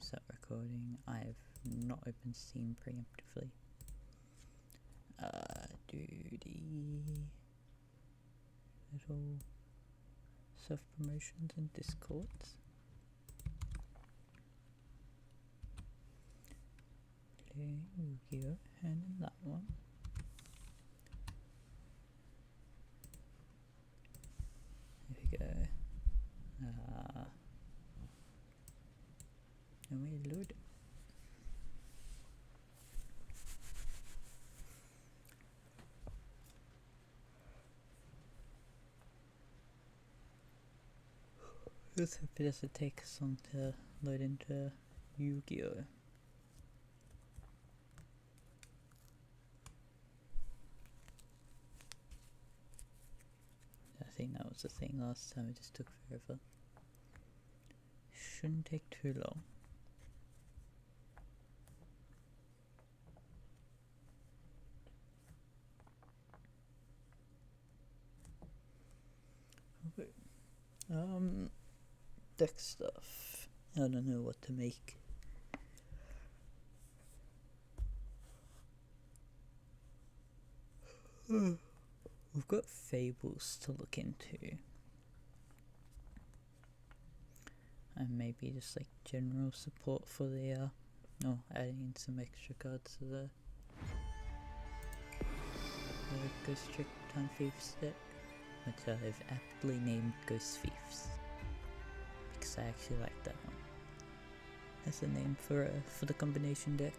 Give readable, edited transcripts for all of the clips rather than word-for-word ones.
start recording. I've not opened Steam preemptively. Do the little self-promotions and discords. Play Yugioh, and in that one. There we go. And we load it. Let's hope it doesn't take us long to load into Yugioh. I think that was the thing last time, it just took forever. Shouldn't take too long. Okay. Deck stuff. I don't know what to make. We've got fables to look into. And maybe just like general support for the adding in some extra cards to the Ghost Trick Time Thieves deck, which I've aptly named Ghost Thieves because I actually like that one as a name for the combination deck.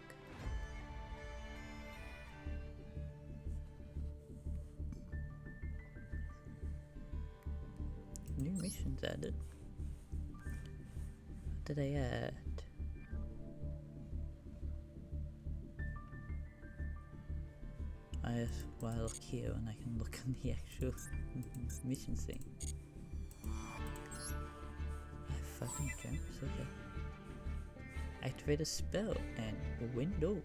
New missions added. What did I add? While I look here and I can look on the actual mission thing. I fucking jumps, okay. Activate a spell and a window.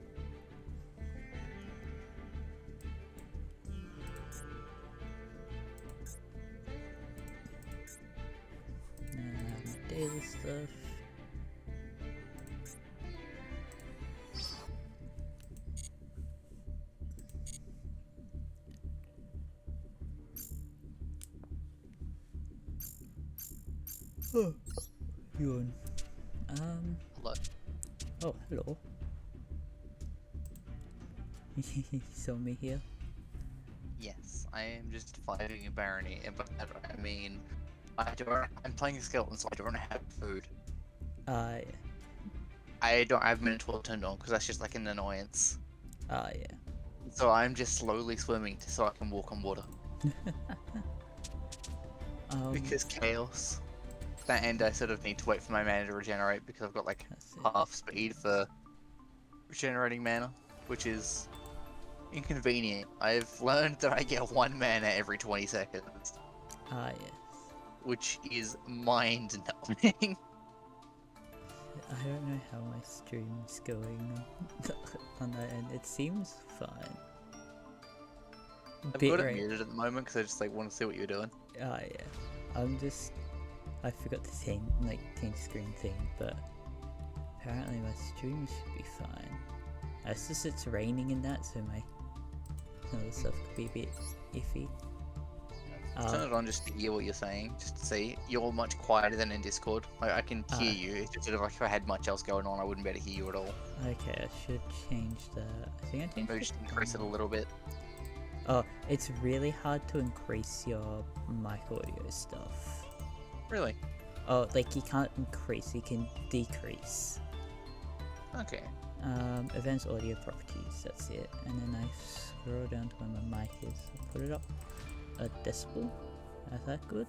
Daily stuff. Oh, yawn. Hello. Oh, hello. You saw me here? Yes, I am just fighting a barony, and by that I mean I'm playing a skeleton, so I don't have food. Yeah. I don't have Minotaur turned on because that's just like an annoyance. Yeah. So I'm just slowly swimming so I can walk on water. Because chaos. That and I sort of need to wait for my mana to regenerate because I've got like half speed for regenerating mana, which is inconvenient. I've learned that I get 1 mana every 20 seconds. Yes. Which is mind-numbing. I don't know how my stream's going on that end. It seems fine. I've got it muted at the moment because I just like want to see what you're doing. Yeah. I forgot to change screen thing, but apparently my stream should be fine. It's just it's raining in that, so some of the stuff could be a bit iffy. Turn it on just to hear what you're saying, just to see. You're much quieter than in Discord. Like, I can hear you. It's just sort of like if I had much else going on, I wouldn't be able to hear you at all. Okay, I should change that. I think I changed Maybe just increase it a little bit. Oh, it's really hard to increase your mic audio stuff. Really? Oh, like you can't increase, you can decrease. Okay. Advanced audio properties, that's it. And then I scroll down to where my mic is. I'll put it up a decibel. Is that good?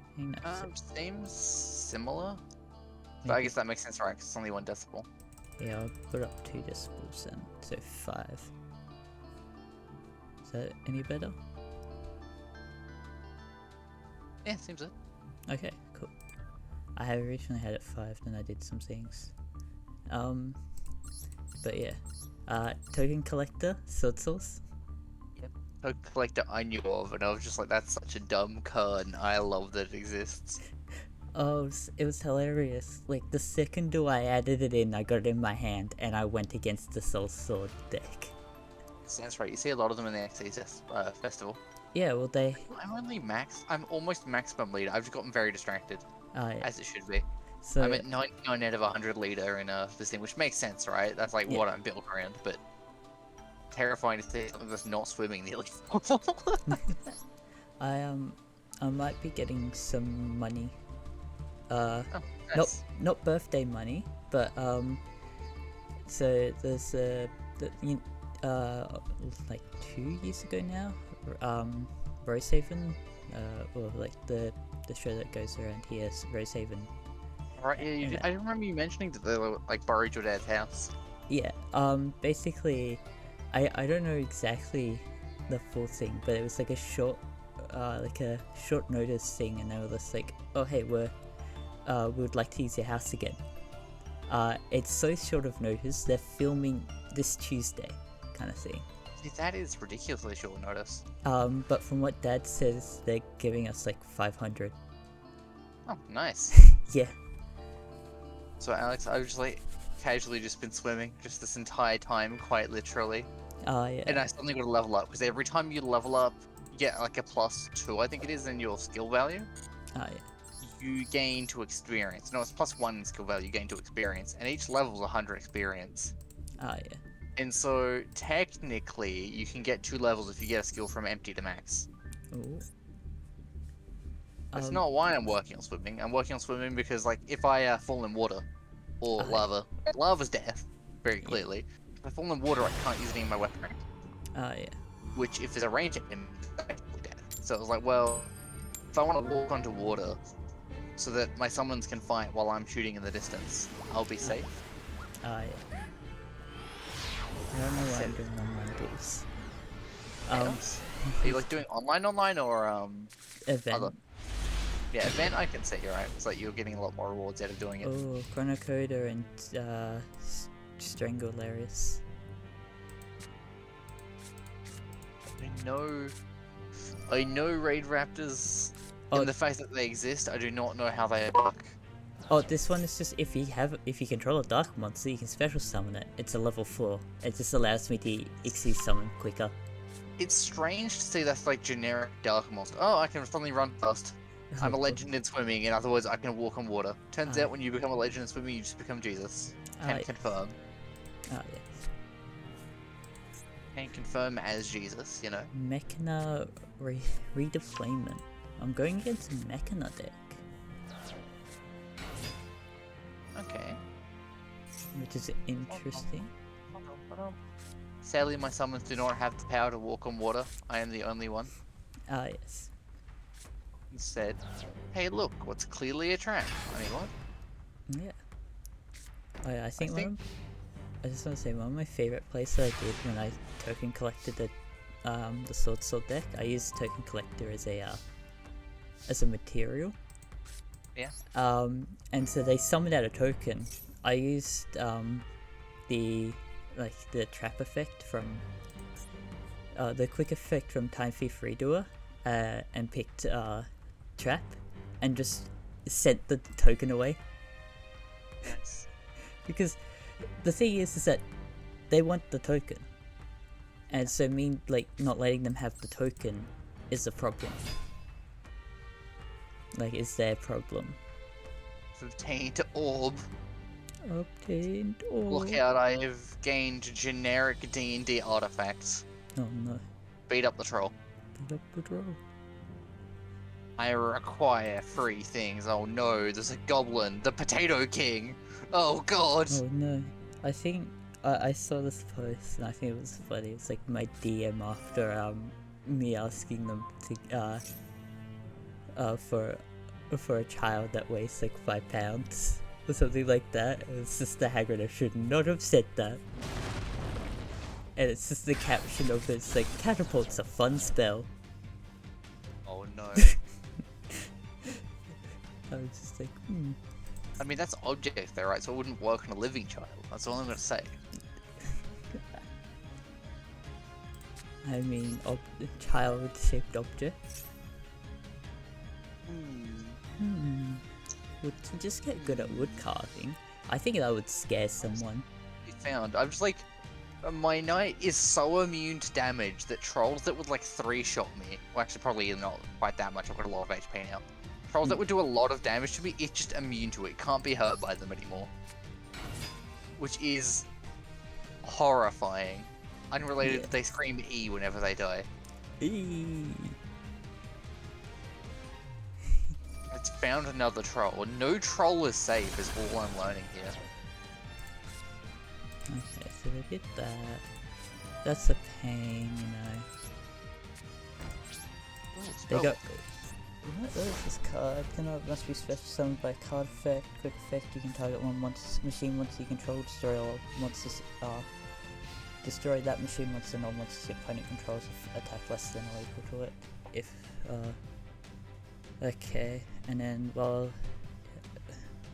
I think that's it. Seems similar. But Maybe. I guess that makes sense, right? Because it's only 1 decibel. Yeah, I'll put up 2 decibels then, so 5. Is that any better? Yeah, seems it. Okay, cool. I have originally had it 5, then I did some things. But yeah. Token collector, sword source. Yep. Token collector I knew of, and I was just like, that's such a dumb card, and I love that it exists. Oh, it was hilarious. Like, the second do I added it in, I got it in my hand, and I went against the Soul Sword deck. So that's right. You see a lot of them in the XCS festival. Yeah, well, I'm almost maximum leader. I've just gotten very distracted, yeah. as it should be. So, I'm at 99 out of 100 leader in this thing, which makes sense, right? That's like yeah. what I'm built around, but terrifying to see something that's not swimming nearly. I might be getting some money. Oh, nice. Not birthday money, but so there's like 2 years ago now, Rosehaven, or like the show that goes around here, Rosehaven. Right, yeah, I remember you mentioning that they were like borrowed your dad's house. Yeah, basically, I don't know exactly the full thing, but it was like a short notice thing, and they were just like, oh hey, we would like to use your house again. It's so short of notice, they're filming this Tuesday, kind of thing. See, that is ridiculously short notice. But from what Dad says, they're giving us like 500. Oh, nice. Yeah. So Alex, I've just like casually just been swimming just this entire time, quite literally. Yeah. And I suddenly got to level up, because every time you level up, you get like a +2, I think it is, in your skill value. Yeah. You gain 2 experience. No, it's +1 in skill value, you gain 2 experience. And each level's 100 experience. Yeah. And so, technically, you can get 2 levels if you get a skill from empty to max. Ooh. That's not why I'm working on swimming. I'm working on swimming because, like, if I fall in water, or lava's death, very clearly. If I fall in water, I can't use any of my weapon rank. Yeah. Which, if there's a range in it's actually death. So I was like, well, if I want to walk onto water, so that my summons can fight while I'm shooting in the distance, I'll be safe. Yeah. I don't know why I'm doing online duels. Are you like doing online or Event. other? Yeah, event I can see, you're right. It's like you're getting a lot more rewards out of doing it. Oh, Chronocoder and Strangularius. I know Raid Raptors, and the fact that they exist, I do not know how they work. Oh, this one is just if you control a dark monster, you can special summon it. It's a level 4. It just allows me to XC summon quicker. It's strange to see that's like generic dark monster. Oh, I can suddenly run fast. I'm a legend in swimming, in other words, I can walk on water. Turns out when you become a legend in swimming, you just become Jesus. Can confirm. Yeah. Can confirm as Jesus, you know. Mechana redeployment. I'm going against a Mechana deck. Okay. Which is interesting. Sadly, my summons do not have the power to walk on water. I am the only one. Yes. Instead, hey look, what's clearly a trap. I mean, what? Yeah. I think I just want to say one of my favorite plays that I did when I token collected the Sword deck. I used token collector as a material. Yeah. And so they summoned out a token. I used the trap effect from the quick effect from Time Thief Redoer, and picked trap, and just sent the token away. Yes. Because the thing is that they want the token, and so me not letting them have the token is a problem. Is their problem. Obtained orb. Obtained orb. Look out! I have gained generic D&D artifacts. Oh no. Beat up the troll. Beat up the troll. I require 3 things. Oh no, there's a goblin, the Potato King. Oh god. Oh no. I think I saw this post and I think it was funny. It's like my DM after me asking them to for a child that weighs like 5 pounds or something like that. It's just the Hagrid should not have said that. And it's just the caption of it's like, catapult's a fun spell. Oh no. I was just like, I mean, that's object though, right? So it wouldn't work on a living child. That's all I'm gonna say. I mean, child-shaped object. would just get good at wood carving. I think that would scare someone. Found. I'm just like, my knight is so immune to damage that trolls that would like 3-shot me, well actually probably not quite that much, I've got a lot of HP now. Trolls that would do a lot of damage to me, it's just immune to it, can't be hurt by them anymore. Which is horrifying. Unrelated, they scream E whenever they die. Eee. It's found another troll. No troll is safe is all I'm learning here. Okay, so we did that. That's a pain, you know. They got. What is this card? Must be special summoned by card effect. Quick effect. You can target one machine monster you control. Destroy all monsters. Destroy that machine monster and all monsters your opponent controls if attack less than or equal to it. If okay, and then well.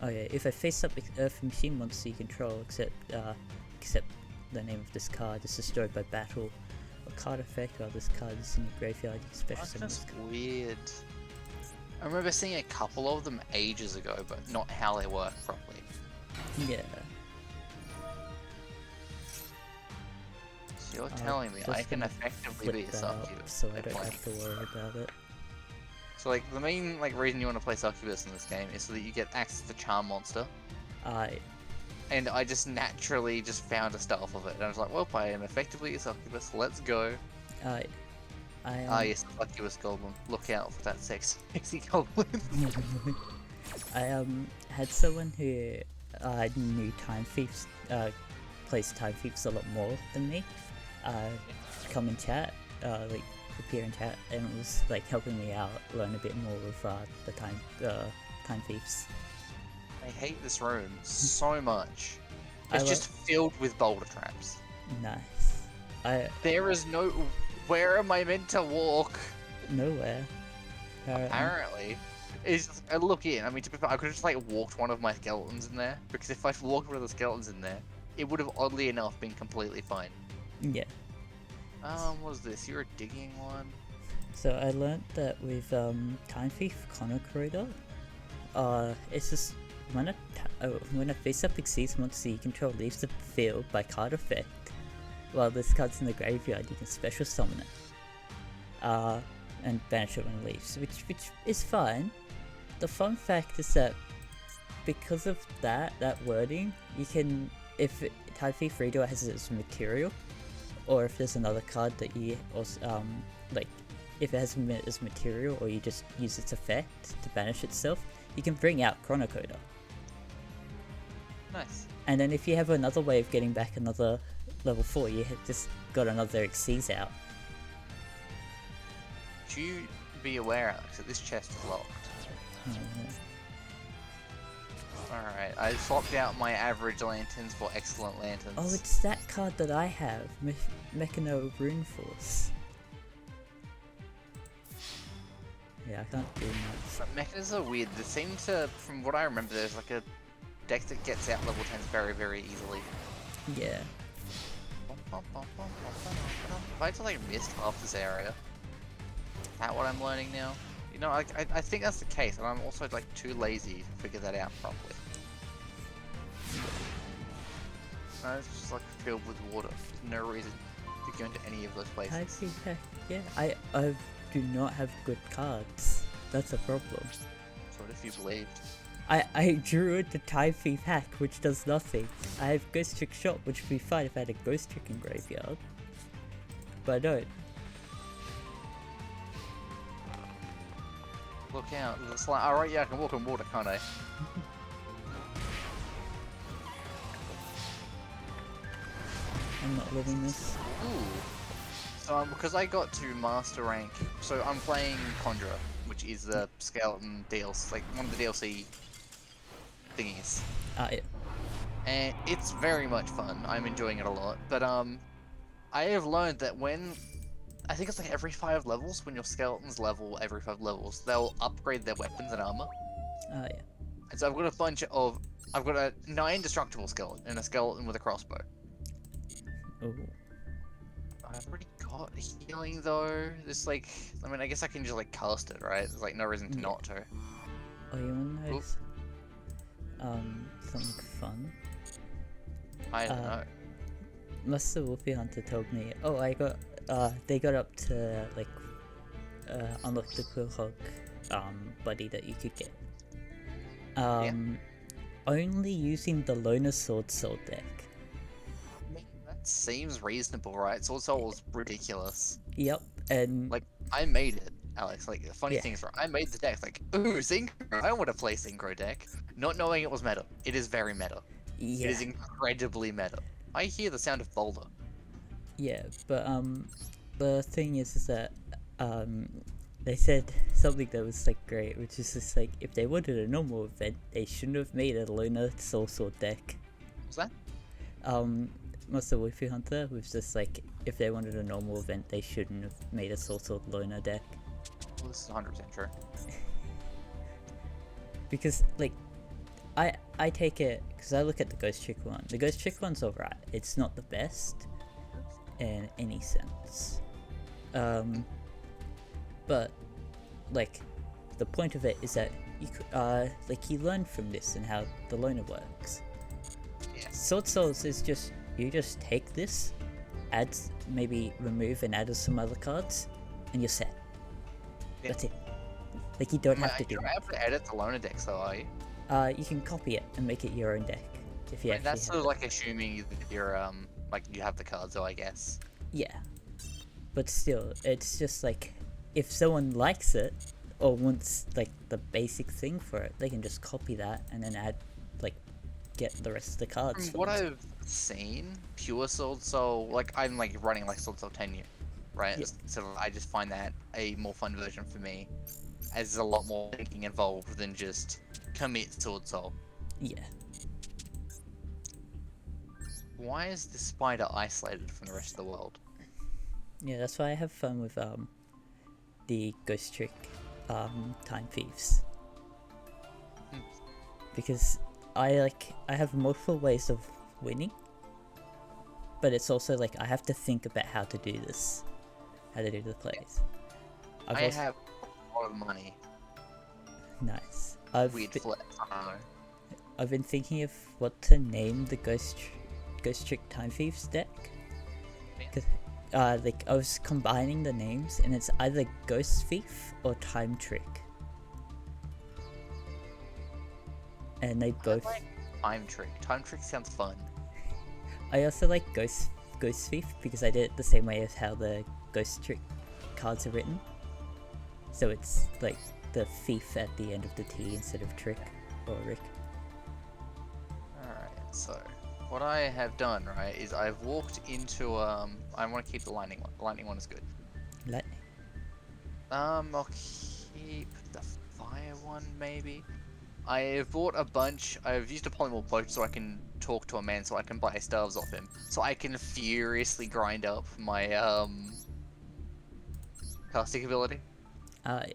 Oh yeah, if I face up Earth machine monster you control, except the name of this card is destroyed by battle or card effect, while this card is in your graveyard, you can special summon this card. Weird. I remember seeing a couple of them ages ago, but not how they work properly. Yeah. So you're telling me I can effectively be a succubus, so I don't have to worry about it. So like the main reason you want to play succubus in this game is so that you get access to charm monster. And I just naturally just found a staff of it, and I was like, well, I am effectively a succubus, let's go. Yes, succubus goblin. Look out for that sexy goblin. I had someone who knew Time Thieves, plays Time Thieves a lot more than me, come in chat, like appear in chat, and it was like helping me out learn a bit more of the Time Thieves. I hate this room so much. It's just filled with boulder traps. Nice. There is no... Where am I meant to walk? Nowhere. Apparently. I look in, I mean, to be fair, I could have just like walked one of my skeletons in there, because if I walked one of the skeletons in there, it would have oddly enough been completely fine. Yeah. What is this? You're a digging one? So I learnt that with Time Thief Chronocorridor, it's just when a face-up exceeds monster you control leaves the field by card effect, while this card's in the graveyard, you can special summon it, and banish it when it leaves, which is fine. The fun fact is that because of that wording, you can, if Time Thief Reader has its material, or if there's another card that you also, like, if it has its material, or you just use its effect to banish itself, you can bring out Chronocoder. Nice. And then if you have another way of getting back another level 4, you have just got another Xyz out. Should you be aware, Alex, that this chest is locked? Alright, I swapped out my average lanterns for excellent lanterns. Oh, it's that card that I have, Mechano Rune Force. Yeah, I can't do much. But mechas are weird. They seem to, from what I remember, there's like a deck that gets out level 10s very, very easily. Yeah. If I just like missed half this area, is that what I'm learning now? You know, I think that's the case, and I'm also like too lazy to figure that out properly. No, it's just like filled with water. There's no reason to go into any of those places. Yeah, I do not have good cards. That's a problem. So what if you believed? I drew it to Time Thief Hack, which does nothing. I have Ghost Trick Shot, which would be fine if I had a Ghost Trick in Graveyard. But I don't. Look out, there's a slime. Alright, yeah, I can walk on water, can't I? I'm not living this. Ooh. So, because I got to Master Rank, so I'm playing Conjurer, which is the skeleton DLC, like one of the DLC thingies. Yeah. And it's very much fun. I'm enjoying it a lot. But I have learned that when, I think it's like every 5 levels, when your skeletons level every 5 levels, they'll upgrade their weapons and armor. Yeah. And so I've got a bunch of, I've got a 9 destructible skeleton and a skeleton with a crossbow. Ooh. I've already got healing though. This like, I mean, I guess I can just like cast it, right? There's like no reason to not to. Oh, you want those? something fun. I don't know. Master Wolfie Hunter told me, oh, they got up to, like, unlock the Quillhog, buddy that you could get. Only using the Loner Sword Soul deck. That seems reasonable, right? Sword Soul was ridiculous. Yep, and... Like, I made it, Alex. Like, the funny Yeah. thing is, right, I made the deck, like, ooh, Synchro, I want to play Synchro deck. Not knowing it was meta. It is very meta. Yeah. It is incredibly meta. I hear the sound of Boulder. Yeah, but, the thing is that, they said something that was, like, great, which is just, like, if they wanted a normal event, they shouldn't have made a Loner Soul Sword deck. What's that? Master Wolfie Hunter was just like, if they wanted a normal event, they shouldn't have made a Soul Sword Loner deck. Well, this is 100% true. Because, like, I take it, because I look at the Ghost Trick one. The Ghost Trick one's alright. It's not the best in any sense. But, like, the point of it is that you like, you learn from this and how the loner works. Yeah. Sword Souls is just, you just take this, add, maybe remove and add some other cards, and you're set. Yeah. That's it. Like, you don't have to do You're able to edit the loner decks, though, are you? You can copy it and make it your own deck. If you actually That's sort have of like assuming that you're, like, you have the cards, though, I guess. Yeah. But still, it's just like, if someone likes it, or wants, like, the basic thing for it, they can just copy that and then add, like, get the rest of the cards. From what I've seen, pure Sword Soul, like, I'm, like, running, like, Sword Soul tenure, right? Yeah. So I just find that a more fun version for me, as there's a lot more thinking involved than just commit Sword Soul. Yeah. Why is the spider isolated from the rest of the world? Yeah, that's why I have fun with, the Ghost Trick, Time Thieves. Because I have multiple ways of winning, but it's also like, I have to think about how to do this. How to do the plays. I have a lot of money. Nice. Weird flex, I don't know. I've been thinking of what to name the Ghost Trick Time Thieves deck. Cause, like, I was combining the names, and it's either Ghost Thief or Time Trick. And they both... I like Time Trick. Time Trick sounds fun. I also like Ghost Thief because I did it the same way as how the Ghost Trick cards are written. So it's like the thief at the end of the T instead of Trick or Rick. Alright, so what I have done, right, is I've walked into, I want to keep the lightning one. The lightning one is good. Lightning? I'll keep the fire one, maybe. I've bought a bunch, I've used a polymorph potion so I can talk to a man so I can buy staves off him. So I can furiously grind up my, casting ability. Yeah.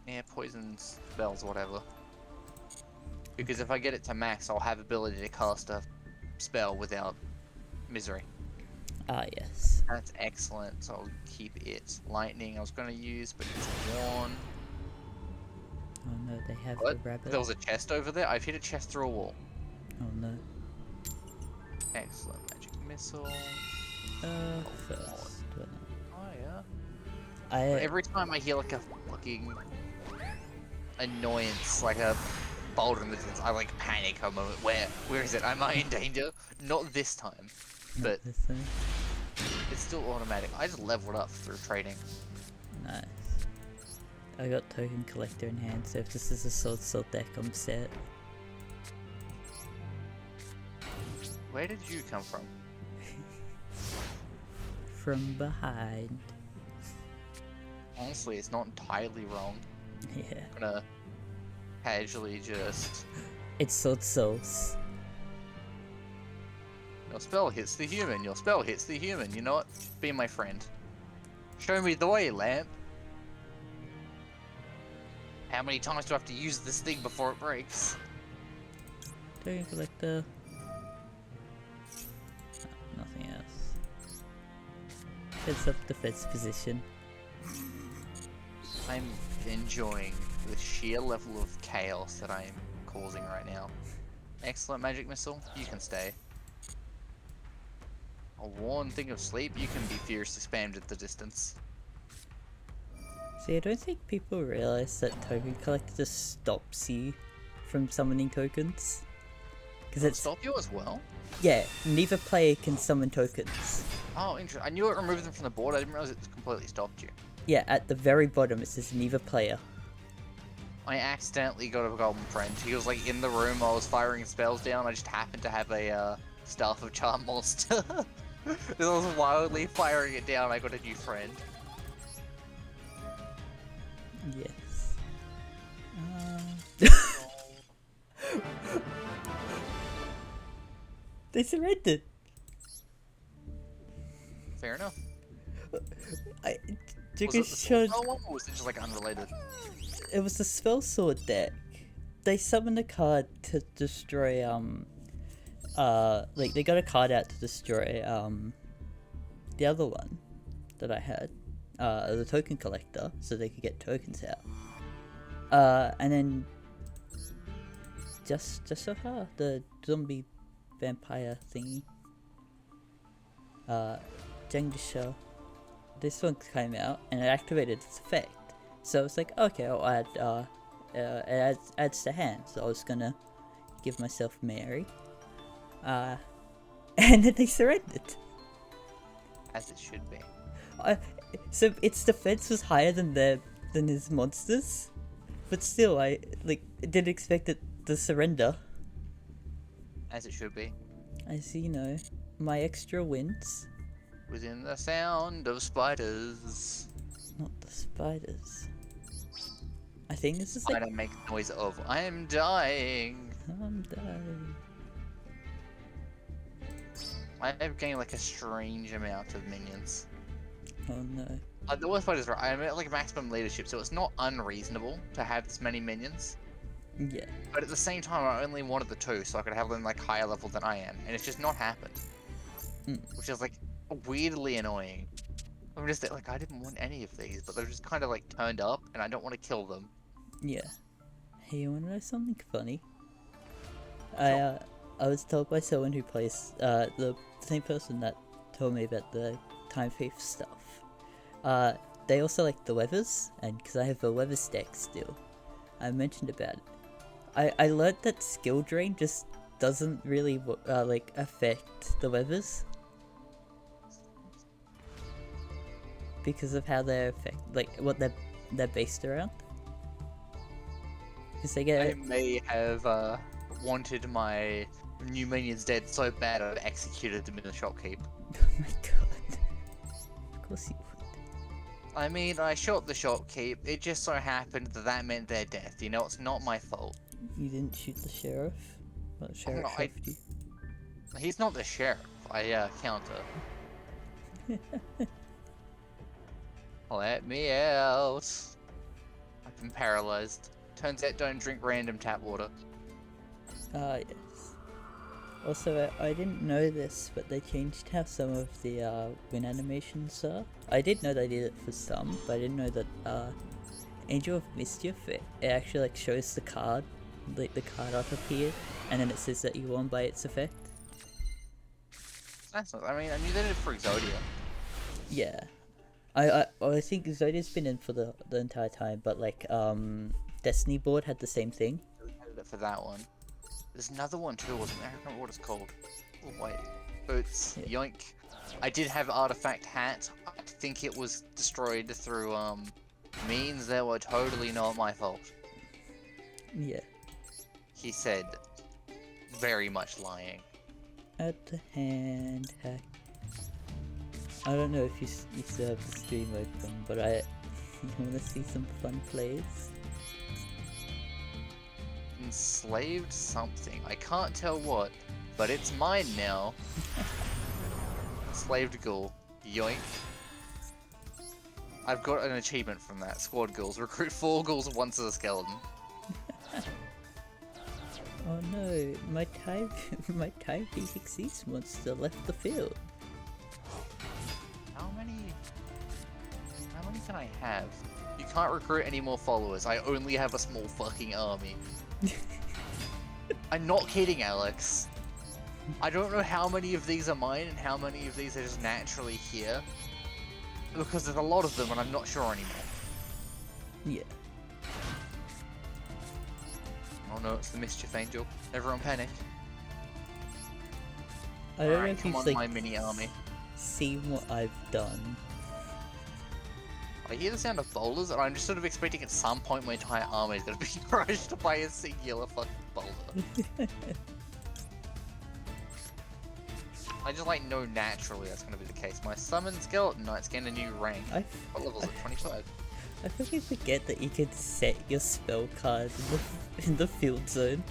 Yeah, poison spells, whatever. Because if I get it to max, I'll have ability to cast a spell without misery. Yes. That's excellent, so I'll keep it. Lightning I was going to use, but it's worn. Oh no, they have What? the rabbit. There was a chest over there? I've hit a chest through a wall. Oh no. Excellent. Magic missile. First one. Oh yeah. I Every time I hear like a fucking annoyance, like a boulder in the distance, I like panic a moment. Where is it? Am I in danger? Not this time, but this thing. it's still automatic. I just leveled up through trading. Nice. I got Token Collector in hand, so if this is a Sword deck, I'm set. Where did you come from? From behind. Honestly, it's not entirely wrong. Yeah. I'm gonna casually just... It's Sword Souls. Your spell hits the human, your spell hits the human. You know what? Be my friend. Show me the way, lamp. How many times do I have to use this thing before it breaks? Token Collector. Oh, nothing else. Heads up defense position. I'm enjoying the sheer level of chaos that I am causing right now. Excellent magic missile, you can stay. A worn thing of sleep, you can be fiercely spammed at the distance. See, I don't think people realize that token collector just stops you from summoning tokens. Because it's stop you as well? Yeah, neither player can summon tokens. Oh, interesting. I knew it removed them from the board. I didn't realize it completely stopped you. Yeah, at the very bottom it says neither player. I accidentally got a golden friend. He was like in the room. I was firing spells down. I just happened to have a staff of charm monster. As I was wildly firing it down, I got a new friend. Yes. They surrendered. Fair enough. I Was it the spell one, or was it just like unrelated? It was the spell sword deck. They summoned a card to destroy like they got a card out to destroy the other one that I had, the token collector, so they could get tokens out. And then just so far the zombie vampire thingy, Zhengdisha, this one came out and it activated its effect. So it's like, okay, I'll add, it adds to hand. So I was gonna give myself Mary, and then they surrendered. As it should be. So its defense was higher than his monsters, but still, I didn't expect it to surrender. As it should be. As you know, my extra wins. Within the sound of spiders. Not the spiders. I think this is I don't make the noise of I am dying. I'm dying. I have gained like a strange amount of minions. Oh no. The worst part is, right, I'm at like maximum leadership, so it's not unreasonable to have this many minions. Yeah. But at the same time, I only wanted the 2, so I could have them like higher level than I am, and it's just not happened. Which is like weirdly annoying. I'm just like, I didn't want any of these, but they're just kind of like turned up, and I don't want to kill them. Yeah. Hey, you wanna know something funny? Sure. I was told by someone who plays, the same person that told me about the Time Thief stuff. They also like the weathers, and because I have a weather stack still, I mentioned about it. I learned that skill drain just doesn't really like affect the weathers because of how they're what they're based around. Because they get. I may have wanted my new minions dead so bad I've executed them in the shopkeep. Oh my god! Of course you would. I mean, I shot the shopkeep. It just so happened that meant their death. You know, it's not my fault. You didn't shoot the sheriff? Well, the sheriff shoved you. He's not the sheriff. I counter. Let me out. I've been paralyzed. Turns out don't drink random tap water. Yes. Also, I didn't know this, but they changed how some of the win animations are. I did know they did it for some, but I didn't know that Angel of Mischief, it actually like shows the card, like the card art appeared, and then it says that you won by its effect. That's not, I mean, I knew they did it for Exodia. Yeah. I think Zodia's been in for the entire time, but like Destiny board had the same thing. I did it for that one. There's another one too, wasn't there? I don't remember what it's called. Oh wait. Boots. Yeah. Yoink. I did have Artifact Hat. I think it was destroyed through means that were totally not my fault. Yeah. He said, very much lying. At the hand hack. I don't know if you still have the stream open, but you wanna see some fun plays? Enslaved something. I can't tell what, but it's mine now. Enslaved ghoul. Yoink. I've got an achievement from that. Squad ghouls. Recruit 4 ghouls once as a skeleton. Oh no, my Time DXX monster left the field. How many can I have? You can't recruit any more followers. I only have a small fucking army. I'm not kidding, Alex. I don't know how many of these are mine and how many of these are just naturally here. Because there's a lot of them and I'm not sure anymore. Yeah. Oh no, it's the Mischief Angel. Everyone panic. I don't know Alright, if come you've on, like my mini army. seen what I've done. I hear the sound of boulders and I'm just sort of expecting at some point my entire army is going to be crushed by a singular fucking boulder. I just like know naturally that's going to be the case. My Summon Skeleton Knight's getting a new rank. What level's it? 25? I fucking forget that you can set your spell cards in the field zone.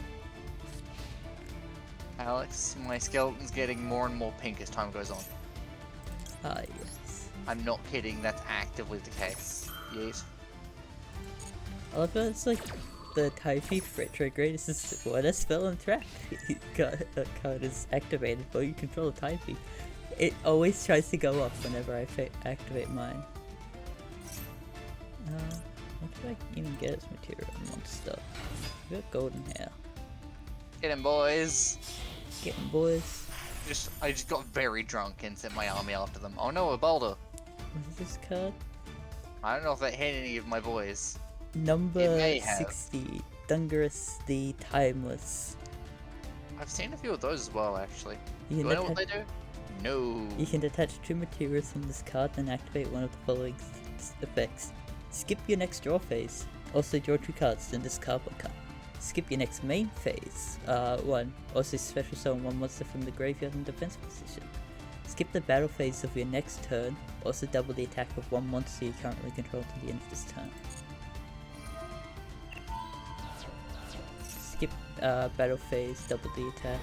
Alex, my skeleton's getting more and more pink as time goes on. Ah, yes. I'm not kidding, that's actively the case. Yes. I love that it's like the Typhi retrograde is just what a spell and trap card is activated while you control the Typhi. It always tries to go up whenever I activate mine. What do I even get as material in one stuff? We got golden hair. Get him, boys! Getting boys. I just got very drunk and sent my army after them. Oh no, a boulder! What is this card? I don't know if that hit any of my boys. Number 60. Dungerous the Timeless. I've seen a few of those as well, actually. You Do I know what they do? No. You can detach 2 materials from this card and activate one of the following effects. Skip your next draw phase. Also draw 2 cards, then discard 1 card. Skip your next main phase. 1. Also special summon 1 monster from the graveyard in defense position. Skip the battle phase of your next turn. Also double the attack of 1 monster you currently control to the end of this turn. Skip battle phase, double the attack.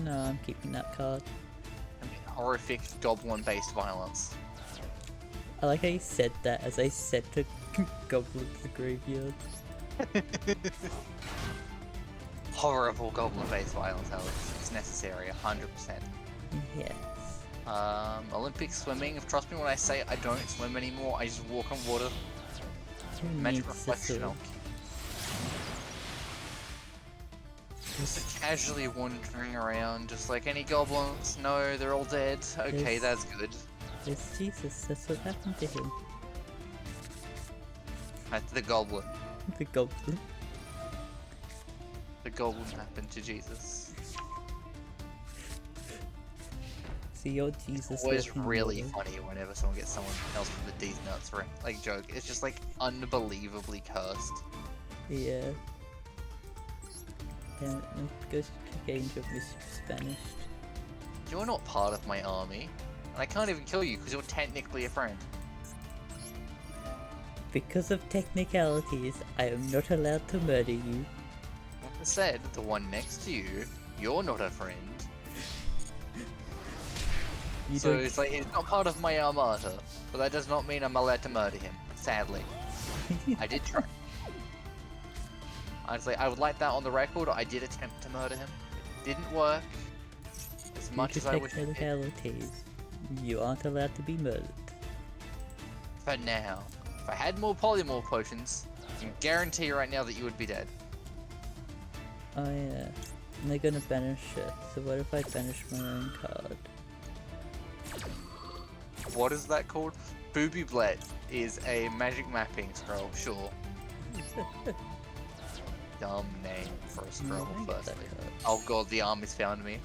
No, I'm keeping that card. I mean, horrific goblin-based violence. I like how you said that as I said to Goblin to the graveyard. Horrible goblin-based violence, Alex. It's necessary, 100%. Yes. Olympic swimming. Trust me when I say I don't swim anymore, I just walk on water. Magic reflection. Just casually wandering around, just like any goblins. No, they're all dead. Okay, that's good. It's Jesus, that's what happened to him. That's the goblin. The goblin. The goblin happened to Jesus. See your Jesus. It's always really funny whenever someone gets someone else from the D's nuts for like joke. It's just like unbelievably cursed. Yeah. Yeah, it goes to Angel Mischief's banished. You're not part of my army, and I can't even kill you because you're technically a friend. Because of technicalities, I am not allowed to murder you. Like I said, the one next to you, you're not a friend. So it's like, he's not part of my armada, but that does not mean I'm allowed to murder him, sadly. I did try. I would like that on the record. I did attempt to murder him. It didn't work as much as I wish it did. You aren't allowed to be murdered. For now. If I had more polymorph potions, I can guarantee you right now that you would be dead. Oh yeah. And they're gonna banish it, so what if I banish my own card? What is that called? Booby Bled is a magic mapping scroll, sure. Dumb name for a scroll, firstly. Oh god, the army's found me.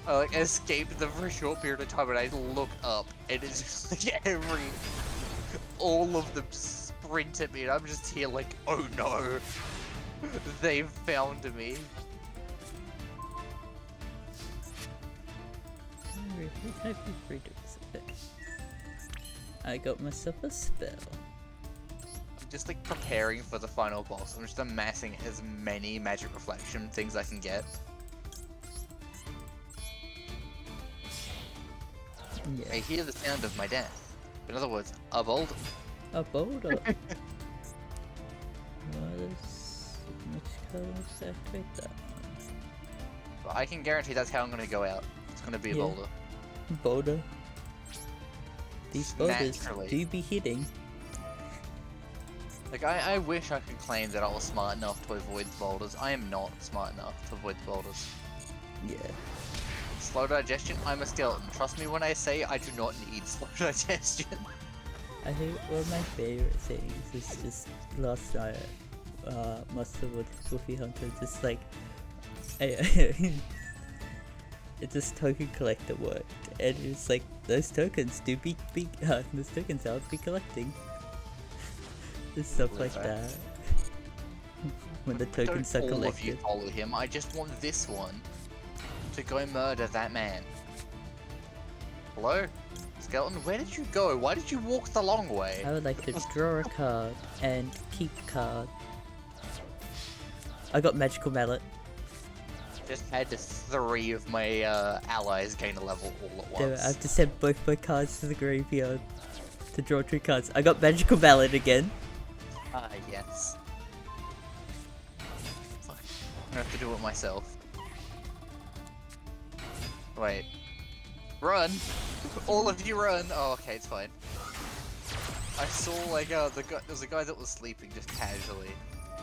I like escaped them for a short period of time and I look up and it's just like all of them sprint at me and I'm just here like, oh no, they've found me. I got myself a spell. I'm just like preparing for the final boss. I'm just amassing as many magic reflection things I can get. Yeah. I hear the sound of my death. In other words, a boulder. A boulder? What is... Which color is activate that one? but I can guarantee that's how I'm gonna go out. It's gonna be a boulder. Boulder. These boulders Naturally. do be hitting. Like, I wish I could claim that I was smart enough to avoid the boulders. I am not smart enough to avoid the boulders. Yeah. Slow digestion? I'm a skeleton. Trust me when I say I do not need slow digestion. I think one of my favorite things is just last night, Master Wolfie Hunter just like, it's this token collector worked, and it's like those tokens do be those tokens I'll be collecting. And stuff like that. When the tokens are Don't all of you collected. follow him. I just want this one to go murder that man. Hello? Skeleton, where did you go? Why did you walk the long way? I would like to draw a card and keep a card. I got Magical Mallet. Just had 3 of my allies gain a level all at Damn it, once. I have to send both my cards to the graveyard to draw 2 cards. I got Magical Mallet again. Ah, yes. Fuck. I'm gonna have to do it myself. Wait. Run! All of you run! Oh, okay, it's fine. I saw, like, there was a guy that was sleeping just casually,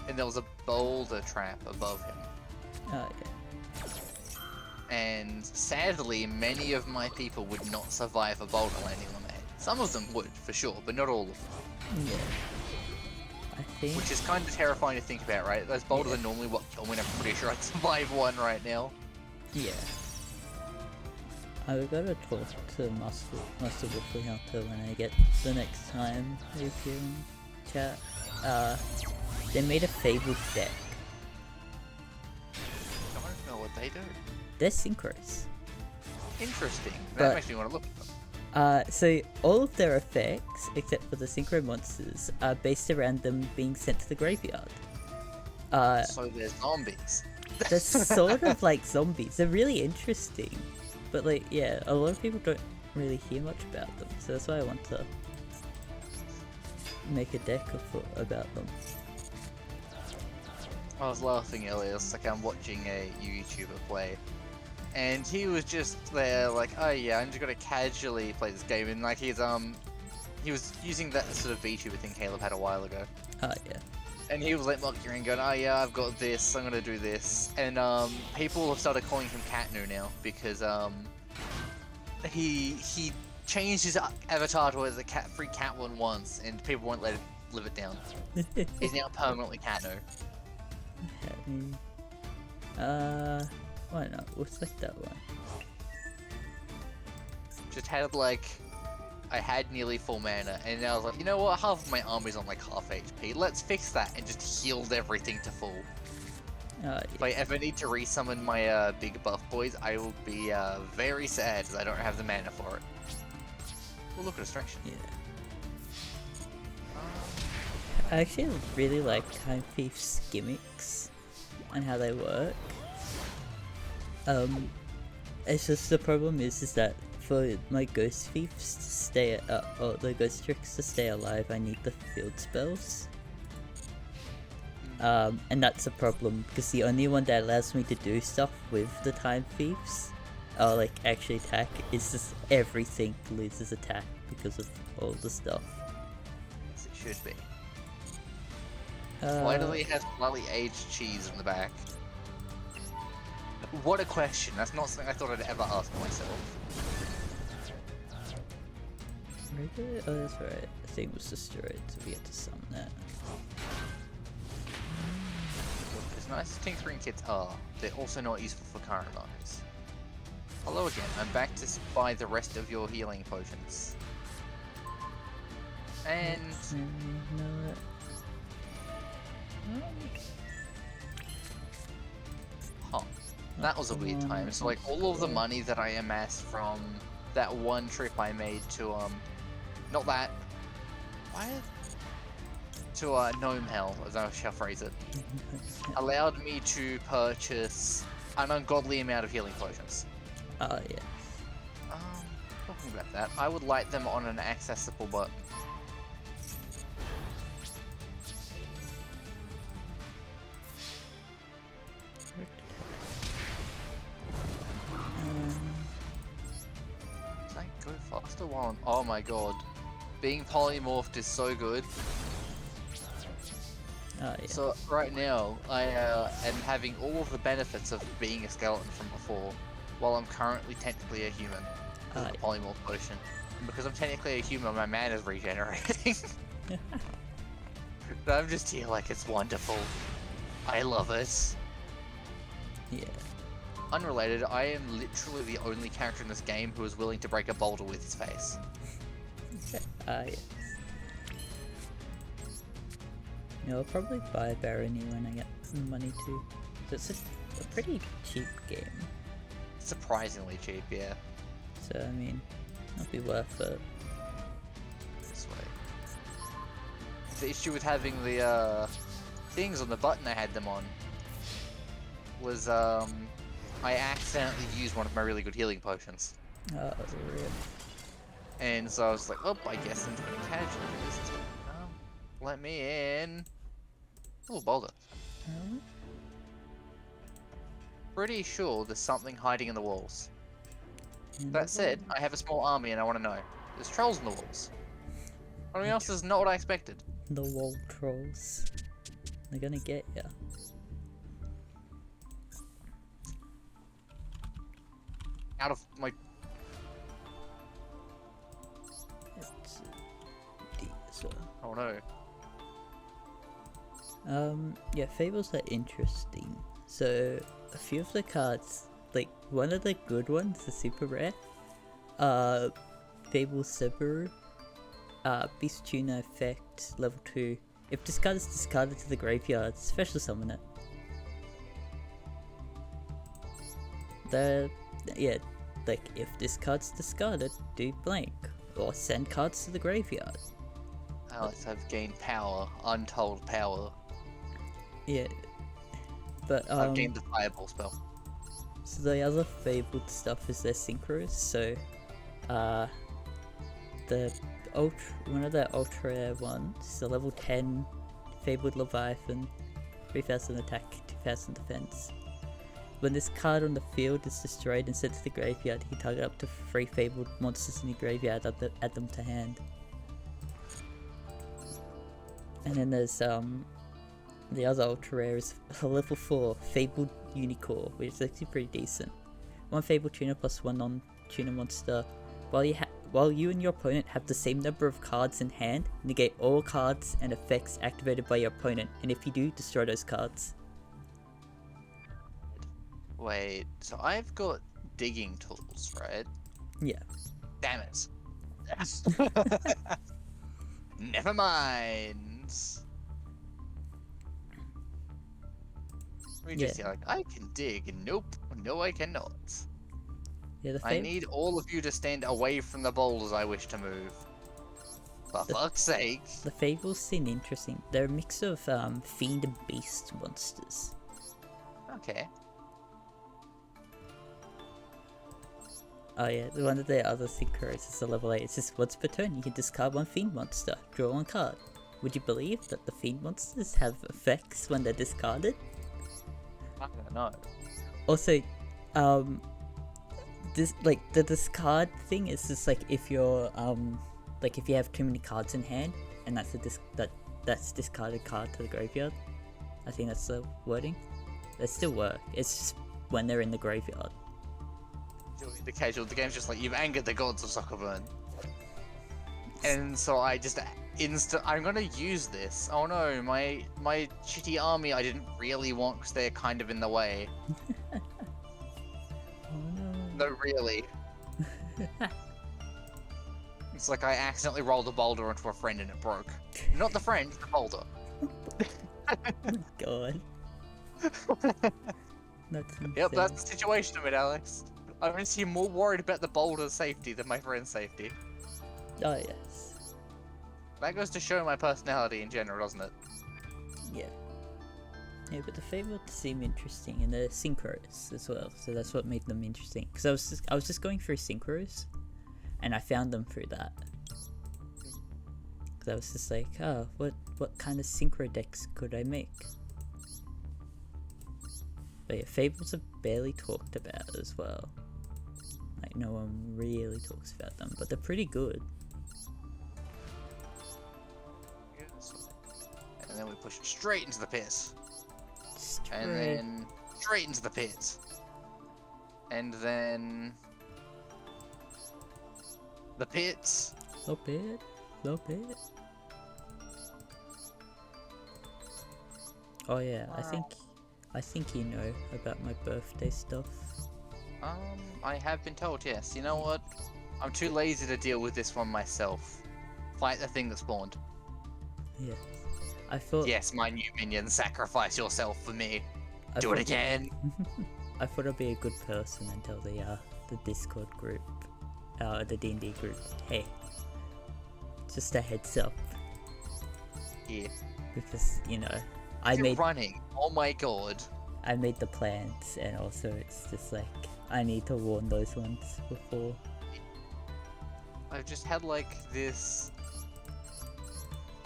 and there was a boulder trap above him. Oh, yeah. And sadly, many of my people would not survive a boulder landing on their head. Some of them would, for sure, but not all of them. Yeah. I think... Which is kind of terrifying to think about, right? Those boulders are normally what kill me, and I'm pretty sure I'd survive one right now. Yeah. I gotta talk to Master Wolfie Hunter when I get the next time we can chat. They made a Fabled deck. I don't know what they do. They're synchros. Interesting. That But- makes me want to look at them. So all of their effects, except for the synchro monsters, are based around them being sent to the graveyard. So they're zombies. They're sort of like zombies. They're really interesting. But like, yeah, a lot of people don't really hear much about them. So that's why I want to make a deck about them. I was laughing earlier, it's like I'm watching a YouTuber play, and he was just there like, oh yeah, I'm just gonna casually play this game, and like he was using that sort of VTuber thing Caleb had a while ago, Oh yeah. and he was like mocking around going, oh yeah, I've got this, I'm gonna do this, and people have started calling him Catnu now, because he changed his avatar to as a free cat one once, and people won't let him live it down. He's now permanently Catnu. Why not? We'll select that one. Just had like, I had nearly full mana, and I was like, you know what? Half of my army's on like half HP. Let's fix that, and just healed everything to full. If I ever need to resummon my big buff boys, I will be very sad as I don't have the mana for it. We'll look at distraction. Yeah. I actually really like Time Thief's gimmicks and how they work. It's just the problem is that for my Ghost Thieves to stay, or the Ghost Tricks to stay alive, I need the field spells. And that's a problem because the only one that allows me to do stuff with the Time Thieves, or like actually attack, is just everything loses attack because of all the stuff. As it should be. Why do they have slightly aged cheese in the back? What a question. That's not something I thought I'd ever ask myself. Regular? Oh, that's right. The thing was destroyed, so we had to summon that. As nice as tinkering kits are, they're also not useful for current lives. Hello again. I'm back to buy the rest of your healing potions. And No, huh. That was a weird time. So like all of the money that I amassed from that one trip I made to not that why to Gnome Hell, as I shall phrase it, allowed me to purchase an ungodly amount of healing potions. Oh yeah. Talking about that, I would light them on an accessible button. one. Oh my god. Being polymorphed is so good. Oh yeah. So right now, I am having all of the benefits of being a skeleton from before, while I'm currently technically a human because of the polymorph potion. And because I'm technically a human, my man is regenerating. But I'm just here like it's wonderful. I love it. Yeah. Unrelated, I am literally the only character in this game who is willing to break a boulder with his face. Yes. I'll probably buy Barony when I get some money too. It's a pretty cheap game. Surprisingly cheap, yeah. So I mean, it'll be worth it. This way. The issue with having the things on the button I had them on was I accidentally used one of my really good healing potions. Oh, really? And so I was like, oh, I guess I'm doing casual this time. Let me in. Oh, boulder. Pretty sure there's something hiding in the walls. That said, I have a small army and I want to know. There's trolls in the walls. Something else is not what I expected. The wall trolls. They're gonna get ya. Out of my... Oh no. Yeah, fables are interesting. So, a few of the cards, like, one of the good ones, the super rare, Fable Subaru, Beast Tuner effect, level 2. If this card is discarded to the graveyard, special summon it. Yeah, like, if this card's discarded, do blank, or send cards to the graveyard. Alex, I've gained power, untold power. Yeah, but I've gained the fireball spell. So the other fabled stuff is their synchros. So, one of the ultra rare ones, the level 10 fabled Leviathan, 3000 attack, 2000 defense. When this card on the field is destroyed and sent to the graveyard, you target up to 3 fabled monsters in the graveyard, add them to hand. And then there's the other ultra rare is a level 4 Fabled Unicorn, which is actually pretty decent. 1 Fabled Tuner plus 1 non-tuner monster. While you and your opponent have the same number of cards in hand, negate all cards and effects activated by your opponent, and if you do, destroy those cards. Wait, so I've got digging tools, right? Yeah. Damn it. Never mind. We just like, I can dig, and nope, no I cannot. Yeah, I need all of you to stand away from the boulders I wish to move. For fuck's sake. The fables seem interesting. They're a mix of fiend and beast monsters. Okay. Oh yeah, one of the other synchros is a level 8. It says once per turn you can discard 1 fiend monster, draw 1 card. Would you believe that the fiend monsters have effects when they're discarded? I don't know. Also, this like the discard thing is just like if you're like if you have too many cards in hand and that's that's discarded card to the graveyard. I think that's the wording. They still work. It's just when they're in the graveyard. The game's just like, you've angered the gods of Soccerburn. And so I just I'm gonna use this. Oh no, my shitty army I didn't really want because they're kind of in the way. Oh no. No, really. It's like I accidentally rolled a boulder onto a friend and it broke. Not the friend, the boulder. God. That's insane. Yep, that's the situation I'm in, Alex. I honestly more worried about the boulder's safety than my friend's safety. Oh yes. That goes to show my personality in general, doesn't it? Yeah. Yeah, but the fables seem interesting, and the synchros as well. So that's what made them interesting. Because I was just going through synchros, and I found them through that. Because I was just like, oh, what kind of synchro decks could I make? But yeah, fables are barely talked about as well. Like no one really talks about them, but they're pretty good. And then we push it straight into the pit. Straight. And then straight into the pit. And then the pit. The pit. The pit. Oh yeah, Wow. I think you know about my birthday stuff. I have been told, yes. You know what? I'm too lazy to deal with this one myself. Fight the thing that spawned. Yes. I thought. Yes, my new minion, sacrifice yourself for me. Do it again. I thought I'd be a good person and tell the Discord group, the D&D group, hey, just a heads up. Yeah. Because, you know, You're running. Oh my god. I made the plans, and also it's just like, I need to warn those ones before. I've just had like this.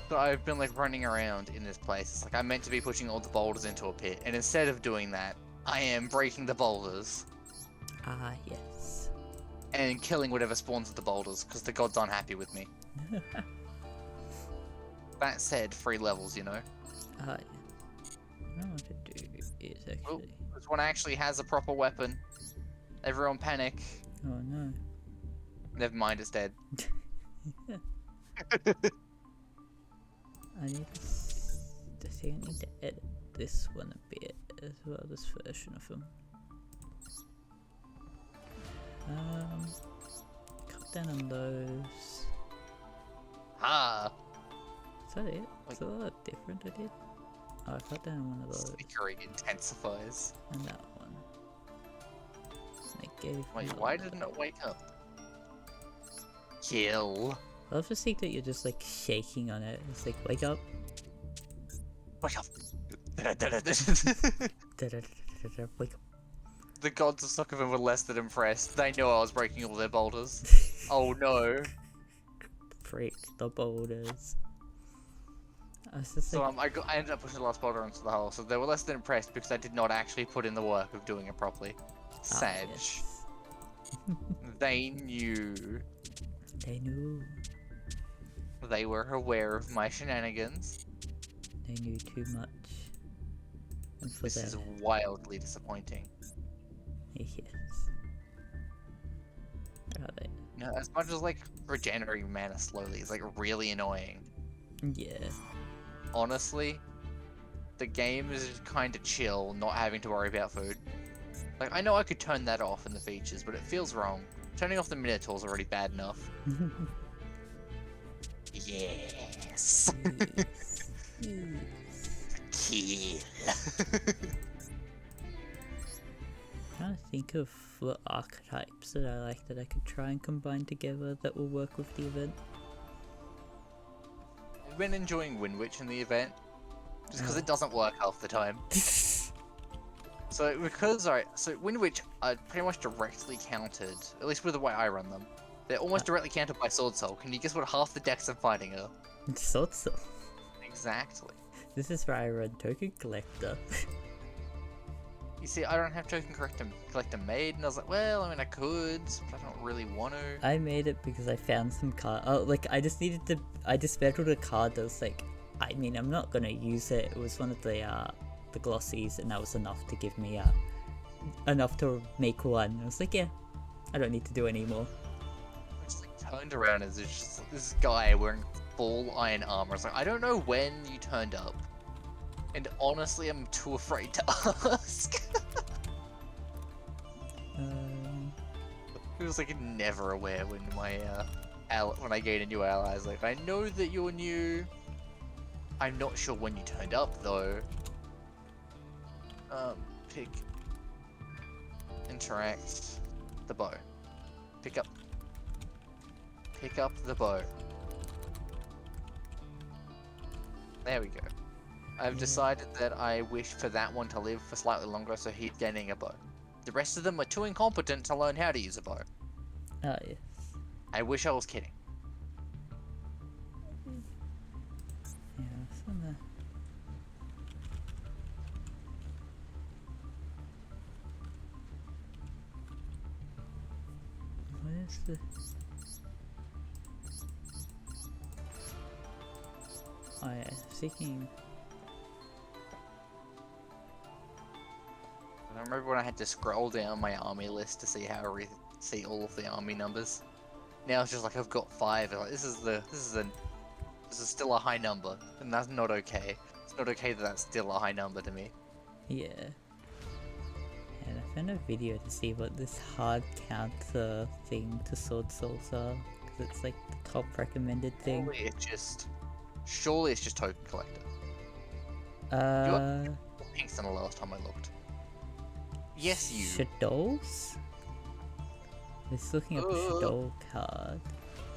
So I've been like running around in this place. It's like I'm meant to be pushing all the boulders into a pit, and instead of doing that, I am breaking the boulders. Ah, yes. And killing whatever spawns with the boulders, because the gods aren't happy with me. That said, 3 levels, you know? Yeah. What I want to do is actually... Oh, this one actually has a proper weapon. Everyone panic. Oh no. Never mind, it's dead. I think I need to edit this one a bit as well, this version of him. Cut down on those. Ah! Is that it? Is a lot different I did? Oh, I cut down one of those. Flickering intensifies. And that one. And it gave Wait, me why didn't it wake up? Kill. I love to see that you're just like shaking on it. It's like, wake up. Wake up. Wake up. The gods of Sokavin were less than impressed. They knew I was breaking all their boulders. Oh no. Freak the boulders. I was just So like, I ended up pushing the last boulder into the hole, so they were less than impressed because I did not actually put in the work of doing it properly. Sag. yes. They knew. They knew. They were aware of my shenanigans. They knew too much. And for This that, is wildly disappointing. yes. Are they? No, as much as like regenerating mana slowly is like really annoying. Yeah. Honestly, the game is kind of chill, not having to worry about food. Like, I know I could turn that off in the features, but it feels wrong. Turning off the Minotaur is already bad enough. Yes! Yes. Kill! Trying to think of what archetypes that I like that I could try and combine together that will work with the event. I've been enjoying Windwitch in the event, just because it doesn't work half the time. So Windwitch are pretty much directly countered, at least with the way I run them. They're almost directly countered by Sword Soul. Can you guess what half the decks I'm fighting are? Sword Soul. Exactly. This is where I run Token Collector. You see, I don't have Token Collector made, and I was like, well, I mean, I could, but I don't really want to. I made it because I found some card. Oh, like I dismantled a card that was like, I mean, I'm not gonna use it. It was one of the glossies, and that was enough to give me enough to make one. I was like, yeah, I don't need to do any more. I just like turned around as just this guy wearing full iron armor. I was like, I don't know when you turned up, and honestly, I'm too afraid to ask. It was like never aware when my when I gain a new ally. I was like, I know that you're new. I'm not sure when you turned up though. Pick, interact, the bow. Pick up the bow. There we go. I've decided that I wish for that one to live for slightly longer, so he's getting a bow. The rest of them are too incompetent to learn how to use a bow. Oh yes. I wish I was kidding. Yeah, it's on the... Oh yeah, seeking. I remember when I had to scroll down my army list to see how I see all of the army numbers. Now it's just like I've got 5. And like this is still a high number, and that's not okay. It's not okay that that's still a high number to me. Yeah. And I found a video to see what this hard counter thing to sword souls are, because it's like the top recommended thing. Surely it's just token collector. You got pinks than the last time I looked. Yes, you. Shadows? It's looking up a Shadow card.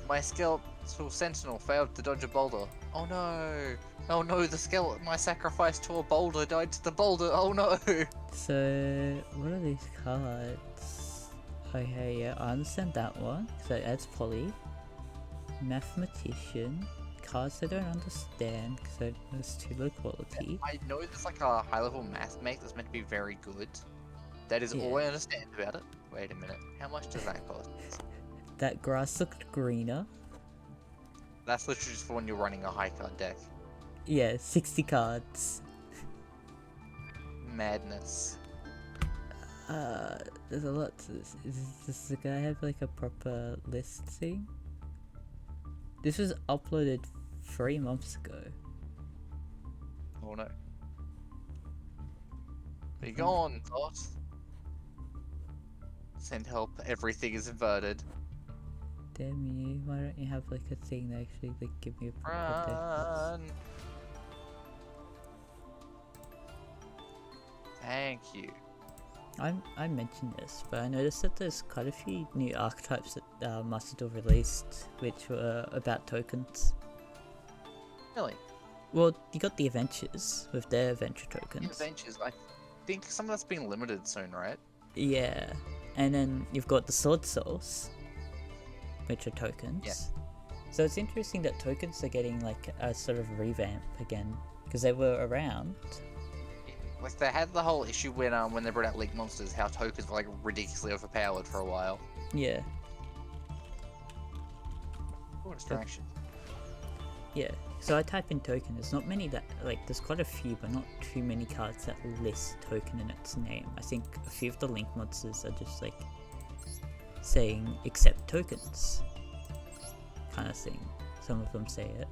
My skeletal sentinel failed to dodge a boulder. Oh no! Oh no, the skeleton I sacrificed to a boulder died to the boulder. Oh no! So, what are these cards? Okay, yeah, I understand that one. So it adds poly. Mathematician. Cards I don't understand because it's too low quality. I know there's like a high level math mate that's meant to be very good. That is all I understand about it. Wait a minute, how much does that cost? That grass looked greener. That's literally just for when you're running a high card deck. Yeah, 60 cards. Madness. There's a lot to this. Does the guy have like a proper list thing? This was uploaded 3 months ago. Oh no. Be gone, thought. Send help, everything is inverted. Damn you, why don't you have like a thing that actually like give me a proper Run! Thank you. I mentioned this, but I noticed that there's quite a few new archetypes that Master Duel released, which were about tokens. Really? Well, you got the Adventures with their adventure tokens. Adventures, I think some of that's been limited soon, right? Yeah, and then you've got the Sword Souls, which are tokens. Yeah. So it's interesting that tokens are getting like a sort of revamp again, because they were around. Like they had the whole issue when they brought out League Monsters, how tokens were like ridiculously overpowered for a while. Yeah. Oh, distraction. Yeah. So I type in token. There's not many that like. There's quite a few, but not too many cards that list token in its name. I think a few of the Link monsters are just like saying accept tokens, kind of thing. Some of them say it.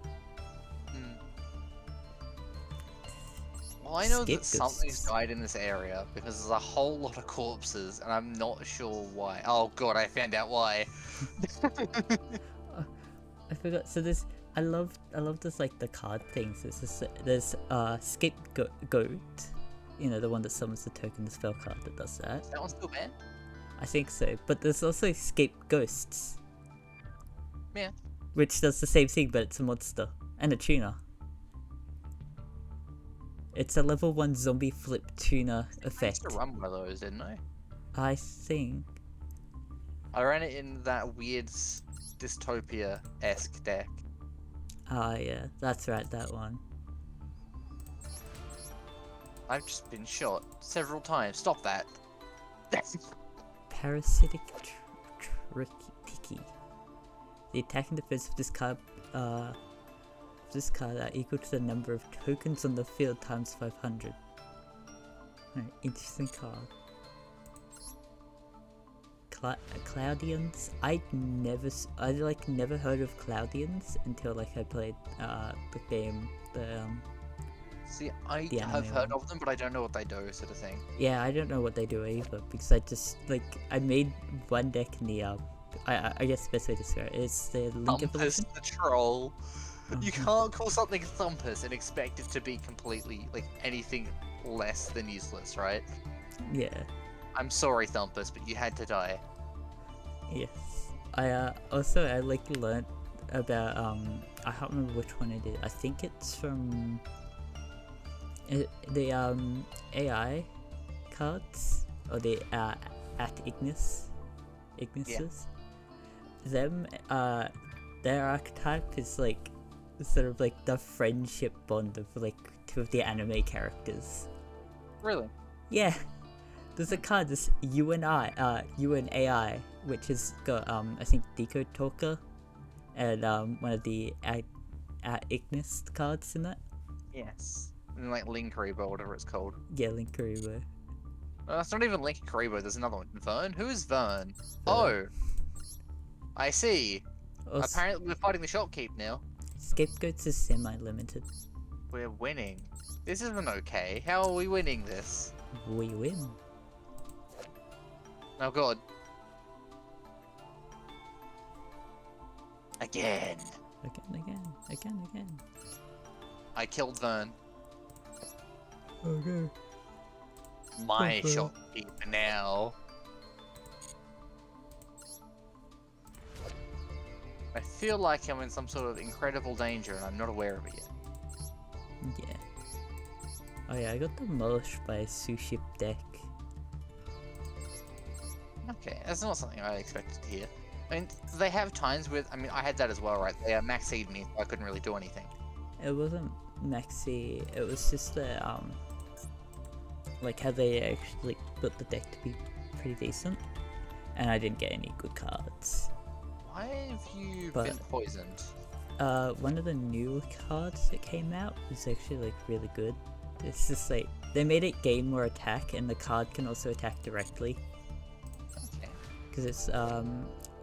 Well, I know that something's died in this area because there's a whole lot of corpses, and I'm not sure why. Oh god, I found out why. I forgot. So there's. I love this like the card things. There's scapegoat. You know, the one that summons the token, the spell card that does that. Is that one still banned? I think so. But there's also Scapegoats. Yeah. Which does the same thing, but it's a monster and a tuner. It's a level 1 zombie flip tuner effect. I used to run one of those, didn't I? I think. I ran it in that weird dystopia-esque deck. Ah, yeah, that's right, that one. I've just been shot several times. Stop that. Parasitic Tricky. The attack and defense of this card are equal to the number of tokens on the field times 500. Right, interesting card. Cloudians. I never heard of Cloudians until like I played the game. See, I have heard of them, but I don't know what they do, sort of thing. Yeah, I don't know what they do either because I just I made one deck in the I guess the best way to describe it is the Link Evolution. The troll. You can't call something Thumpus and expect it to be completely like anything less than useless, right? Yeah. I'm sorry, Thumpus, but you had to die. Yes. I learnt about I can't remember which one it is. I think it's from the AI cards or the at Ignis. Yeah. Them their archetype is like sort of like the friendship bond of like 2 of the anime characters. Really? Yeah. There's a card, this you and AI, which has got I think Decode Talker and one of the Ignis cards in that. Yes. And like Link Karibo, or whatever it's called. Yeah, Link Karibo. It's not even Link Karibo, there's another one. Vern? Who is Vern? Vern. Oh! I see. Also, Apparently we're fighting the shopkeep now. Scapegoats is semi-limited. We're winning. This isn't okay. How are we winning this? We win. Oh god. Again. Again. I killed Vern. Okay. My shopkeep now. I feel like I'm in some sort of incredible danger and I'm not aware of it yet. Yeah. Oh yeah, I got demolished by a Suship deck. Okay, that's not something I expected to hear. I mean, they have times with, I mean, I had that as well, right? They max-seed me, so I couldn't really do anything. It wasn't maxi, it was just the, like how they actually built the deck to be pretty decent. And I didn't get any good cards. Why have you been poisoned? One of the newer cards that came out is actually like really good. It's just like, they made it gain more attack and the card can also attack directly. Okay. Because it's,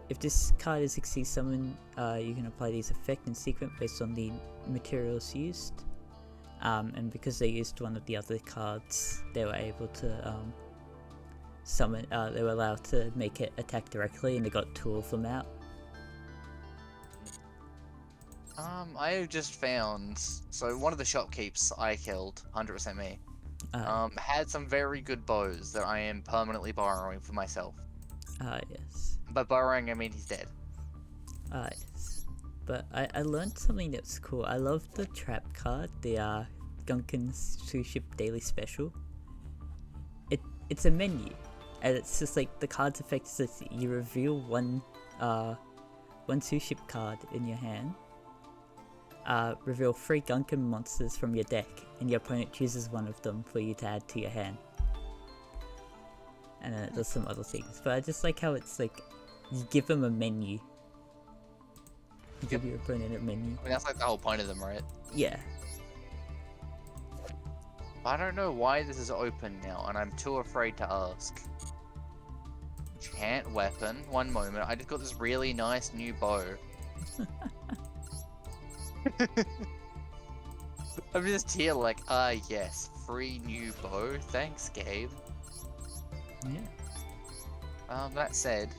if this card is succeed summon, you can apply these effect and sequence based on the materials used. And because they used one of the other cards, they were able to summon. They were allowed to make it attack directly, and they got 2 of them out. I just found, so one of the shopkeeps I killed, 100% me, had some very good bows that I am permanently borrowing for myself. Yes. By borrowing, I mean he's dead. Yes. But I learned something that's cool. I love the trap card, the Gunkin's Two-Ship Daily Special. It's a menu, and it's just like the card's effect is that you reveal one two-ship card in your hand. Reveal 3 Gunkin monsters from your deck, and your opponent chooses one of them for you to add to your hand. And then it does some other things, but I just like how it's like, you give them a menu. You give your opponent a menu. I mean, that's like the whole point of them, right? Yeah. I don't know why this is open now, and I'm too afraid to ask. Chant weapon. One moment, I just got this really nice new bow. I'm just here like, yes, free new bow. Thanks, Gabe. Yeah. That said,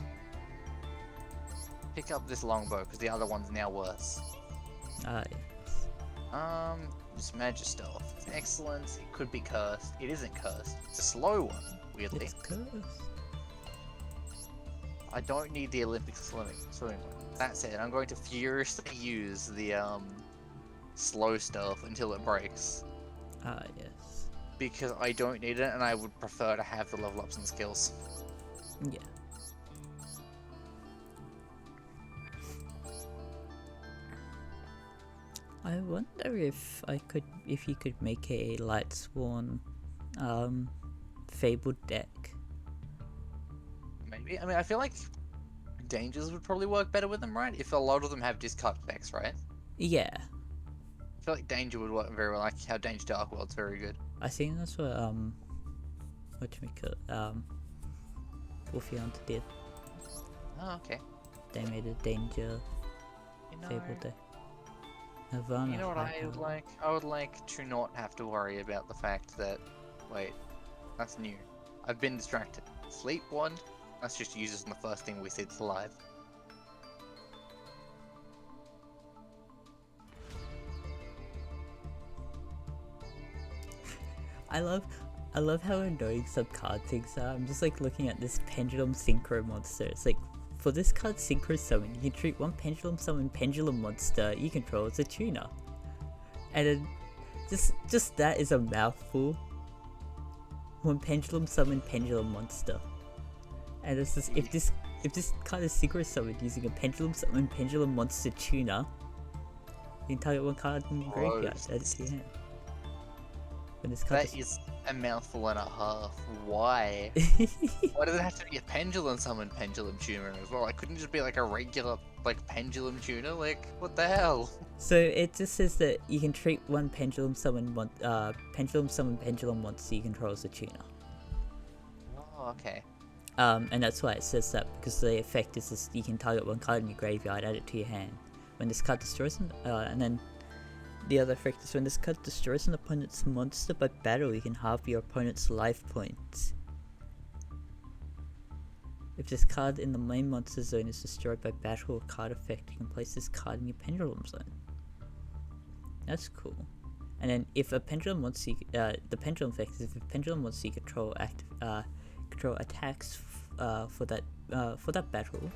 pick up this longbow because the other one's now worse. Yes. This magic stuff. It's excellent. It could be cursed. It isn't cursed. It's a slow one, weirdly. It's cursed. I don't need the Olympic swimming one. That said, I'm going to furiously use the slow stuff until it breaks. Yes. Because I don't need it, and I would prefer to have the level ups and skills. Yeah. I wonder if you could make a Lightsworn, Fabled deck. Maybe. I mean, I feel like Dangers would probably work better with them, right? If a lot of them have discard effects, right? Yeah. I feel like Danger would work very well, like how Danger Dark World's very good. I think that's what Wolfie Hunter did. Oh, okay. They made a Danger Fabled deck. Nirvana. You know what I would like? I would like to not have to worry about the fact that... Wait, that's new. I've been distracted. Sleep Wand? Let's just use this on the first thing we see that's alive. I love how annoying some card things are. I'm just like looking at this Pendulum Synchro monster. It's like, for this card Synchro Summon, you can treat one Pendulum Summon Pendulum monster you control as a tuner. And then, just that is a mouthful. One Pendulum Summon Pendulum monster. And it's just, if this card is Synchro Summon using a Pendulum Summon Pendulum monster tuner, you can target one card in your graveyard, add it to your hand. When this card That is a mouthful and a half. Why? Why does it have to be a pendulum summon pendulum tuner as well? I couldn't just be like a regular like pendulum tuner. Like what the hell? So it just says that you can treat one pendulum summon pendulum once you control as a tuner. Oh, okay. And that's why it says that, because the effect is just you can target one card in your graveyard, add it to your hand. When this card destroys and then the other effect is when this card destroys an opponent's monster by battle, you can halve your opponent's life points. If this card in the main monster zone is destroyed by battle or card effect, you can place this card in your pendulum zone. That's cool. And then if a pendulum monster, the pendulum effect is if a pendulum monster you control attacks for that battle,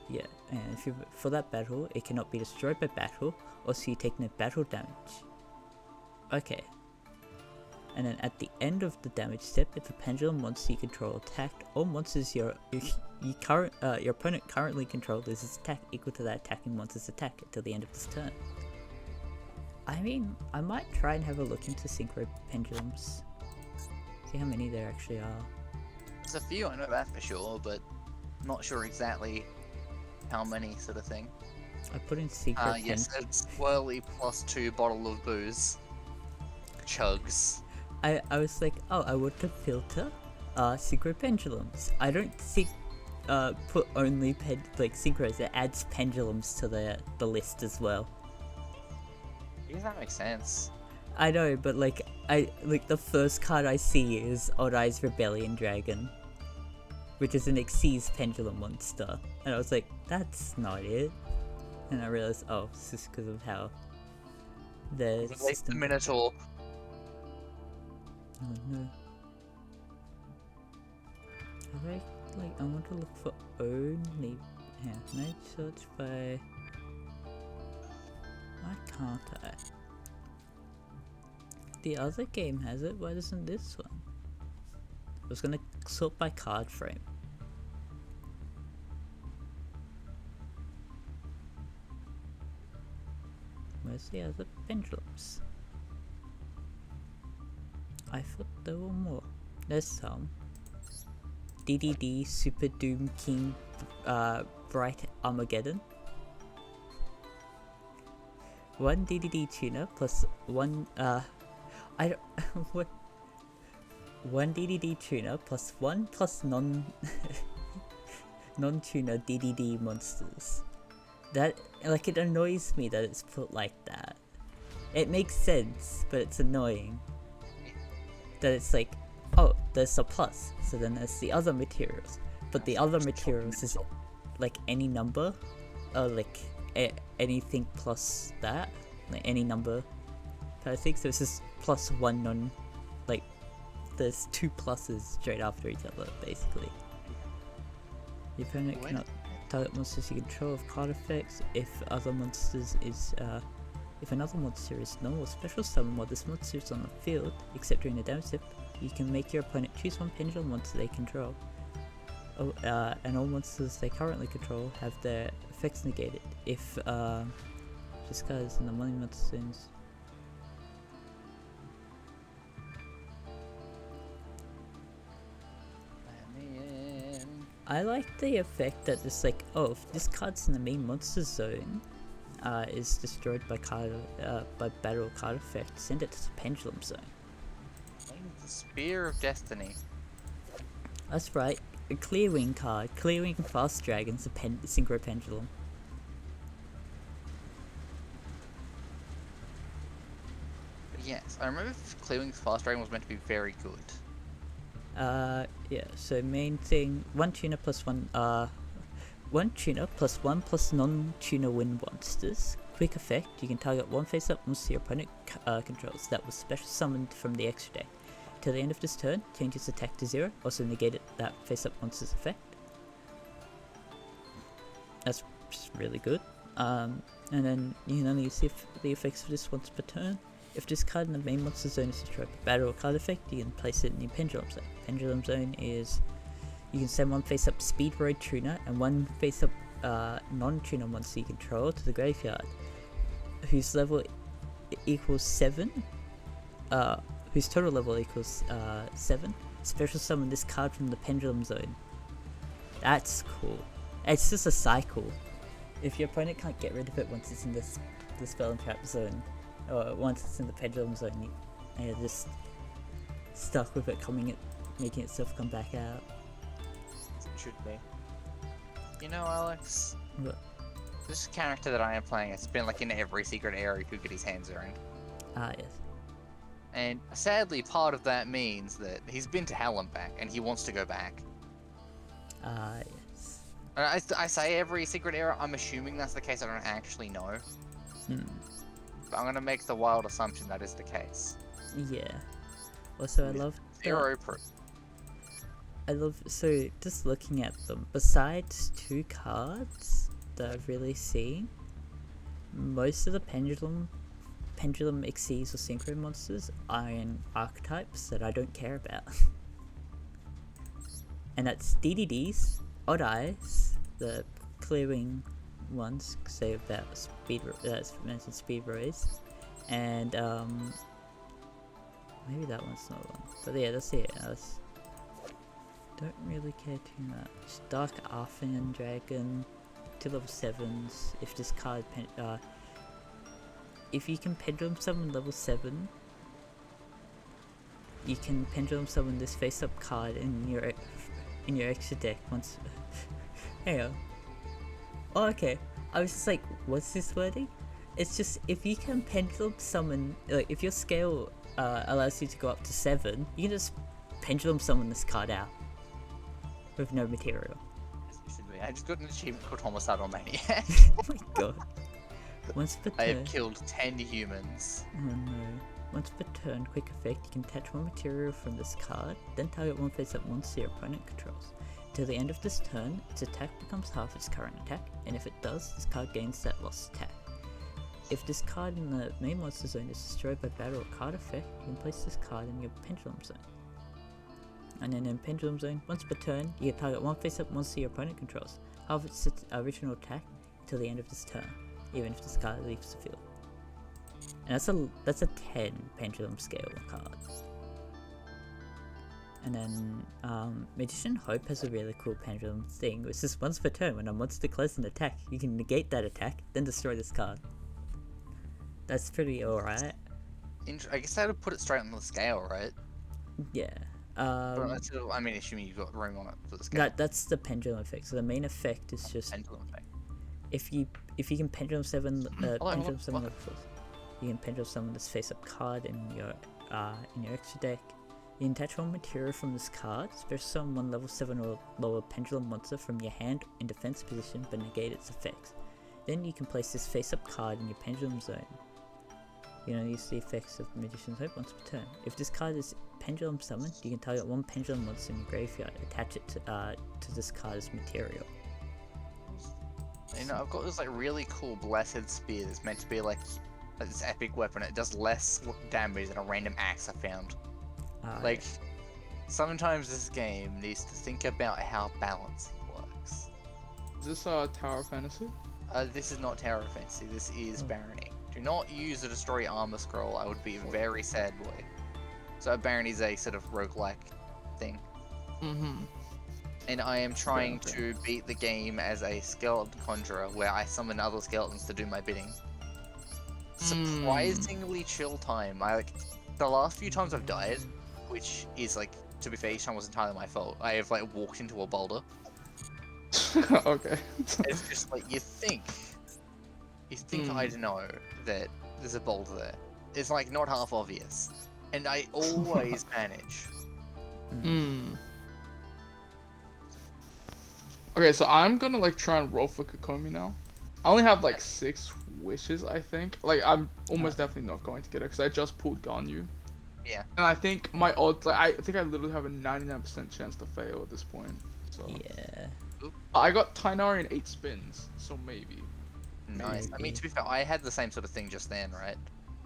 yeah, and if for that battle, it cannot be destroyed by battle, or so you take no battle damage. Okay. And then at the end of the damage step, if a pendulum monster you control attacked, all monsters your opponent currently controls loses attack equal to that attacking monster's attack until the end of this turn. I mean, I might try and have a look into synchro pendulums. See how many there actually are. There's a few, I know that for sure, but not sure exactly how many, sort of thing. I put in secret yes, it's swirly plus 2 bottle of booze. Chugs. I was like, oh, I want to filter synchro pendulums. I don't think put only synchros, it adds pendulums to the list as well. Yeah, that makes sense. I know, but the first card I see is Odd Eye's Rebellion Dragon, which is an Xyz pendulum monster, and I was like, that's not it. And I realized, oh, it's just because of how the system. The Minotaur. Oh no. I want to look for only. Yeah, no search by. Why can't I? The other game has it, why doesn't this one? I was gonna sort by card frame. Where's the other pendulums? I thought there were more. There's some. DDD Super Doom King Bright Armageddon. One DDD tuner plus one I don't what. One DDD tuner plus one plus non-tuner DDD monsters. That it annoys me that it's put like that. It makes sense, but it's annoying that it's like, oh, there's a plus, so then there's the other materials, but the other materials is like any number, or anything plus that, like any number per thing. So it's just plus one non, there's two pluses straight after each other, basically. Your opponent cannot target monsters you control with card effects if another monster is normal or special summon while this monster is on the field, except during the damage step. You can make your opponent choose one pendulum monster they control. And all monsters they currently control have their effects negated if this card is in the money monster zones. I like the effect that it's like, oh, if this card's in the main monster zone, is destroyed by battle card effect, send it to the pendulum zone. The Spear of Destiny. That's right, a Clear Wing card. Clear Wing Fast Dragon's a synchro pendulum. Yes, I remember Clearwing's Fast Dragon was meant to be very good. Yeah, so main thing, one tuner plus one plus non-tuner win monsters. Quick effect, you can target one face-up monster your opponent controls that was special summoned from the extra deck. Till the end of this turn, change its attack to 0, also negate that face-up monster's effect. That's just really good. And then you can only use the effects of this once per turn. If this card in the main monster zone is destroyed by battle or card effect, you can place it in your pendulum zone. Pendulum zone is you can send one face-up Speed Road Tuner and one face-up non-tuner monster you control to the graveyard, whose level equals 7, whose total level equals 7, special summon this card from the Pendulum Zone. That's cool. It's just a cycle. If your opponent can't get rid of it once it's in the Spell and Trap Zone, or once it's in the Pendulum Zone, you're just stuck with it making itself come back out. It should be. You know, Alex? What? This character that I am playing has been like in every secret area he could get his hands around. Ah, yes. And sadly, part of that means that he's been to hell and back, and he wants to go back. Ah, yes. I say every secret area, I'm assuming that's the case, I don't actually know. But I'm gonna make the wild assumption that is the case. Yeah. Also, I love Zero proof. so just looking at them, besides 2 cards that I've really seen, most of the Pendulum Xyz or Synchro monsters are in archetypes that I don't care about. And that's DDDs, Odd Eyes, the clearing ones, say about mentioned Speed Rose, and maybe that one's not one, but yeah, that's it. Don't really care too much. Dark Arthurian Dragon, 2 level 7s. If this card if you can Pendulum Summon level 7, you can Pendulum Summon this face-up card in your extra deck once. Hang on. Oh, okay. I was just like, what's this wording? It's just, if you can Pendulum Summon, like, if your scale allows you to go up to 7, you can just Pendulum Summon this card out with no material. I just got an achievement called Homicidal Maniac. Oh my god. Once per turn. I have killed 10 humans. Oh no. Once per turn, quick effect, you can attach 1 material from this card, then target 1 face-up monster your opponent controls. Till the end of this turn, its attack becomes half its current attack, and if it does, this card gains that lost attack. If this card in the main monster zone is destroyed by battle or card effect, you can place this card in your Pendulum Zone. And then in Pendulum Zone, once per turn, you can target 1 face-up monster your opponent controls, half its original attack until the end of this turn, even if this card leaves the field. And that's a 10 Pendulum scale card. And then Magician Hope has a really cool Pendulum thing, which is once per turn when a monster declares an attack, you can negate that attack, then destroy this card. That's pretty alright. I guess I would put it straight on the scale, right? Yeah. But that's, I mean, assuming you've got room on it for the scale. That's the Pendulum effect. So the main effect is just Pendulum effect. if you can Pendulum Summon Pendulum Summon what? you can Pendulum Summon this face-up card in your extra deck. You can attach 1 material from this card, special summon 1 level 7 or lower Pendulum monster from your hand in defense position but negate its effects. Then you can place this face-up card in your Pendulum Zone. You know, use the effects of Magician's Hope once per turn. If this card is Pendulum Summoned, you can target 1 Pendulum monster in your graveyard, attach it to this card as material. You know, I've got this like really cool Blessed Spear that's meant to be like this epic weapon. It does less damage than a random axe I found. Like, sometimes this game needs to think about how balancing works. Is this Tower of Fantasy? This is not Tower of Fantasy, this is Barony. Do not use the Destroy Armor Scroll, I would be a very sad boy. So Barony is a sort of roguelike thing. And I am trying to beat the game as a skeleton conjurer, where I summon other skeletons to do my bidding. Surprisingly chill time. The last few times I've died, which is like, to be fair, each time was entirely my fault. I have like walked into a boulder. Okay. It's just like, you think I'd know that there's a boulder there. It's like not half obvious. And I always manage. Okay, so I'm gonna like try and roll for Kokomi now. I only have like 6 wishes, I think. Like, I'm almost definitely not going to get it because I just pulled Ganyu. Yeah. And I think my odds, like, I think I literally have a 99% chance to fail at this point. So. Yeah. I got Tainari in 8 spins, so maybe. Nice. I mean, to be fair, I had the same sort of thing just then, right?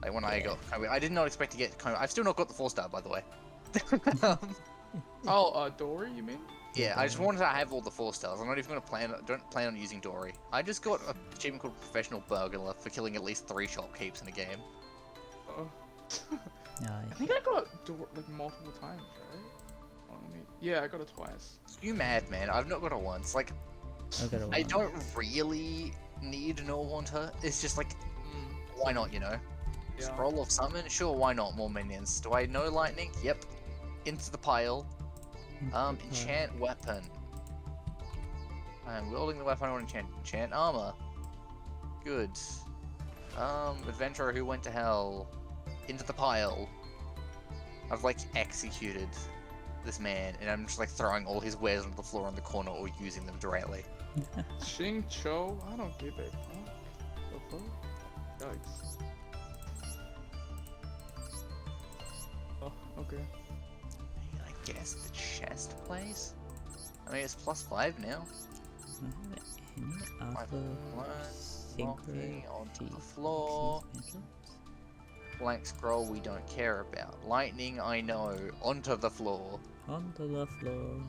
Like when I got Komi, I did not expect to get Komi. I've still not got the 4-star, by the way. Dory, you mean? Yeah, I just wanted to have all the 4 stars. I'm not even don't plan on using Dory. I just got an achievement called Professional Burglar for killing at least 3 shopkeepers in a game. I think I got door like multiple times, right? Oh, yeah, I got it twice. You mad, man? I've not got it once. Like, I got a I one. don't really need nor want her. It's just like, why not, you know? Yeah. Scroll of summon? Sure, why not? More minions. Do I know lightning? Yep. Into the pile. Enchant weapon. I'm wielding the weapon I want to enchant armor. Good. Adventurer who went to hell. Into the pile. I've like executed this man, and I'm just like throwing all his wares onto the floor in the corner or using them directly. Xing Cho? I don't give a fuck. The fuck? Yikes. Oh, okay. I guess the chest place? I mean, it's +5 now. Any other Walking onto the floor. Blank scroll we don't care about. Lightning I know. Onto the floor. Onto the floor.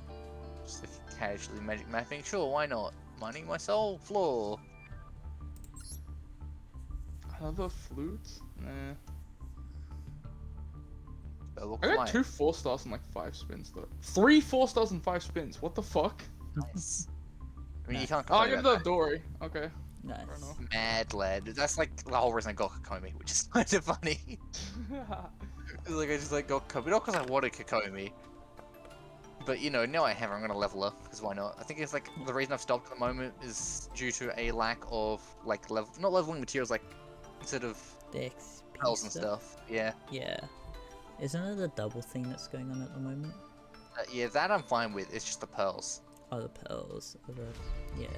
Just like casually magic mapping. Sure, why not? Mining my soul. Floor. Another flute? Nah. Double I got climb. 2 4-stars in like 5 spins though. 3 4-stars in 5 spins. What the fuck? Nice. I mean, you Nice. can't Oh, I complain got about the Dory. Okay. Nice. Fair enough. that. Mad lad. That's like the whole reason I got Kokomi, which is kind of funny. It's like I just like got Kokomi, not because I wanted Kokomi, but you know, now I have her, I'm gonna level her, because why not? I think it's like the reason I've stopped at the moment is due to a lack of like not leveling materials, like instead of The XP spells and stuff. Yeah. Yeah. Isn't it a double thing that's going on at the moment? Yeah, that I'm fine with. It's just the pearls. Oh, the pearls. Are the... Yeah.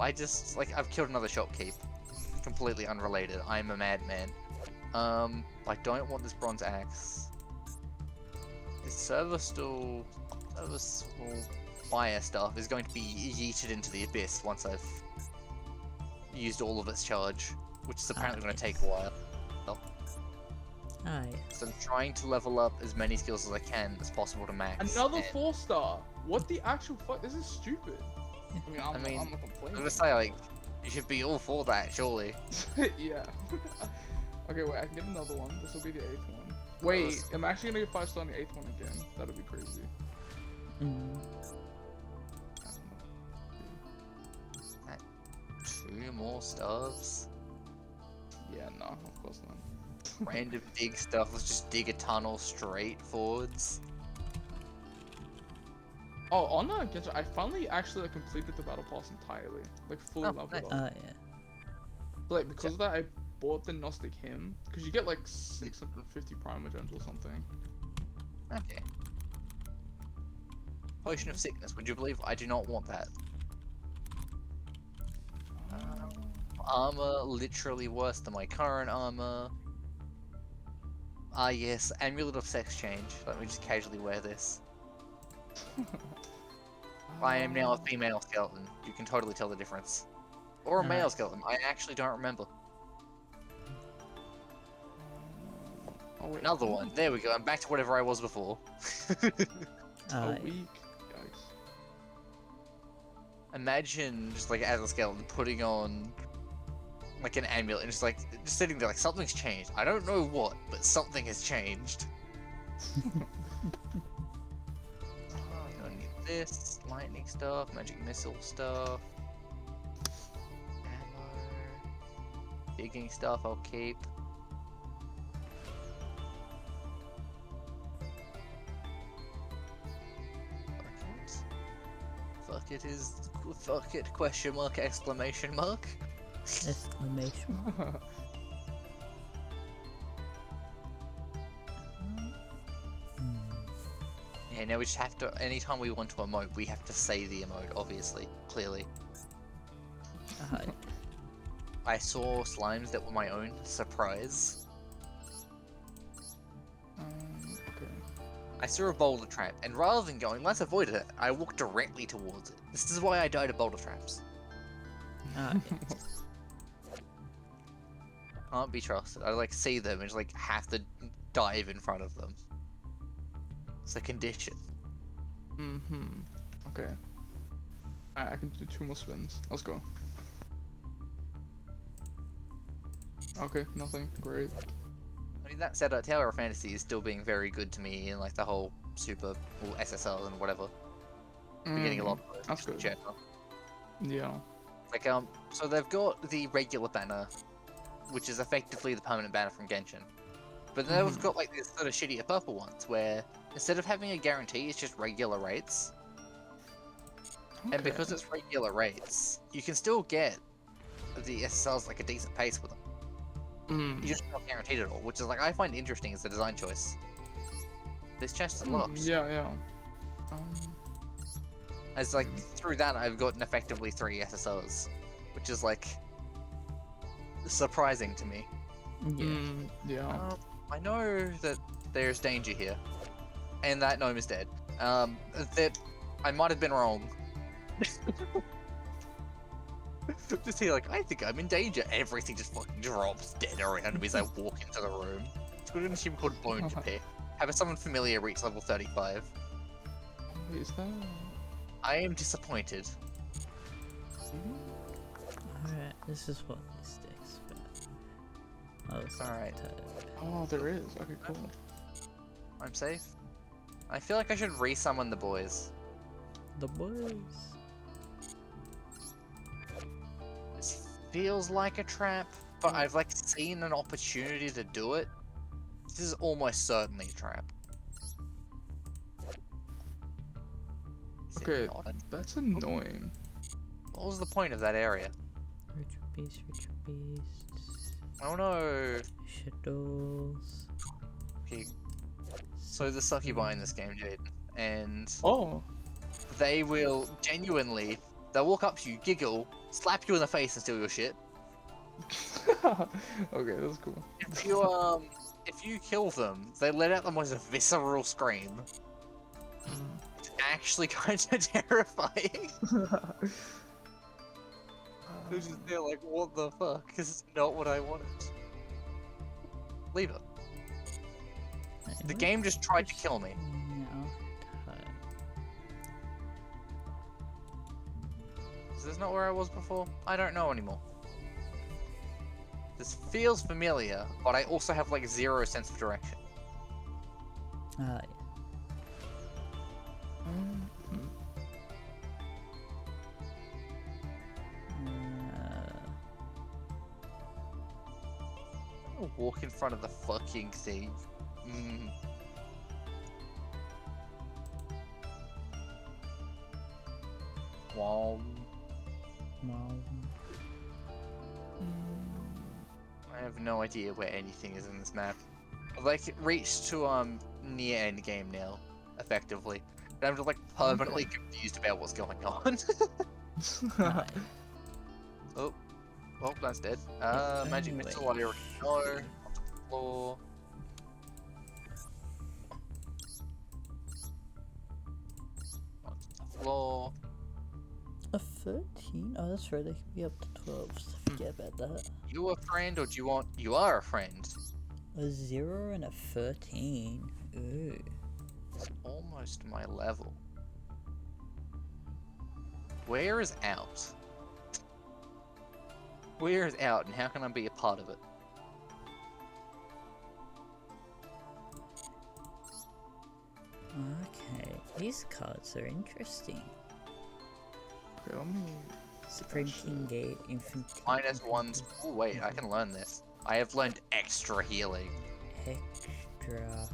I just like I've killed another shopkeep. Completely unrelated. I'm a madman. I don't want this bronze axe. Is serviceable fire stuff is going to be yeeted into the abyss once I've used all of its charge, which is apparently going to take a while. Aye. So I'm trying to level up as many skills as I can as possible to max. Another and 4-star. What the actual fuck? This is stupid. I mean, I'm I mean, not I'm complaining. gonna say like you should be all for that, surely. Yeah. Okay, wait. I can get another one. This will be the 8th one. Wait, I'm actually gonna get 5-star on the 8th one again. That'll be crazy. Mm. I don't know. 2 more stars. Yeah, no, of course not. Random dig stuff. Let's just dig a tunnel straight forwards. Oh, on that Genshin, I finally actually like, completed the battle pass entirely, like fully leveled nice. up. Yeah. Like because of that, I bought the Gnostic Hymn because you get like 650 Primogems or something. Okay. Potion of sickness. Would you believe I do not want that? Armor literally worse than my current armor. Ah yes, Amulet of Sex Change. Let me just casually wear this. I am now a female skeleton. You can totally tell the difference. Or a male Nice. skeleton. I actually don't remember. Oh, wait, Another one. There we go. I'm back to whatever I was before. A Aye. week. Yikes. Imagine just like as a skeleton putting on like an amulet and just sitting there like something's changed. I don't know what, but something has changed. I don't need this, lightning stuff, magic missile stuff, ammo, digging stuff I'll keep. Fuck it is, fuck it, question mark, exclamation mark. Exclamation. Yeah, now we just have to, anytime we want to emote, we have to say the emote, obviously, clearly. Aye. I saw slimes that were my own, surprise. Okay. I saw a boulder trap, and rather than going, let's avoid it, I walked directly towards it. This is why I died of boulder traps. Aye. Can't be trusted. I like see them and just like have to dive in front of them. It's a condition. Mm-hmm. Okay. Alright, I can do 2 more spins. Let's go. Okay, nothing. Great. I mean, that said, Tower of Fantasy is still being very good to me in like the whole Super or SSL and whatever. We're getting a lot of That's good. chapter. Yeah. Like so they've got the regular banner, which is effectively the permanent banner from Genshin. But then they've got like this sort of shittier purple ones where instead of having a guarantee, it's just regular rates. Okay. And because it's regular rates, you can still get the SSLs like a decent pace with them. You just not guaranteed at all, which is like I find interesting as a design choice. This chest is locked. Yeah. As like through that I've gotten effectively 3 SSLs, which is like surprising to me. Yeah. I know that there's danger here, and that gnome is dead. That I might have been wrong. Just here, like, I think I'm in danger. Everything just fucking drops dead around me as I walk into the room. It's got an achievement called Bone to Pick. Have someone familiar reach level 35. Wait, is that? I am disappointed. Alright, this is what this takes. Alright. Oh, there is. Okay, cool. I'm safe. I feel like I should re-summon the boys. The boys. This feels like a trap, but I've like seen an opportunity to do it. This is almost certainly a trap. Is it Okay, not? that's annoying. What was the point of that area? Ritual beast, ritual beast. Oh no! Shadows. Okay. So the succubi in this game, Jaden, and Oh. they will genuinely, they'll walk up to you, giggle, slap you in the face and steal your shit. Okay, that's cool. If you kill them, they let out the most visceral scream. It's actually kind of terrifying. They're like, what the fuck? This is not what I wanted. Leave it. The game just tried to kill me. No. Is this not where I was before? I don't know anymore. This feels familiar, but I also have like 0 sense of direction. Yeah. I'll walk in front of the fucking thing. Wow. I have no idea where anything is in this map. I've like reached to near end game now, effectively. But I'm just like permanently confused about what's going on. Oh, well, that's dead. Magic anyway. missile, I already know. On the floor. On the floor. A 13? Oh, that's right. They can be up to 12. So forget about that. You a friend, or do you want? You are a friend. A 0 and a 13. Ooh. It's almost my level. Where is out? Where is out, and how can I be a part of it? Okay, these cards are interesting. Okay, let me. Supreme King Gate, Infant. -1. Oh wait, I can learn this. I have learned extra healing. Extra.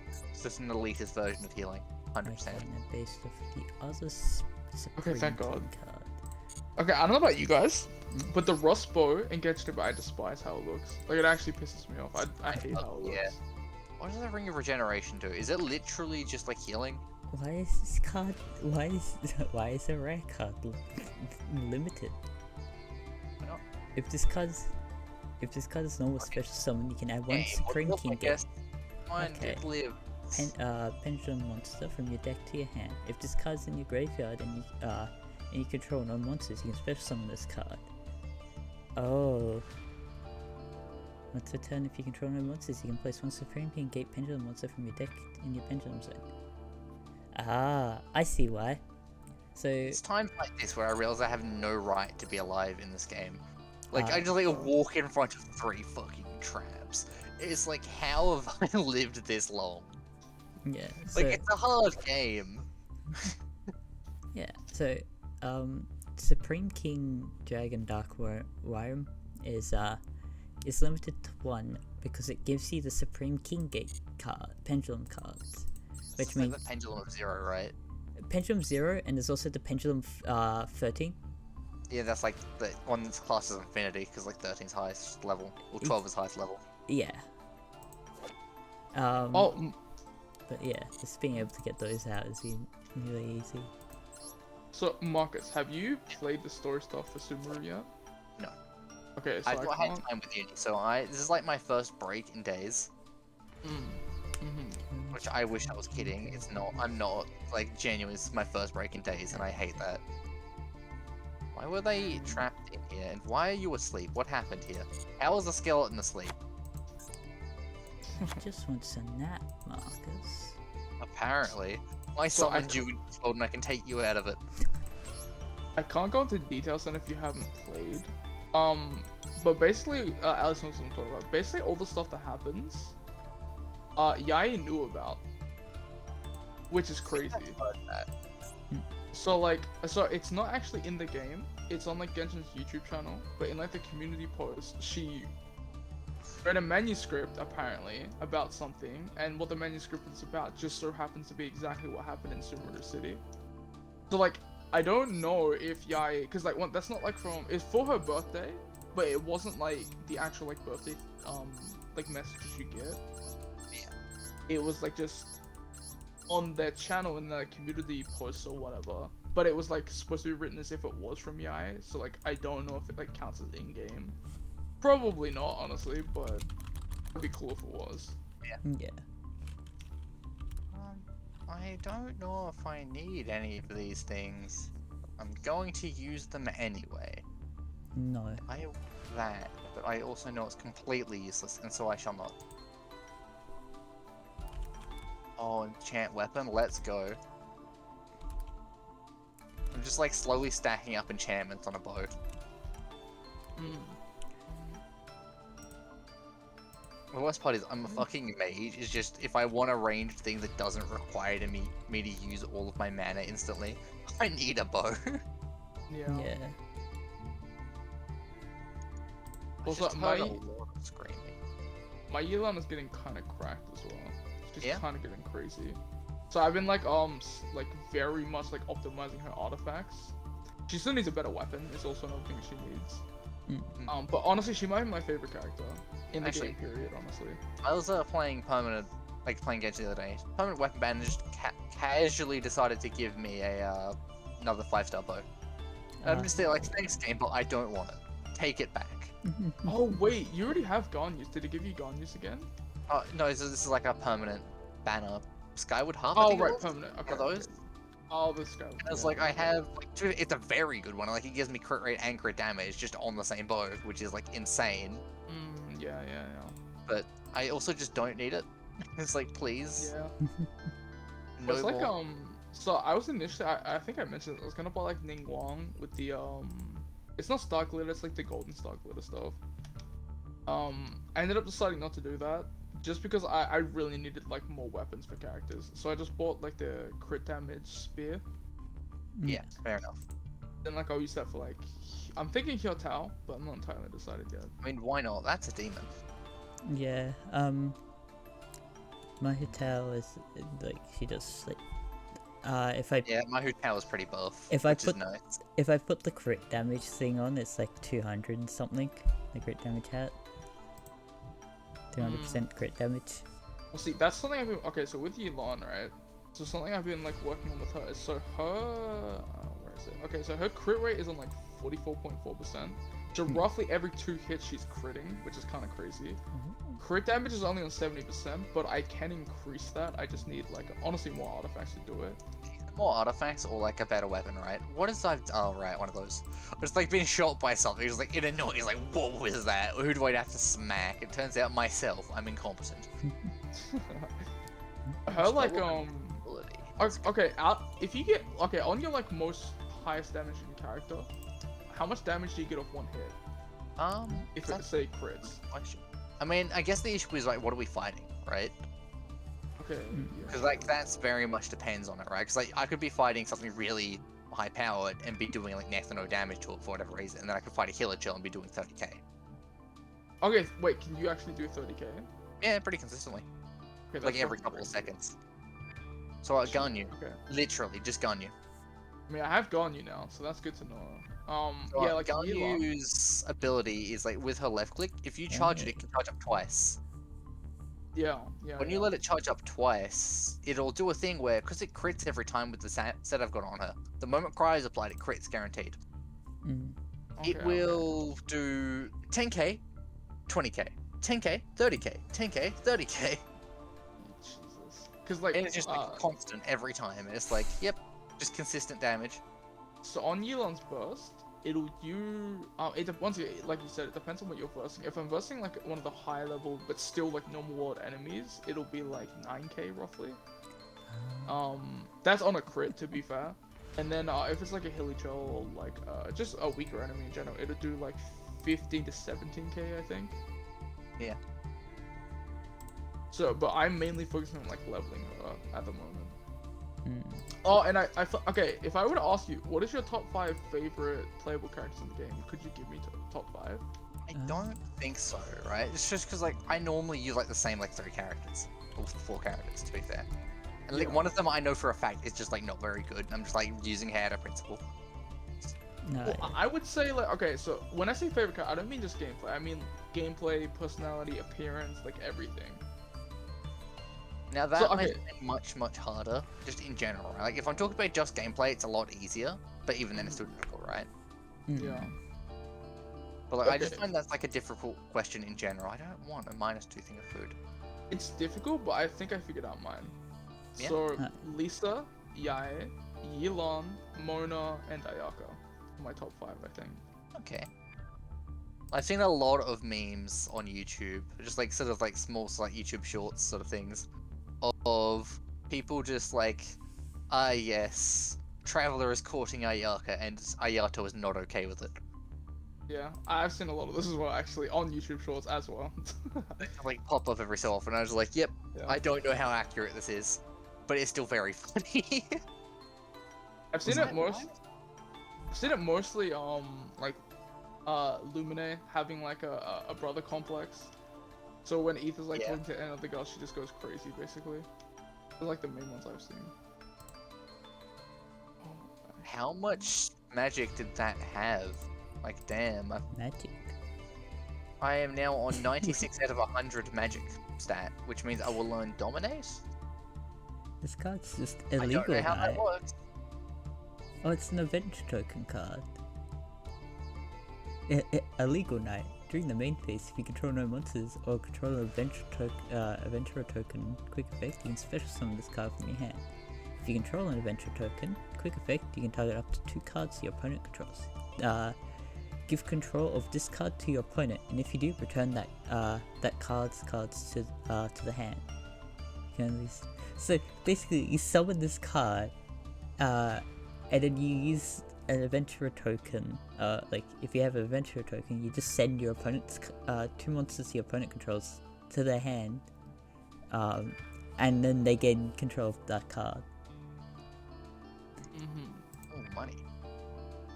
It's just an elitist version of healing. 100%. Based off the other Supreme thank King God. card. Okay, I don't know about you guys, but the Rust bow in Genshin, I despise how it looks. Like, it actually pisses me off. I hate how it looks. Yeah. What does the Ring of Regeneration do? Is it literally just like healing? Why is this card? Why is a rare card limited? Why not? If this card is normal special summon, you can add one Supreme King Gate. Mine Okay. did live. Pendulum monster from your deck to your hand. If this card's in your graveyard and you control no monsters, you can special summon this card. Oh. Once a turn, if you control no monsters, you can place one Supreme King Gate Pendulum monster from your deck in your Pendulum zone. Ah, I see why. So It's times like this where I realize I have no right to be alive in this game. Like, I just like walk in front of 3 fucking traps. It's like, how have I lived this long? Yeah. Like, it's a hard game. Yeah. So, Supreme King Dragon Dark Worm is limited to 1 because it gives you the Supreme King Gate card, Pendulum cards, which means like the Pendulum of Zero, right? Pendulum 0, and there's also the Pendulum 13. Yeah, that's like the one that's classed as Infinity, because like 13's highest level, or 12 is highest level. Yeah. But yeah, just being able to get those out is really easy. So Marcus, have you played the story stuff for Subaru yet? No. Okay, so I've not had time with uni, so this is like my first break in days. Which I wish I was kidding. It's not. I'm not. Like, genuinely, this is my first break in days, and I hate that. Why were they trapped in here? And why are you asleep? What happened here? How is the skeleton asleep? It just wants a nap, Marcus. Apparently. I So summoned you in Discord and I can take you out of it. I can't go into details on if you haven't played. But basically, Alex knows what I'm talking about. Basically, all the stuff that happens, Yai knew about, which is crazy. So it's not actually in the game. It's on like Genshin's YouTube channel, but in like the community post, she read a manuscript apparently about something, and what the manuscript is about just so happens to be exactly what happened in Sumeru City. So like, I don't know if Yai, because like that's not like it's for her birthday, but it wasn't like the actual like birthday like messages you get. Yeah. It was like just on their channel in the community posts or whatever, but it was like supposed to be written as if it was from Yai, so like I don't know if it like counts as in-game. Probably not, honestly, but it'd be cool if it was. Yeah. I don't know if I need any of these things. I'm going to use them anyway. No. I have that, but I also know it's completely useless, and so I shall not. Oh, enchant weapon, let's go. I'm just like slowly stacking up enchantments on a bow. The worst part is I'm a fucking mage. It's just if I want a ranged thing that doesn't require me to use all of my mana instantly, I need a bow. Yeah. I Also, just heard a lot of screaming. My Yelan is getting kind of cracked as well. It's just Yeah? kind of getting crazy. So I've been like very much like optimizing her artifacts. She still needs a better weapon. It's also another thing she needs. But honestly, she might be my favorite character in the game period. Honestly, I was playing playing Genshin the other day. Permanent weapon band just casually decided to give me a another 5-star bow. I'm just there like, thanks game, but I don't want it. Take it back. Oh wait, you already have Ganyas. Did it give you Ganyas again? No, this is like a permanent banner. Skyward Harp. Oh right, permanent. Okay. Are those? Oh, the Skyward. It's like I have. It's a very good one. Like it gives me crit rate and crit damage just on the same bow, which is like insane. Yeah. But I also just don't need it. It's like, please. Yeah. No It's like more. So I was initially, I think I mentioned it, I was gonna buy like Ningguang with the it's not Star Glitter, it's like the Golden Star Glitter stuff. I ended up deciding not to do that just because I really needed like more weapons for characters. So I just bought like the crit damage spear. Yeah, fair enough. Then like I'll use that for like, I'm thinking Hyotao, but I'm not entirely decided yet. I mean, why not? That's a demon. Yeah. My hotel is like she does like. Yeah, my hotel is pretty buff. If I which put is nice. if I put the crit damage thing on, it's like 200 and something. The crit damage hat. 200% crit damage. Well, see, that's something I've been, okay, so with Yelan, right? So something I've been like working on with her is so her, where is it? Okay, so her crit rate is on like 44.4%. So roughly every 2 hits she's critting, which is kind of crazy. Crit damage is only on 70%, but I can increase that. I just need like honestly more artifacts to do it. More artifacts or like a better weapon, right? What is I've oh right, one of those. It's like being shot by something. It's like in a noise, like what was that? Who do I have to smack? It turns out myself. I'm incompetent. Her like okay, if you get on your like most highest damaging character, how much damage do you get off 1 hit? If That's it say crits. a question. I mean, I guess the issue is like, what are we fighting, right? Okay. Yeah. Because like that's very much depends on it, right? Because like I could be fighting something really high powered and be doing like next to no damage to it for whatever reason, and then I could fight a healer chill and be doing 30k. Okay, wait, can you actually do 30k? Yeah, pretty consistently. Okay, Like that's every fucking couple of crazy. seconds. So I gun you. Okay. Literally, just gun you. I mean, I have gone you now, so that's good to know. So Yeah, like gun Yugioh. you's ability is like with her left click, if you charge it, it can charge up twice. Yeah, yeah, When yeah. you let it charge up twice, it'll do a thing where, because it crits every time with the set I've got on her, the moment Cry is applied, it crits guaranteed. Okay, It will do 10k, 20k, 10k, 30k, 10k, 30k. Jesus. Cause like, And it's just like constant every time. And it's like, yep, just consistent damage. so on Yelan's burst, it'll do. Once again, like you said, it depends on what you're versing. If I'm versing like one of the high level but still like normal world enemies, it'll be like 9k roughly. That's on a crit to be fair. And then if it's like a hilly troll or like just a weaker enemy in general, it'll do like 15 to 17k I think. Yeah. So, but I'm mainly focusing on like leveling her at the moment. Mm. Oh, and okay, if I were to ask you, what is your top 5 favorite playable characters in the game? Could you give me top 5? I don't think so, right? It's just because like I normally use like the same like 3 characters. Or 4 characters to be fair. And like Yeah. one of them I know for a fact is just like not very good. I'm just like using her out of principle. No. Well, I would say like, okay, so when I say favorite character, I don't mean just gameplay. I mean gameplay, personality, appearance, like everything. Now that So, makes okay. it much harder, just in general. Right? Like if I'm talking about just gameplay, it's a lot easier. But even then, it's still difficult, right? Mm. Yeah. But like I just Okay. find that's like a difficult question in general. I don't want a -2 thing of food. It's difficult, but I think I figured out mine. Yeah. So, Lisa, Yae, Yelan, Mona, and Ayaka. My top 5, I think. Okay. I've seen a lot of memes on YouTube, just like sort of like small like YouTube shorts sort of things, of people just like, ah yes, Traveler is courting Ayaka and Ayato is not okay with it. Yeah, I've seen a lot of this as well, actually, on YouTube Shorts as well. They like pop up every so often. I was like, yep, Yeah. I don't know how accurate this is, but it's still very funny. I've seen it mostly like Lumine having like a brother complex. So when Ether's like Yeah. talking to another girl, she just goes crazy basically. They're like the main ones I've seen. Oh, How much magic did that have? Like, damn. Magic. I am now on 96 out of 100 magic stat, which means I will learn Dominate? This card's just I don't illegal, know how that right? works. Oh, it's an adventure token card. Illegal Knight. During the main phase, if you control no monsters or control an adventurer token, quick effect, you can special summon this card from your hand. If you control an adventure token, quick effect, you can target up to 2 cards your opponent controls. Give control of this card to your opponent, and if you do, return that card's cards to the hand. So basically, you summon this card, and then you use an adventurer token. Like if you have an adventurer token, you just send your opponent's 2 monsters your opponent controls to their hand, and then they gain control of that card. Mm-hmm. Oh, money.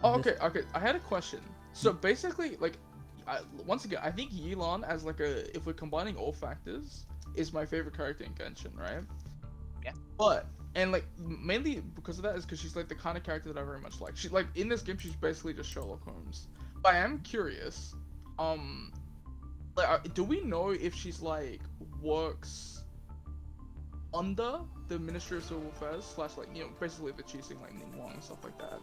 Oh, okay. I had a question. So basically, like, once again, I think Yelan as like if we're combining all factors, is my favorite character in Genshin, right? Yeah. But and like mainly because of that is because she's like the kind of character that I very much like. She like in this game she's basically just Sherlock Holmes. But I am curious, like do we know if she's like works under the Ministry of Civil Affairs / like basically the cheating like Ningguang and stuff like that,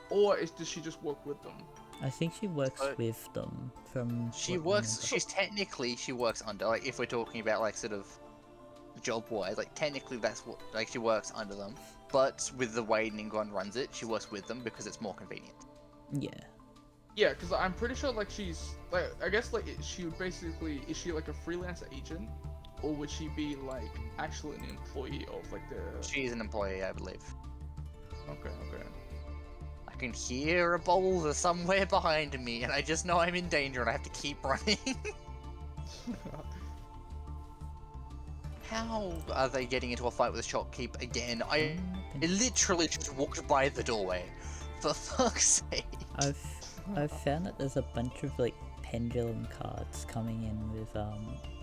or does she just work with them? I think she works with them from. She works. She works under. Like, if we're talking about like sort of job-wise, like technically that's what she works under them. But with the way Ningguang runs it, she works with them because it's more convenient. Yeah. Yeah, because I'm pretty sure like she's like I guess like she would basically is she like a freelance agent, or would she be like actually an employee of like the? She is an employee, I believe. Okay. I can hear a boulder somewhere behind me, and I just know I'm in danger and I have to keep running. How are they getting into a fight with a shopkeep again? I literally just walked by the doorway. For fuck's sake. I've found that there's a bunch of like pendulum cards coming in with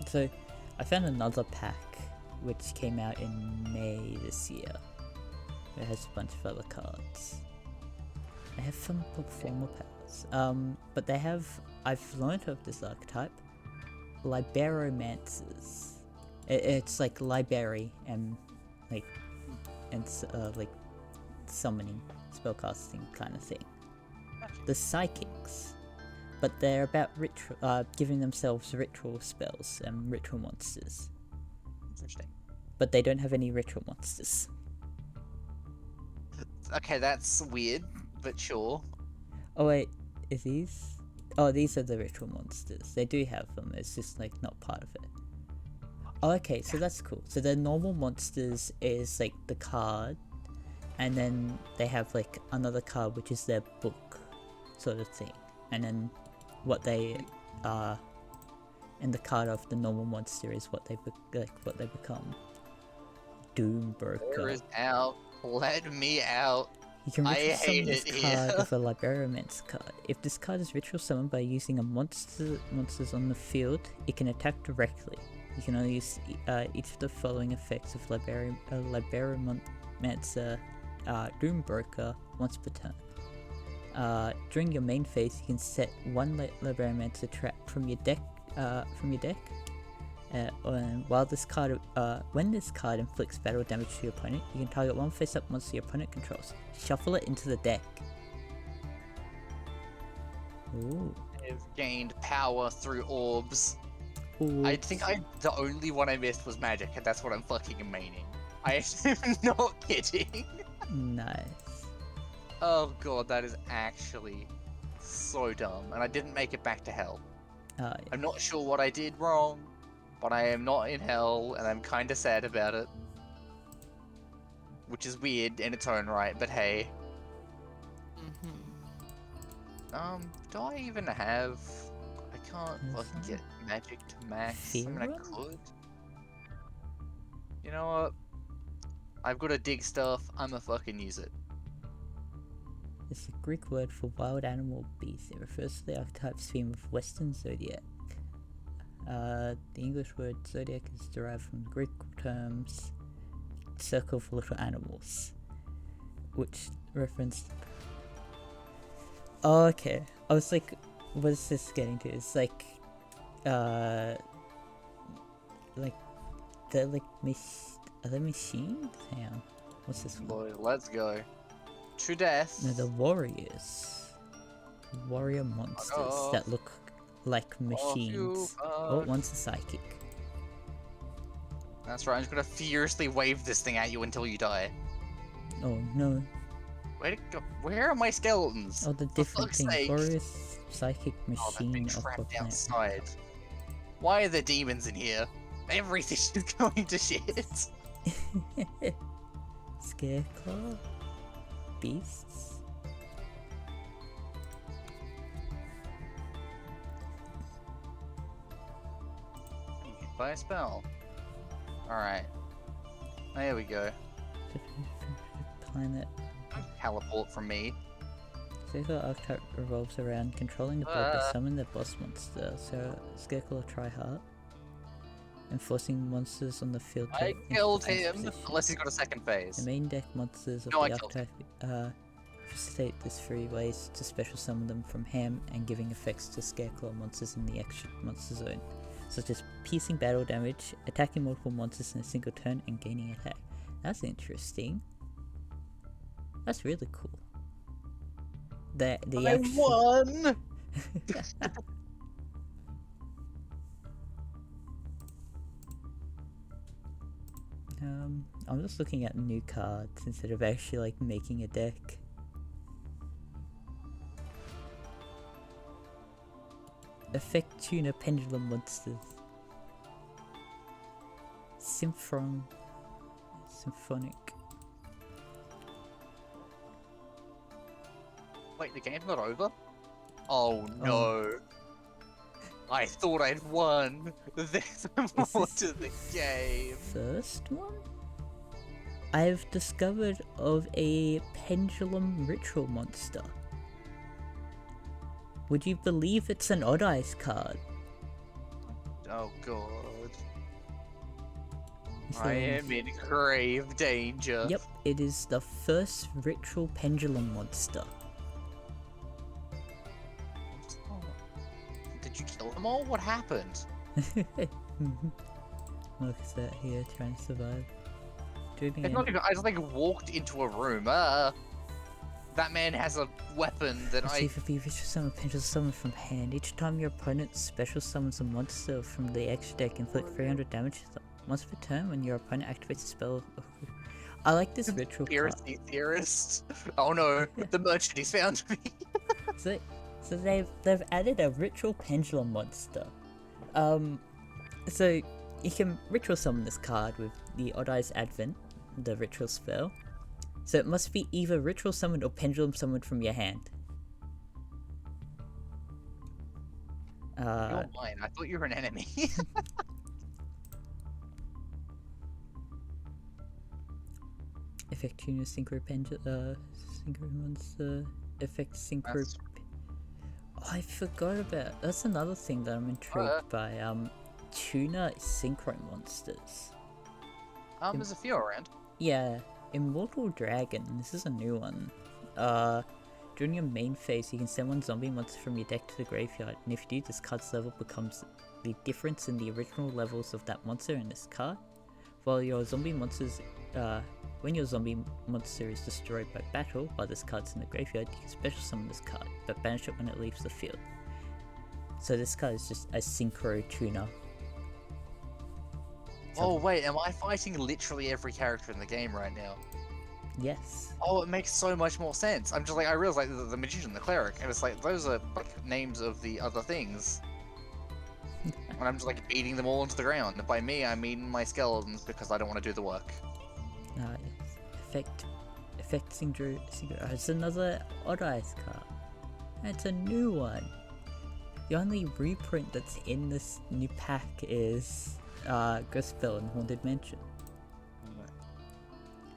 so I found another pack which came out in May this year. It has a bunch of other cards. They have some performer powers. But they have, I've learned of this archetype, Liberomancers. It's like library and like summoning, spellcasting kind of thing. The psychics, but they're about giving themselves ritual spells and ritual monsters. Interesting. But they don't have any ritual monsters. Okay, that's weird, but sure. Oh wait, is these? Oh, these are the ritual monsters. They do have them, it's just like not part of it. Oh, okay, so that's cool. So the normal monsters is like the card, and then they have like another card which is their book sort of thing, and then what they are in the card of the normal monster is what they become. Doom Broker. Where is out? Let me out. You can ritual I summon hate this it card here. with a Liberomancer card. If this card is ritual summoned by using a monsters on the field, it can attack directly. You can only use each of the following effects of Liberomancer Doom Broker once per turn. During your main phase, you can set one Liberomancer trap from your deck. When this card inflicts battle damage to your opponent, you can target one face-up monster your opponent controls. Shuffle it into the deck. Ooh. I've gained power through orbs. Ooh. I think the only one I missed was magic, and that's what I'm fucking maining. I am not kidding. Nice. Oh god, that is actually so dumb, and I didn't make it back to hell. Yeah. I'm not sure what I did wrong, but I am not in hell, and I'm kinda sad about it. Which is weird in its own right, but hey. Do I even have... I can't fucking get magic to max. I mean, I could. You know what? I've got to dig stuff, I'ma fucking use it. It's a Greek word for wild animal beast. It refers to the archetype's theme of Western zodiac. The English word zodiac is derived from the Greek terms circle for little animals, which referenced. Oh, okay. I was like, what is this getting to? It's like, they're like are they machines? Hang on. What's this one? Boy, let's go. To death. No, the warriors. Warrior monsters that look like machines. Oh, one's a psychic. That's right, I'm just gonna furiously wave this thing at you until you die. Oh no. Where to go? Where are my skeletons? Oh, the different thing. Warriors, psychic, machine, they've been trapped outside. Why are there demons in here? Everything is going to shit. Scarecrow? Beasts? Hit by a spell. Alright. There we go. Planet. Teleport from me. Scarecrow archetype revolves around controlling the board to summon the boss monster, so Scarecrow try hard. Enforcing monsters on the field. I killed him! Unless he's got a second phase. The main deck monsters of the archetype facilitate this 3 ways to special summon them from hand and giving effects to Scarecrow monsters in the extra monster zone, such as piercing battle damage, attacking multiple monsters in a single turn, and gaining attack. That's interesting. That's really cool. I won! I'm just looking at new cards instead of actually like making a deck. Effect tuner pendulum monsters. Symphonic. wait, the game's not over? Oh no. I thought I'd won. There's more to the game. First one? I've discovered of a pendulum ritual monster. Would you believe it's an Odd Eyes card? Oh god. So, I am in grave danger. Yep, it is the first ritual pendulum monster. Did you kill them all? What happened? Look at that here, trying to survive. Do it It's again. not even, I just like walked into a room. That man has a weapon that Receive a ritual summon pendulum summon from hand. Each time your opponent special summons a monster from the extra deck, inflict 300 damage. Once per turn, when your opponent activates a spell. I like this ritual card. Conspiracy theorist. Oh no, the merchant he's found me. So they've added a ritual pendulum monster. So you can ritual summon this card with the Odd Eyes Advent, the ritual spell. So it must be either ritual summoned or pendulum summoned from your hand. You're mine. I thought you were an enemy. Effect Tuner Synchro Synchro Monster. Effect Synchro. That's- Oh, I forgot about. That's another thing that I'm intrigued by. Tuner Synchro Monsters. There's a few around. Yeah, Immortal Dragon. This is a new one. During your main phase, you can send one zombie monster from your deck to the graveyard, and if you do, this card's level becomes the difference in the original levels of that monster in this card. While your zombie monsters, when your zombie monster is destroyed by battle while this card's in the graveyard, you can special summon this card, but banish it when it leaves the field. So this card is just a synchro tuner. Oh wait, am I fighting literally every character in the game right now? Yes. Oh, it makes so much more sense. I'm just like, I realize like the magician, the cleric, and it's like those are like names of the other things. And I'm just like beating them all into the ground. By me, I mean my skeletons because I don't want to do the work. Yes. Effect Synchro. It's another Odd Eyes card. It's a new one. The only reprint that's in this new pack is Gospel and Haunted Mansion.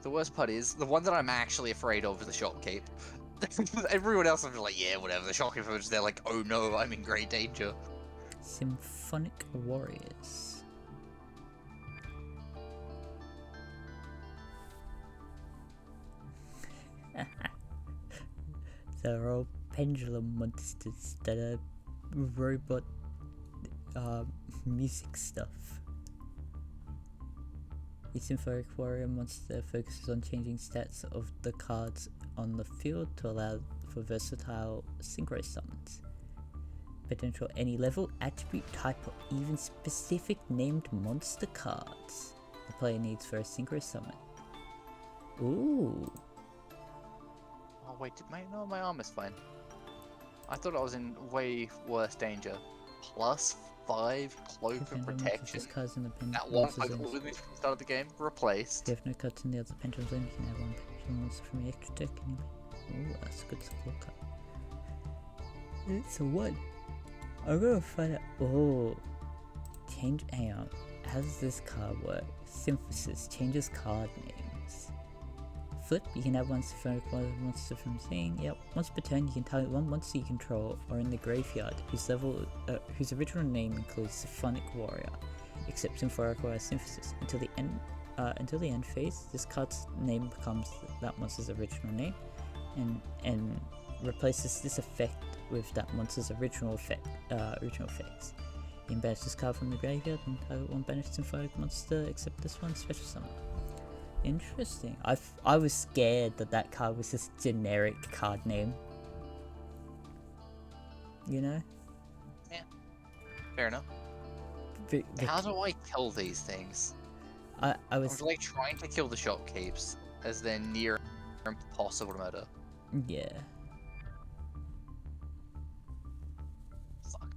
The worst part is, the one that I'm actually afraid of is the shopkeep. Everyone else I'm just like, yeah, whatever. The shopkeep is they're like, oh no, I'm in great danger. Symphonic Warriors. They're all pendulum monsters that are robot music stuff. The Symphonic Warrior monster focuses on changing stats of the cards on the field to allow for versatile synchro summons. Potential any level, attribute, type, or even specific named monster cards the player needs for a synchro summon. Ooh. Oh wait, no, my arm is fine. I thought I was in way worse danger. +5 cloak of protection. That one I called with me from the start of the game, replaced. If you have no cards in the other pendulum zone, you can have one pendulum monster from your extra deck anyway. Ooh, that's a good support card. It's a 1. I'm gonna find out. Oh, hang on. How does this card work? Synthesis changes card names. Flip, you can have one symphonic monster from Zing. Yep. Once per turn, you can target one monster you control or in the graveyard whose original name includes Symphonic Warrior, except Symphonic Warrior Synthesis. Until the end phase, this card's name becomes that monster's original name, and replaces this effect with that monster's original effects. You can banish this card from the graveyard and target one banished Symphonic monster, except this one special summon. Interesting. I was scared that card was just generic card name. You know? Yeah. Fair enough. How do I kill these things? I was I'm like trying to kill the shopkeeps as they're near impossible to murder. Yeah. Fuck.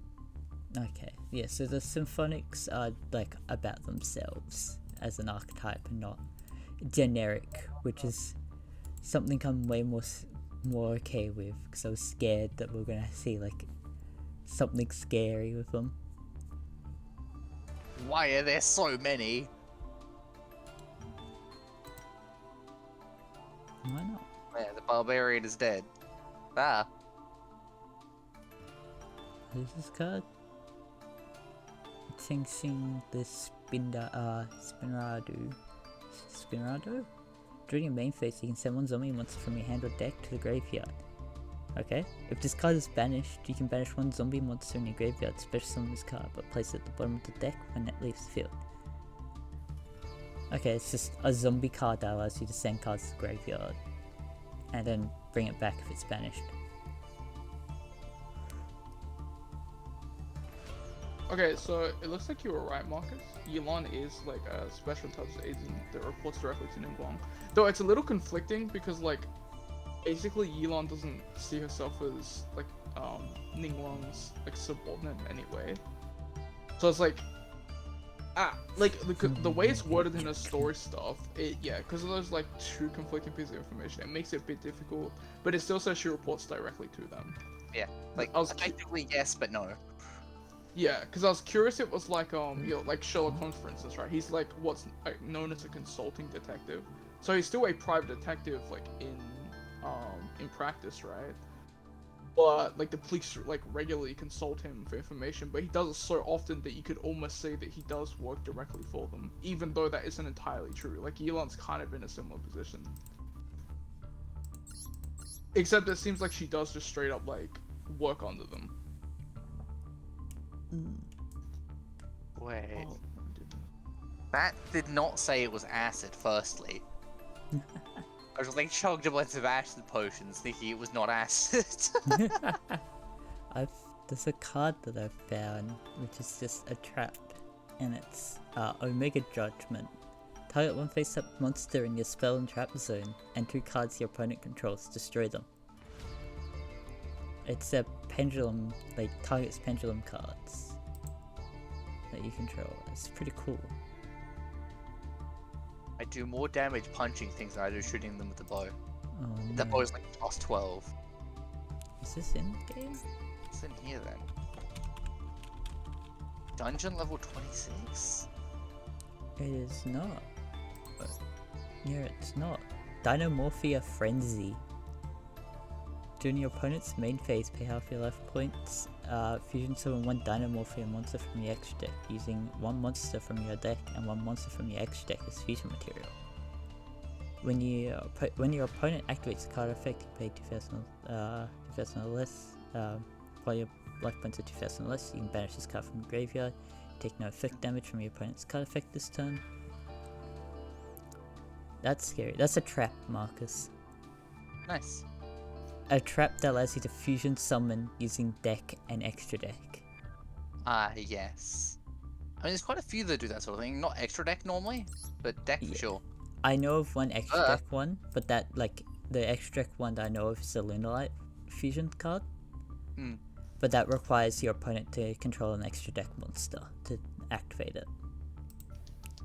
Okay. Yeah, so the symphonics are like about themselves as an archetype and not generic, which is something I'm way more more okay with, because I was scared that we were gonna see like something scary with them. Why are there so many? Why not? Yeah, the barbarian is dead. Ah, What is this card? It's sing the Spinrado? During your main phase, you can send one zombie monster from your hand or deck to the graveyard. Okay, if this card is banished, you can banish one zombie monster in your graveyard, special summon this card, but place it at the bottom of the deck when it leaves the field. Okay, it's just a zombie card that allows you to send cards to the graveyard, and then bring it back if it's banished. Okay, so it looks like you were right, Marcus. Yulon is like a special touch agent that reports directly to Ningguang. Though it's a little conflicting because like basically Yulon doesn't see herself as like Ningguang's like subordinate in any way. So it's like like the way it's worded in the story stuff, because there's like two conflicting pieces of information, it makes it a bit difficult, but it still says she reports directly to them. yeah. Like, effectively yes, but no. Yeah, because I was curious. It was like like Sherlock Holmes, for instance, right? He's like what's known as a consulting detective, so he's still a private detective, like in practice, right? But like the police like regularly consult him for information, but he does it so often that you could almost say that he does work directly for them, even though that isn't entirely true. Like Elon's kind of in a similar position, except it seems like she does just straight up like work under them. Wait. That did not say it was acid, firstly. I was like chugged a bunch of acid potions thinking it was not acid. There's a card that I've found which is just a trap, and it's Omega Judgment. Target one face-up monster in your spell and trap zone, and 2 cards your opponent controls, destroy them. It's a pendulum, like targets pendulum cards that you control. It's pretty cool. I do more damage punching things than I do shooting them with the bow. Oh, That no. bow is like plus 12. Is this in the game? What's in here then? Dungeon level 26? It is not. But, yeah, it's not. Dinomorphia Frenzy. During your opponent's main phase, pay half your life points. Fusion summon 1 Dinomorphia monster from your extra deck, using 1 monster from your deck and 1 monster from your extra deck as fusion material. When your opponent activates a card effect, you pay 2,000 or less. While your life points are 2,000 or less, you can banish this card from the graveyard. Take no effect damage from your opponent's card effect this turn. That's scary. That's a trap, Marcus. Nice. A trap that allows you to fusion summon using deck and extra deck. Yes. I mean, there's quite a few that do that sort of thing. Not extra deck normally, but deck for sure. I know of one extra deck one, but that, like, the extra deck one that I know of is the Lunalight fusion card. But that requires your opponent to control an extra deck monster to activate it.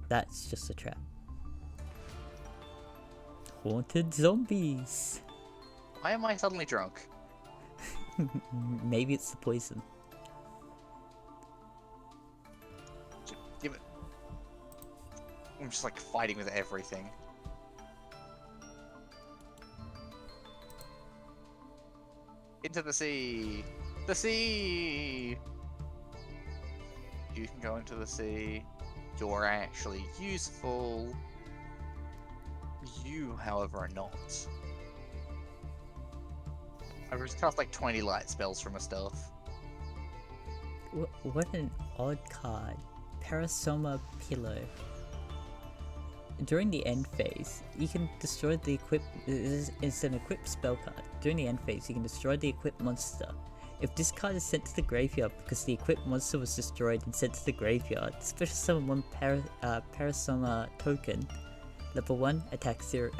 That's just a trap. Haunted zombies! Why am I suddenly drunk? Maybe it's the poison. Give it. I'm just like fighting with everything. Into the sea! The sea! You can go into the sea. You're actually useful. You, however, are not. I just cast like 20 light spells from my stuff. What an odd card. Parasoma Pillow. During the end phase, you can destroy the it's an equipped spell card. During the end phase, you can destroy the equipped monster. If this card is sent to the graveyard because the equipped monster was destroyed and sent to the graveyard, special summon 1 Parasoma token. Level 1, attack 0,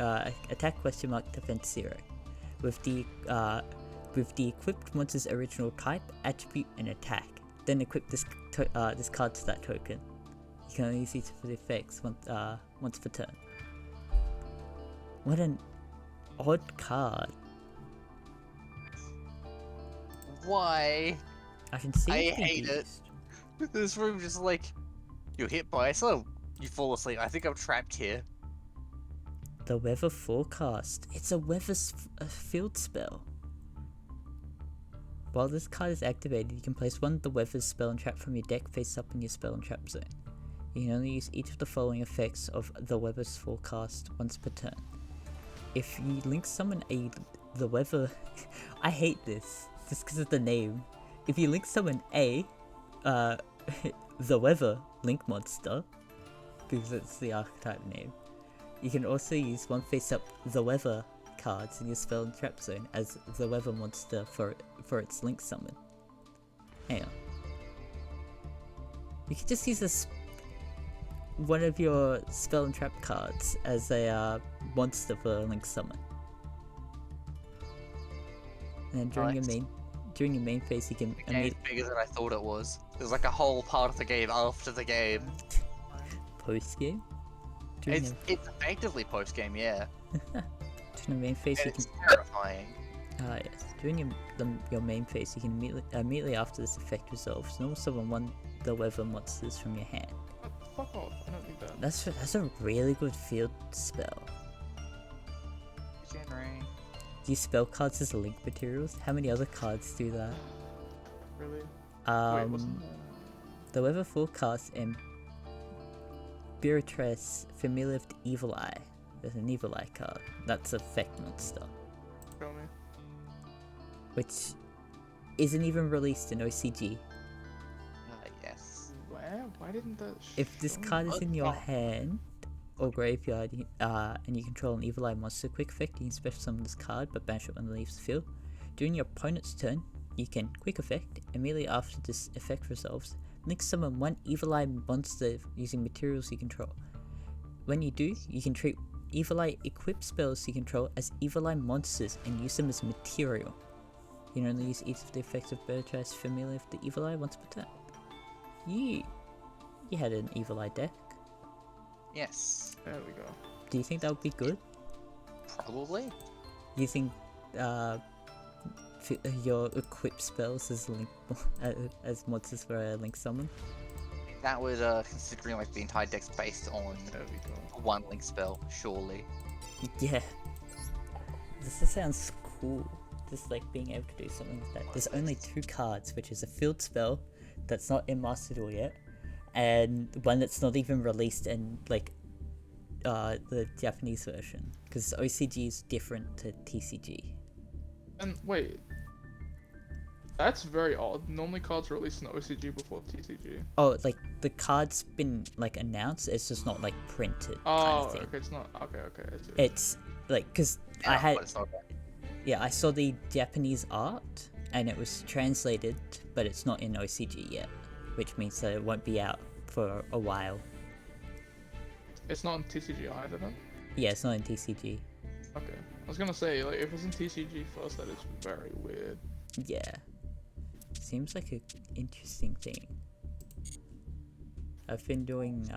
attack ~ defense 0. With the equipped monster's original type, attribute, and attack. Then equip this card to that token. You can only use it for the effects once per turn. What an odd card. Why? I can see I it being hate it. used. This room just like you're hit by it, so you fall asleep. I think I'm trapped here. The weather forecast. It's a a field spell. While this card is activated, you can place one of the weather spell and trap from your deck face up in your spell and trap zone. You can only use each of the following effects of the weather's forecast once per turn. If you link summon the weather, I hate this just because of the name. If you link summon the weather link monster, because it's the archetype name, you can also use one face up the weather cards in your spell and trap zone as the weather monster for its link summon. Hang on. You can just use one of your spell and trap cards as a monster for link summon. And then during your main phase, you can The game's bigger than I thought it was. There's like a whole part of the game after the game. post game. It's effectively post game, yeah. During the main phase, And you can. it's terrifying. Yes. During your main phase, you can immediately after this effect resolves, normal summon one of the weather monsters from your hand. Fuck off, I don't need that. That's a really good field spell. Regenerate. Do you spell cards as link materials? How many other cards do that? Really? Wait, wasn't there... The weather forecast and Beatrice, Familiar of the Evil Eye. There's an Evil Eye card. That's effect monster, Show me. which isn't even released in OCG. Yes. Where? Why didn't that If this show card me? is in your hand or graveyard, and you control an Evil Eye monster, quick effect, you can special summon this card but banish it when it leaves the field. During your opponent's turn, you can quick effect, immediately after this effect resolves, link summon one Evil Eye monster using materials you control. When you do, you can treat Evil Eye equipped spells you control as Evil Eye monsters and use them as material. You can only use each of the effects of Beatrice Familiar of the Evil Eye once per turn. You had an Evil Eye deck. Yes. There we go. Do you think that would be good? Probably. Do you think your equipped spells as link as monsters for a link summon? That would considering like the entire deck's based on There we go. one link spell, surely. Yeah. This just sounds cool. Just like being able to do something like that. There's only 2 cards, which is a field spell that's not in Master Duel yet, and one that's not even released in like the Japanese version, because OCG is different to TCG. And wait. That's very odd. Normally cards are released in OCG before TCG. Oh, like the card's been like announced, it's just not like printed kind Oh, of thing. okay, it's not. Okay, I see. It's like, because Yeah, I had, but it's not bad. yeah, I saw the Japanese art and it was translated, but it's not in OCG yet, which means that it won't be out for a while. It's not in TCG either then? Yeah, it's not in TCG. Okay. I was gonna say, like, if it's in TCG first, that is very weird. Yeah. Seems like an interesting thing. I've been doing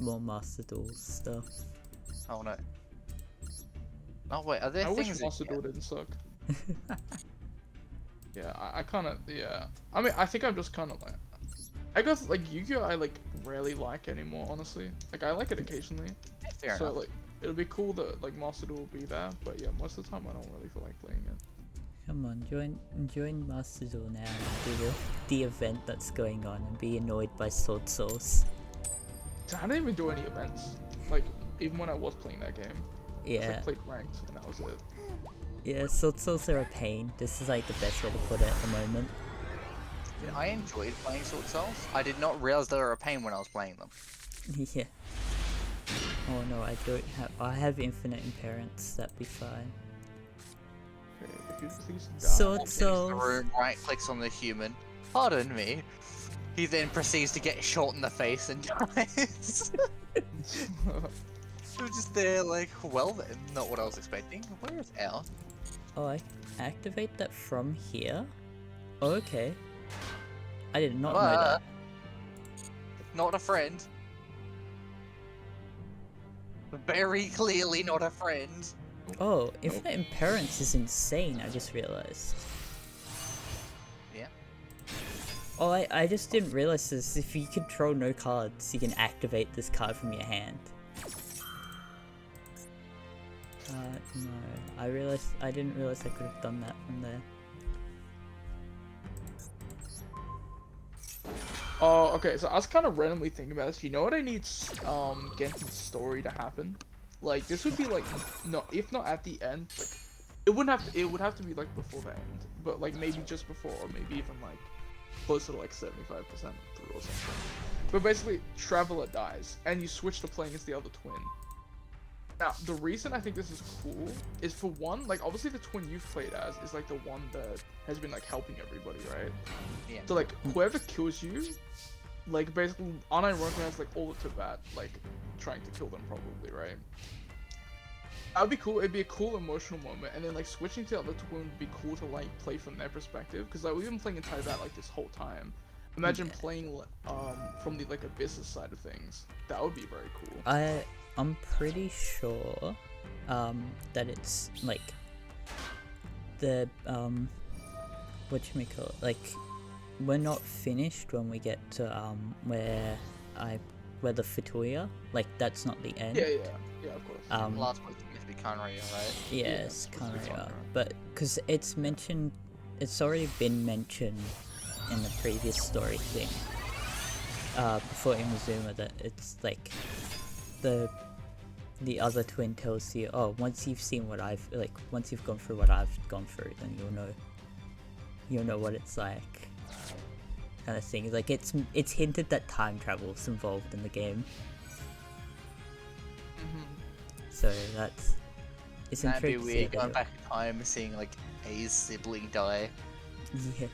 more Master Duel stuff. Oh no. Oh wait, are there I things wish that- Master Duel didn't suck. Yeah, I kind of, yeah. I mean, I think I'm just kind of like, I guess like Yu-Gi-Oh! I like rarely like anymore, honestly. Like I like it occasionally. Fair So enough. like, it'll be cool that like Master Duel will be there, but yeah, most of the time I don't really feel like playing it. Come on, join Master Duel now and do the event that's going on and be annoyed by Sword Souls. So I didn't even do any events. Like even when I was playing that game, I Yeah, just, like, played ranked and that was it. yeah, Sword Souls are a pain. This is like the best way to put it at the moment. I enjoyed playing Sword Souls. I did not realize they were a pain when I was playing them. Yeah. Oh no, I have infinite imperance, that'd be fine. Okay, if you please die. Sword Walks into the Souls. room, right clicks on the human. Pardon me. He then proceeds to get shot in the face and dies. He was just there like, well then, not what I was expecting. Where is Al? Oh, I activate that from here? Oh, okay. I did not know that. Not a friend. Very clearly not a friend. Oh, Infinite Imperance is insane, I just realized. Yeah. Oh, I just didn't realize this. If you control no cards, you can activate this card from your hand. No. I didn't realize I could have done that from there. Oh, okay, so I was kind of randomly thinking about this. You know what I need Genshin's story to happen? Like, this would be like, no, if not at the end, like, it would have to be like before the end, but like maybe just before, or maybe even like closer to like 75% through or something. But basically, Traveler dies, and you switch to playing as the other twin. Now, the reason I think this is cool is, for one, like, obviously the twin you've played as is like the one that has been like helping everybody, right? Yeah. So like, whoever kills you, like, basically unironically has like all the Tibet like trying to kill them probably, right? That would be cool. It'd be a cool emotional moment, and then like switching to the other twin would be cool to like play from their perspective, because like we've been playing in Tibet like this whole time. Imagine playing from the like Abyssus side of things. That would be very cool. I'm pretty sure that it's like the whatchamacallit, like, we're not finished when we get to where the Futuya, like, that's not the end. Yeah, of course. Last one's meant to be Kanria, right? Yes, Yeah, Kanria, but because it's already been mentioned in the previous story thing before Imazuma, that it's like the other twin tells you, oh, once you've seen what once you've gone through what I've gone through, then you'll know what it's like, kind of thing. Like, it's hinted that time travel's involved in the game. So it's That'd be intriguing to see weird, how going they back in time and seeing like A's sibling die. do it. Yeah.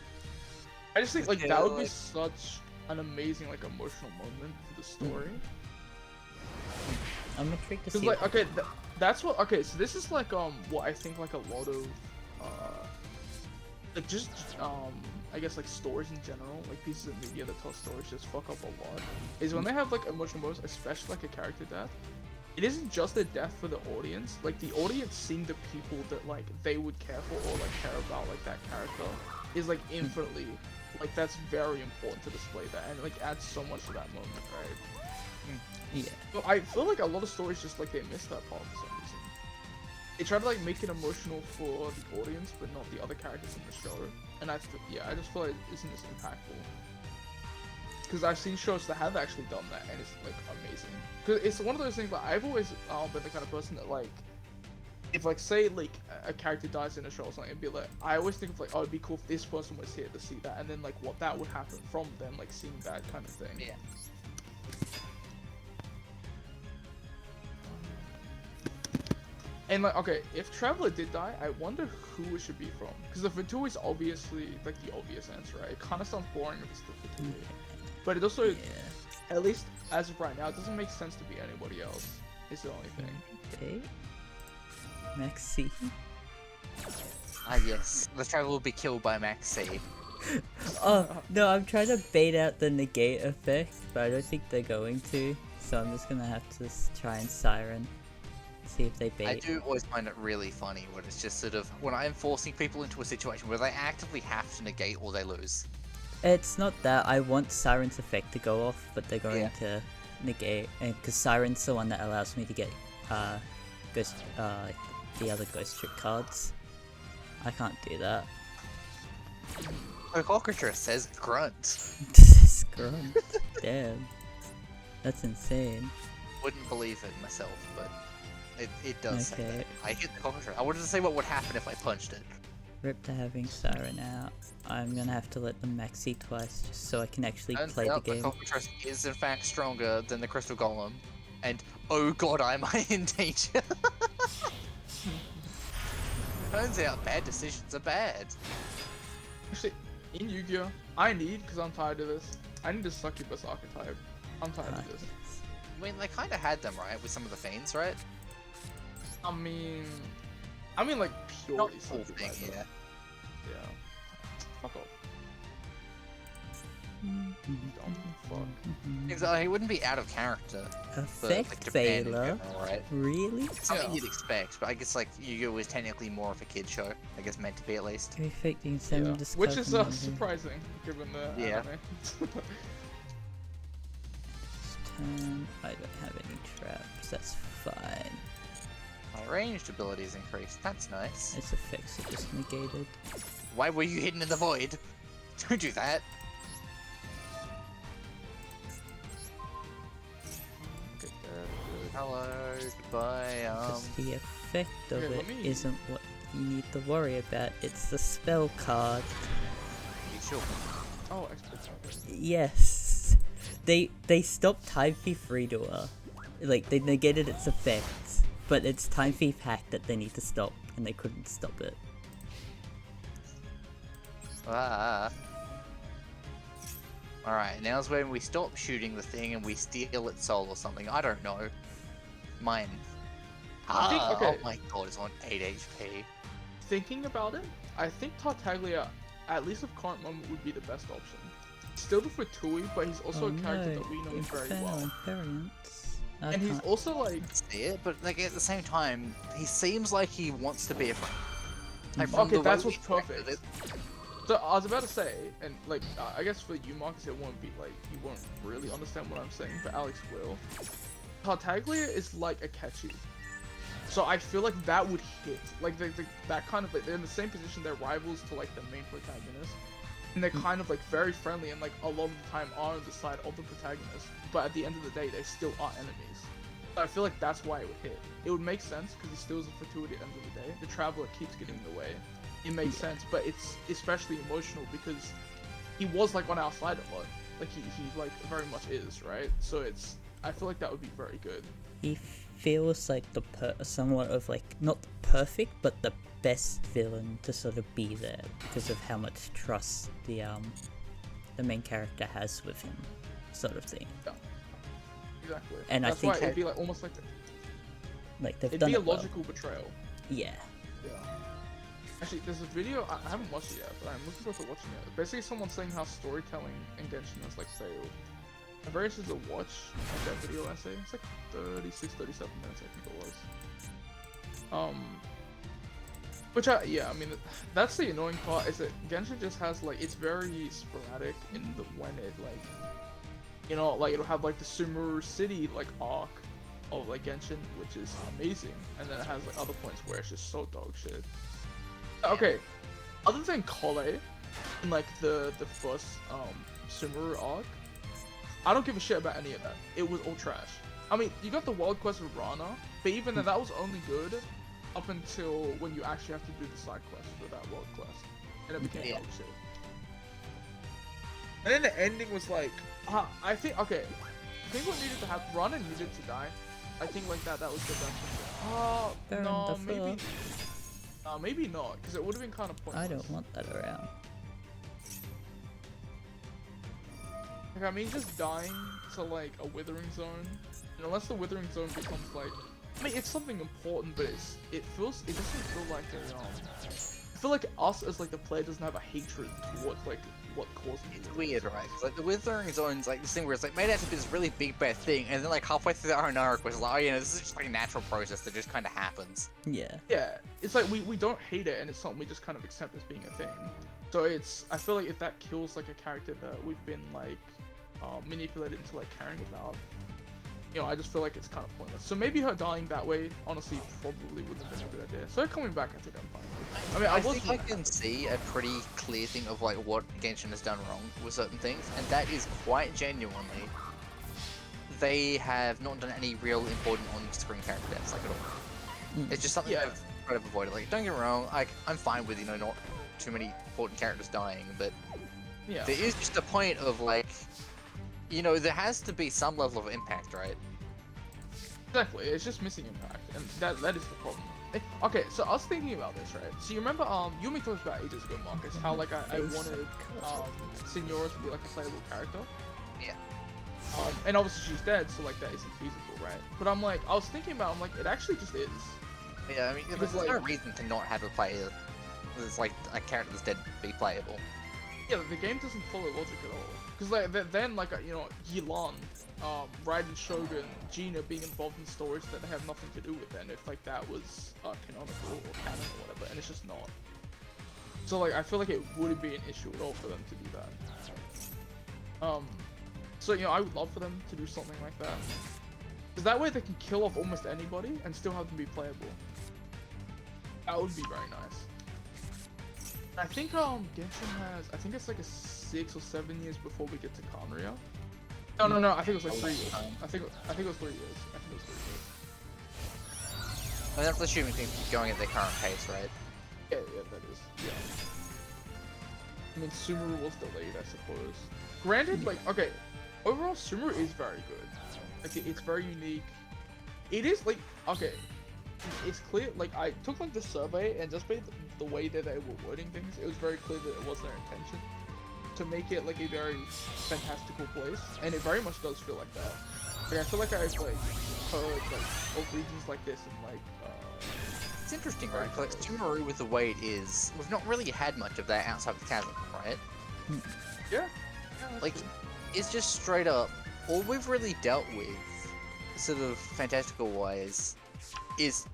I just think like Yeah, that would be like- such an amazing like emotional moment for the story. I'm intrigued to Cause see. like, okay, that's what. Okay, so this is like what I think like a lot of like just I guess like stories in general, like pieces of media that tell stories just fuck up a lot. Is when they have like emotional moments, especially like a character death. It isn't just a death for the audience. Like, the audience seeing the people that like they would care for or like care about like that character is like infinitely like, that's very important to display that, and like adds so much to that moment, right? Yeah. But I feel like a lot of stories just like they miss that part for some reason. They try to like make it emotional for the audience, but not the other characters in the show. And I just feel like it isn't as impactful. Because I've seen shows that have actually done that, and it's like amazing. Because it's one of those things that I've always been the kind of person that like, if like say like a character dies in a show or something, it'd be like, I always think of like, oh, it'd be cool if this person was here to see that, and then like what that would happen from them like seeing that kind of thing. Yeah. And like, okay, if Traveler did die, I wonder who it should be from. Because the Fatui is obviously like the obvious answer, right? It kind of sounds boring if it's the Fatui. But it also, at least as of right now, it doesn't make sense to be anybody else. Is the only thing. Okay. Maxi. Ah yes, the traveler will be killed by Maxi. Oh no, I'm trying to bait out the negate effect, but I don't think they're going to. So I'm just gonna have to try and siren. See if they bait. I do always find it really funny when it's just sort of, when I'm forcing people into a situation where they actively have to negate or they lose. It's not that. I want Siren's effect to go off, but they're going to negate, and because Siren's the one that allows me to get ghost like the other ghost trick cards. I can't do that. The cockatrice says grunt. Grunt. Damn. That's insane. Wouldn't believe it myself, but it does say Okay. that. I hit the cockatrice. I wanted to say what would happen if I punched it. Rip to having Siren out. I'm gonna have to let them maxi twice just so I can actually play the game. The cockatrice is in fact stronger than the crystal golem, and oh god, am I in danger? Turns out bad decisions are bad. Actually, in Yu-Gi-Oh, I need, because I'm tired of this, I need a succubus archetype. I'm tired of this. I mean, they kind of had them, right, with some of the fiends, right? I mean like purely Not full succubus. thing, yeah. Yeah. Fuck off. Dumb fuck. Exactly, he wouldn't be out of character. Effect Japan in failure? general, right? Really? Something Yeah. you'd expect, but I guess like Yu-Gi-Oh was technically more of a kid show. I guess meant to be at least. Affecting Yeah. some Which is discovery. surprising given the Yeah. anime. I don't have any traps, that's fine. My ranged abilities increased. That's nice. Its effects are just negated. Why were you hidden in the void? Don't do that. Hello, goodbye. Because the effect of Okay, it let me- isn't what you need to worry about, it's the spell card. You sure? Oh, expert. Yes. They stopped Time Thief Redoer. Like, they negated its effects, but it's Time Thief hack that they need to stop, and they couldn't stop it. Ah. Alright, now's when we stop shooting the thing and we steal its soul or something. I don't know. Mine. I think- okay. Oh my god, it's on 8 HP. Thinking about it, I think Tartaglia, at least of current moment, would be the best option. Still the Fatui, but he's also a character that we know very well. Variants. I And he's can't- also like, See it, but like at the same time, he seems like he wants to be a friend. Like, from okay, the that's way what's we interacted, perfect. So I was about to say, and like, I guess for you, Marcus, it won't be like, you won't really understand what I'm saying, but Alex will. Tartaglia is like a Catchy. So I feel like that would hit. Like, that kind of, like, they're in the same position, they're rivals to like the main protagonist. And they're kind of like very friendly and like a lot of the time are on the side of the protagonist. But at the end of the day, they still are enemies. So I feel like that's why it would hit. It would make sense because he still is a Fatui at the end of the day. The Traveler keeps getting in the way. It makes sense, but it's especially emotional because he was like on our side a lot. Like he like very much is, right? So it's, I feel like that would be very good. He feels like the somewhat of like, not perfect, but the best villain to sort of be there because of how much trust the main character has with him, sort of thing. Yeah. Exactly. And I that's think why it'd be like almost like Like they've it'd done be a it well. logical betrayal. Yeah. Yeah. Actually, there's a video, I haven't watched it yet, but I'm looking forward to watching it. Basically, someone saying how storytelling in Genshin has like failed. I'm very interested to watch like, that video essay. It's like 36, 37 minutes, I think it was. Which yeah, I mean, that's the annoying part, is that Genshin just has like, it's very sporadic in the when it like, you know, like it'll have like the Sumeru City like arc of like Genshin, which is amazing, and then it has like other points where it's just so dog shit. Okay, other than Kole, in like the first Sumeru arc, I don't give a shit about any of that. It was all trash. I mean, you got the world quest with Rana, but even then that was only good up until when you actually have to do the side quest for that world quest, and it became dog shit. And then the ending was like, I think what needed to happen, Rana needed to die. I think like that was the best. Fair No, enough. maybe not, because it would have been kind of pointless. I don't want that around. Like, I mean, just dying to like a withering zone, and unless the withering zone becomes like, I mean, it's something important, but it doesn't feel like a I feel like us as like the player doesn't have a hatred towards like what caused it. It's weird, right? 'Cause, like the Withering Zone's like this thing where it's like made out to be this really big bad thing, and then like halfway through the own arc was like, oh, you know, this is just like a natural process that just kind of happens. Yeah. Yeah, it's like we don't hate it, and it's something we just kind of accept as being a thing. So I feel like if that kills like a character that we've been like manipulated into like caring about, you know, I just feel like it's kind of pointless. So maybe her dying that way, honestly, probably wouldn't have been a good idea. So her coming back, I think I'm fine with. I mean, I think I can see a pretty clear thing of like what Genshin has done wrong with certain things, and that is quite genuinely, they have not done any real important on-screen character deaths like at all. It's just something they've kind of avoided. Like, don't get me wrong, like I'm fine with, you know, not too many important characters dying, but Yeah. there is just a point of like, you know, there has to be some level of impact, right? Exactly, it's just missing impact, and that is the problem. Okay, so I was thinking about this, right? So you remember, Yumi talked about ages ago, Marcus, how like I wanted Signora to be like a playable character. Yeah. And obviously she's dead, so like that isn't feasible, right? But I'm like, I was thinking about, I'm like, it actually just is. Yeah, I mean, Because, there's no like- reason to not have a player that's like a character that's dead be playable. Yeah, the game doesn't follow logic at all. Because like then like you know Yilan, Raiden Shogun, Gina being involved in stories that have nothing to do with them. If like that was canonical or canon or whatever, and it's just not. So like I feel like it wouldn't be an issue at all for them to do that. So you know I would love for them to do something like that. Because that way they can kill off almost anybody and still have them be playable. That would be very nice. I think Genshin has, I think it's like a 6 or 7 years before we get to Kanria. No, I think it was like 3 years. I think it was 3 years. I think it was 3 years. I mean, that's assuming things keep going at their current pace, right? Yeah, that is. Yeah. I mean, Sumeru was delayed, I suppose. Granted, like, okay, overall Sumeru is very good. Like, it's very unique. It is like, okay, it's clear. Like, I took like the survey, and just by the way that they were wording things, it was very clear that it wasn't their intention to make it like a very fantastical place, and it very much does feel like that. Like, I feel like I've like heard like of regions like this and like. It's interesting, right? Like Sumeru, with the way it is, we've not really had much of that outside of the chasm, right? Yeah. Like, it's just straight up. All we've really dealt with, sort of fantastical wise, is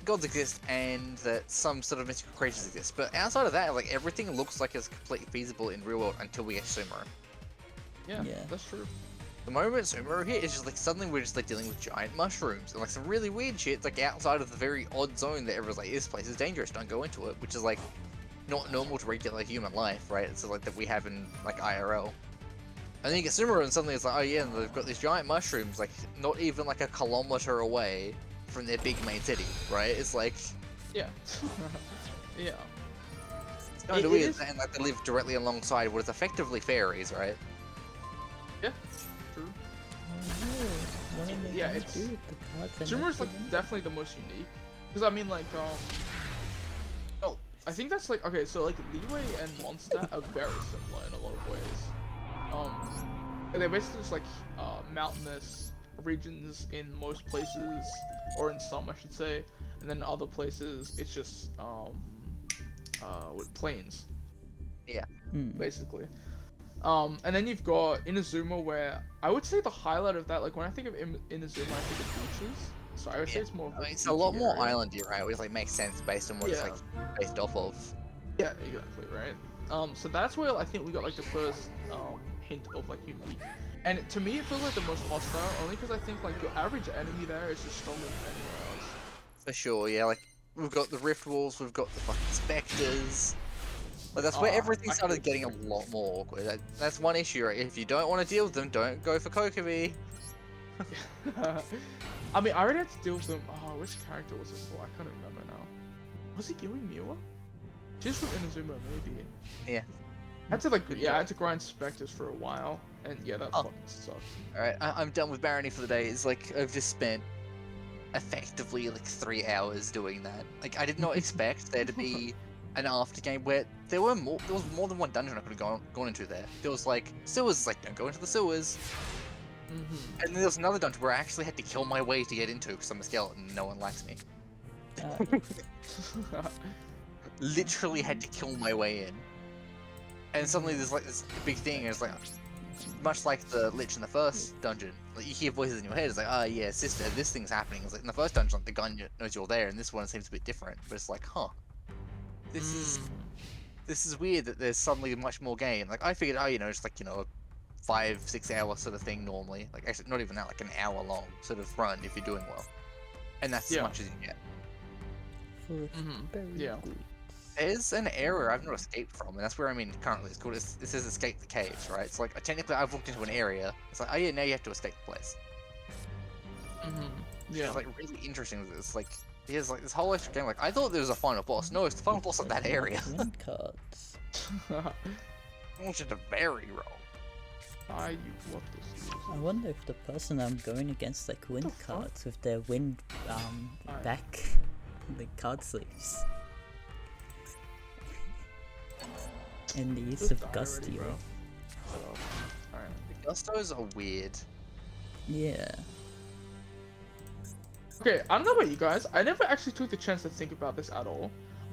gods exist and that some sort of mystical creatures exist. But outside of that, like everything looks like it's completely feasible in real world until we get Sumeru. Yeah, that's true. The moment Sumeru hit, it's just like suddenly we're just like dealing with giant mushrooms and like some really weird shit like outside of the very odd zone that everyone's like, this place is dangerous, don't go into it, which is like not normal to regular human life, right? It's like that we have in like IRL. And then you get Sumeru and suddenly it's like, oh yeah, and they've got these giant mushrooms like not even like a kilometer away from their big main city, right? It's like, yeah. Yeah. It's kind of weird, and like they live directly alongside what is effectively fairies, right? Yeah, true. Yeah, it's Sumeru's like definitely the most unique, because I mean like oh, I think that's like okay, so like Leeway and Mondstadt are very similar in a lot of ways. They're basically just like mountainous regions in most places, or in some I should say, and then other places it's just with plains. Yeah. Basically. And then you've got Inazuma, where I would say the highlight of that, like when I think of Inazuma, I think of beaches. So I would say it's more. Of it's a lot more islandy, right? Which like makes sense based on what it's like based off of. Yeah, exactly, right. So that's where I think we got like the first hint of like unique. And to me, it feels like the most hostile, only because I think like your average enemy there is just stronger than anywhere else. For sure, yeah. Like we've got the Rift Wolves, we've got the fucking Spectres. Like that's where everything started getting a lot more awkward. That's one issue, right? If you don't want to deal with them, don't go for Kokomi. I mean, I already had to deal with them. Oh, which character was it for? I can't remember now. Was it Yui Miwa? She's from Inazuma, maybe. Yeah. I had to like, I had to grind Spectres for a while, and yeah, that fucking sucked. Alright, I'm done with Barony for the day. It's like, I've just spent effectively like 3 hours doing that. Like, I did not expect there to be an after game where there was more than one dungeon I could have gone into there. There was like, sewers, like, don't go into the sewers. And then there was another dungeon where I actually had to kill my way to get into because I'm a skeleton and no one likes me. Literally had to kill my way in. And suddenly there's like this big thing, and it's like, much like the Lich in the first dungeon, like you hear voices in your head, it's like, oh yeah, sister, this thing's happening. It's like in the first dungeon, like the gun knows you're there, and this one seems a bit different, but it's like, huh, this is weird that there's suddenly much more game. Like I figured, oh, you know, just like, you know, a 5-6 hour sort of thing normally, like actually not even that, like an hour long sort of run if you're doing well, and that's as much as you get. Yeah. There's an area I've not escaped from, and that's where I'm in currently. It's called, it says escape the caves, right? It's like, technically I've walked into an area, it's like, oh yeah, now you have to escape the place. Yeah. It's like really interesting. It's like, there's like this whole extra game, like, I thought there was a final boss. No, it's the final boss of that area. Wind cards. Which is very wrong. I wonder if the person I'm going against like wind cards with their wind back the card sleeves. And the use of Gustio. The Gustos are weird. Yeah. Okay, I don't know about you guys. I never actually took the chance to think about this at all.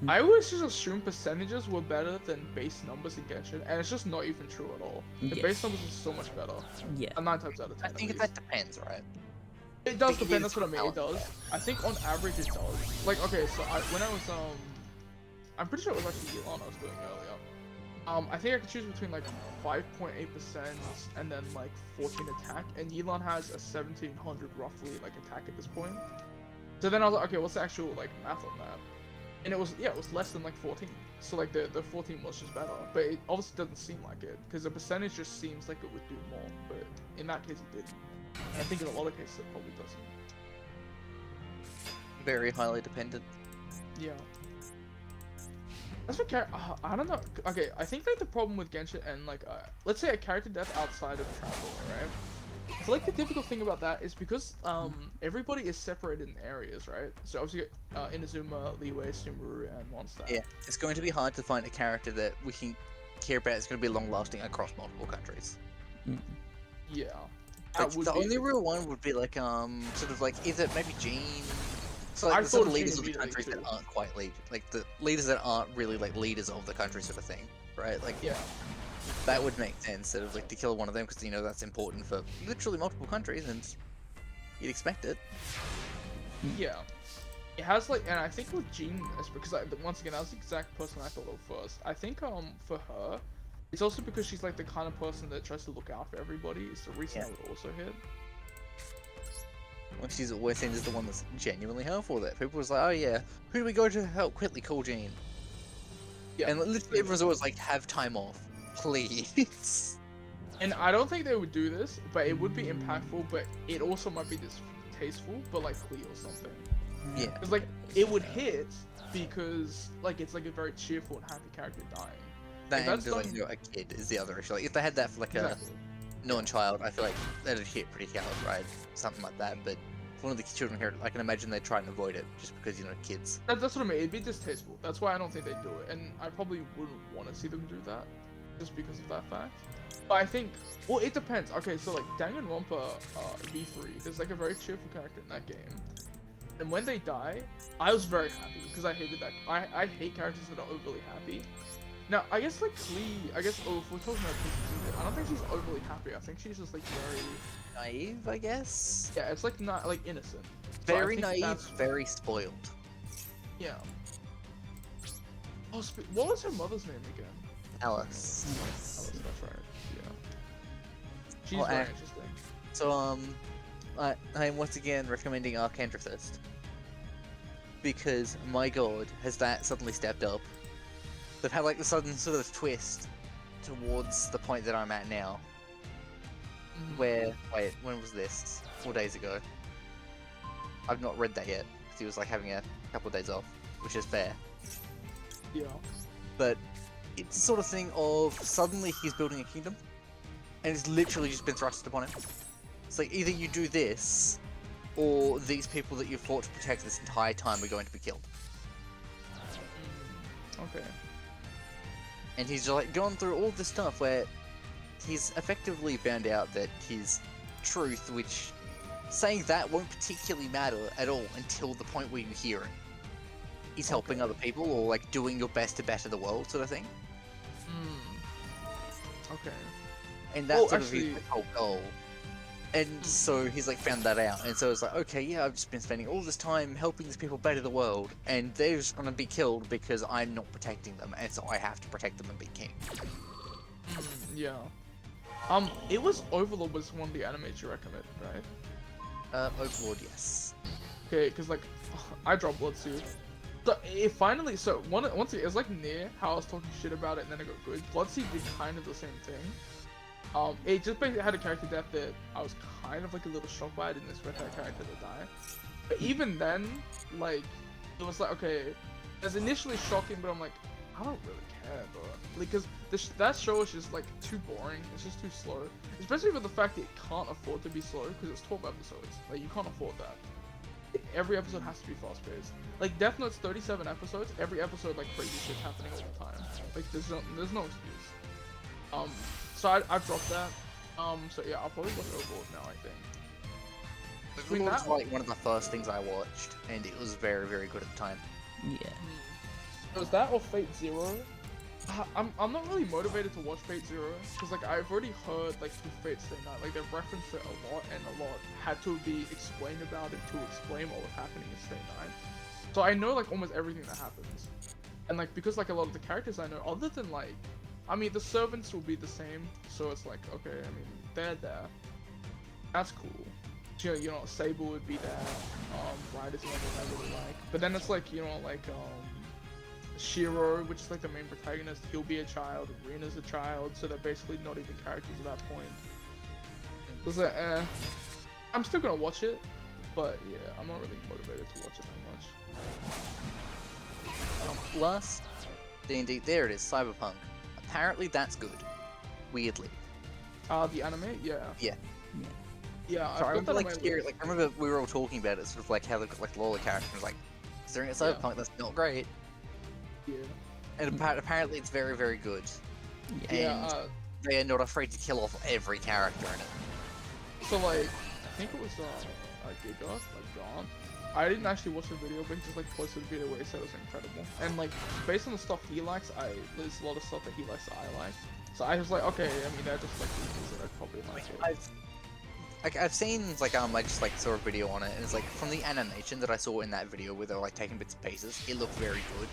I always just assume percentages were better than base numbers in Genshin, and it's just not even true at all. The Yes. base numbers are so much better. Yeah. 9 times out of 10. I think at that least. depends, right? It does think it depend. is That's what I mean. It balance, does. I think on average it does. Like, okay, so when I was I'm pretty sure it was actually Elon I was doing earlier. I think I could choose between like 5.8% and then like 14 attack, and Elon has a 1700 roughly like attack at this point. So then I was like, okay, what's the actual like math on that? And it was less than like 14. So like the 14 was just better, but it obviously doesn't seem like it because the percentage just seems like it would do more, but in that case it didn't. And I think in a lot of cases it probably doesn't. Very highly dependent. Yeah. That's what I don't know. Okay, I think like the problem with Genshin and like let's say a character death outside of travel, right? So like the difficult thing about that is because everybody is separated in areas, right? So obviously Inazuma, Liyue, Sumeru, and Mondstadt. Yeah, it's going to be hard to find a character that we can care about. It's going to be long lasting across multiple countries. Yeah. Like, the only real one would be like sort of like either maybe Jean. So like I the sort of thought of leaders of the Jean countries that immediately, aren't quite like the leaders that aren't really like leaders of the country sort of thing, right? Like Yeah. that would make sense sort of like to kill one of them because you know that's important for literally multiple countries and you'd expect it. Yeah. It has like, and I think with Jean, because once again, that was the exact person I thought of first. I think for her, it's also because she's like the kind of person that tries to look out for everybody. Is the reason I would also hit. Well, she's always seen as the one that's genuinely helpful. That people was like, oh yeah, who do we go to help? Quickly call Jean. Yeah. And literally everyone's always like, have time off, please. And I don't think they would do this, but it would be impactful. But it also might be distasteful, but like Klee or something. Yeah. Because like it would hit because like it's like a very cheerful and happy character dying. That and that's like done- you know, a kid is the other issue. Like if they had that for like Exactly. a non-child, I feel like that'd hit pretty hard, right? Something like that. But for one of the children here, I can imagine they'd try and avoid it just because you know kids. That's what I mean. It'd be distasteful. That's why I don't think they'd do it, and I probably wouldn't want to see them do that, just because of that fact. But I think, well, it depends. Okay, so like Danganronpa V3, there's like a very cheerful character in that game, and when they die, I was very happy because I hated that. I hate characters that are overly happy. Now, I guess like Klee, if we're talking about Klee, I don't think she's overly happy. I think she's just like very Naive, I guess. yeah, it's like not like innocent. So I Very think naive, that's- very spoiled. Yeah. Oh, what was her mother's name again? Alice. Alice, that's right. Yeah. She's Oh, very and- interesting. So I'm once again recommending Arcandrithist because my god, has that suddenly stepped up? They've had like the sudden sort of twist towards the point that I'm at now. Where wait, when was this? 4 days ago. I've not read that yet because he was like having a couple of days off, which is fair. Yeah. But it's the sort of thing of suddenly he's building a kingdom, and it's literally just been thrusted upon him. It's like either you do this, or these people that you've fought to protect this entire time are going to be killed. Okay. And he's like gone through all this stuff where he's effectively found out that his truth, which saying that won't particularly matter at all until the point where you hear it. He's helping other people or like doing your best to better the world sort of thing. Okay. And that's sort actually- of his whole goal. And so he's like found that out, and so it's like, okay, yeah, I've just been spending all this time helping these people better the world, and they're just gonna be killed because I'm not protecting them, and so I have to protect them and be king. Yeah. It was Overlord was one of the animes you recommended, right? Overlord, yes. Okay, because like I dropped Bloodsuit. So it finally, once it was like near how I was talking shit about it and then it got good. Bloodsuit did kind of the same thing. It just basically had a character death that I was kind of like a little shocked by. I didn't expect that character to die. But even then, like, it was like, okay, it was initially shocking, but I'm like, I don't really care, bro. Like, cause that show is just like too boring. It's just too slow. Especially with the fact that it can't afford to be slow because it's 12 episodes. Like, you can't afford that. Every episode has to be fast paced. Like Death Note's 37 episodes. Every episode like crazy shit's happening all the time. Like there's no excuse. So I've dropped that. So yeah, I'll probably watch Overlord now, I think. Overlord was like one of the first things I watched, and it was very, very good at the time. Yeah. It was that or Fate Zero. I'm not really motivated to watch Fate Zero because like I've already heard like through Fate Stay Night, like they've referenced it a lot, and a lot had to be explained about it to explain what was happening in Stay Night. So I know like almost everything that happens, and like because like a lot of the characters I know, other than like, I mean the servants will be the same, so it's like okay, I mean they're there, that's cool. You know, Sable would be there, Ryder's one that I really like, but then it's like, you know, like Shiro, which is like the main protagonist, he'll be a child, Rina's a child, so they're basically not even characters at that point. So it's like, I'm still gonna watch it, but yeah, I'm not really motivated to watch it that much. Plus, D&D, there it is, Cyberpunk. Apparently that's good. Weirdly. The anime? Yeah. Yeah. Yeah, So I I've got remember that on like my hearing, list. like I remember we were all talking about it, sort of like how they've got like Lola characters, like considering it's Cyberpunk, that's not great. Yeah. And apparently it's very, very good. Yeah, And they are not afraid to kill off every character in it. so like, I think it was, Yugioh, like John. I didn't actually watch the video, but he just like posted a video where he said it was incredible. And like, based on the stuff he likes, there's a lot of stuff that he likes that I like. So I was like, okay, I mean, they're just like reasons that I probably like it. I've seen like I just like saw a video on it, and it's like from the animation that I saw in that video where they're like taking bits and pieces, it looked very good.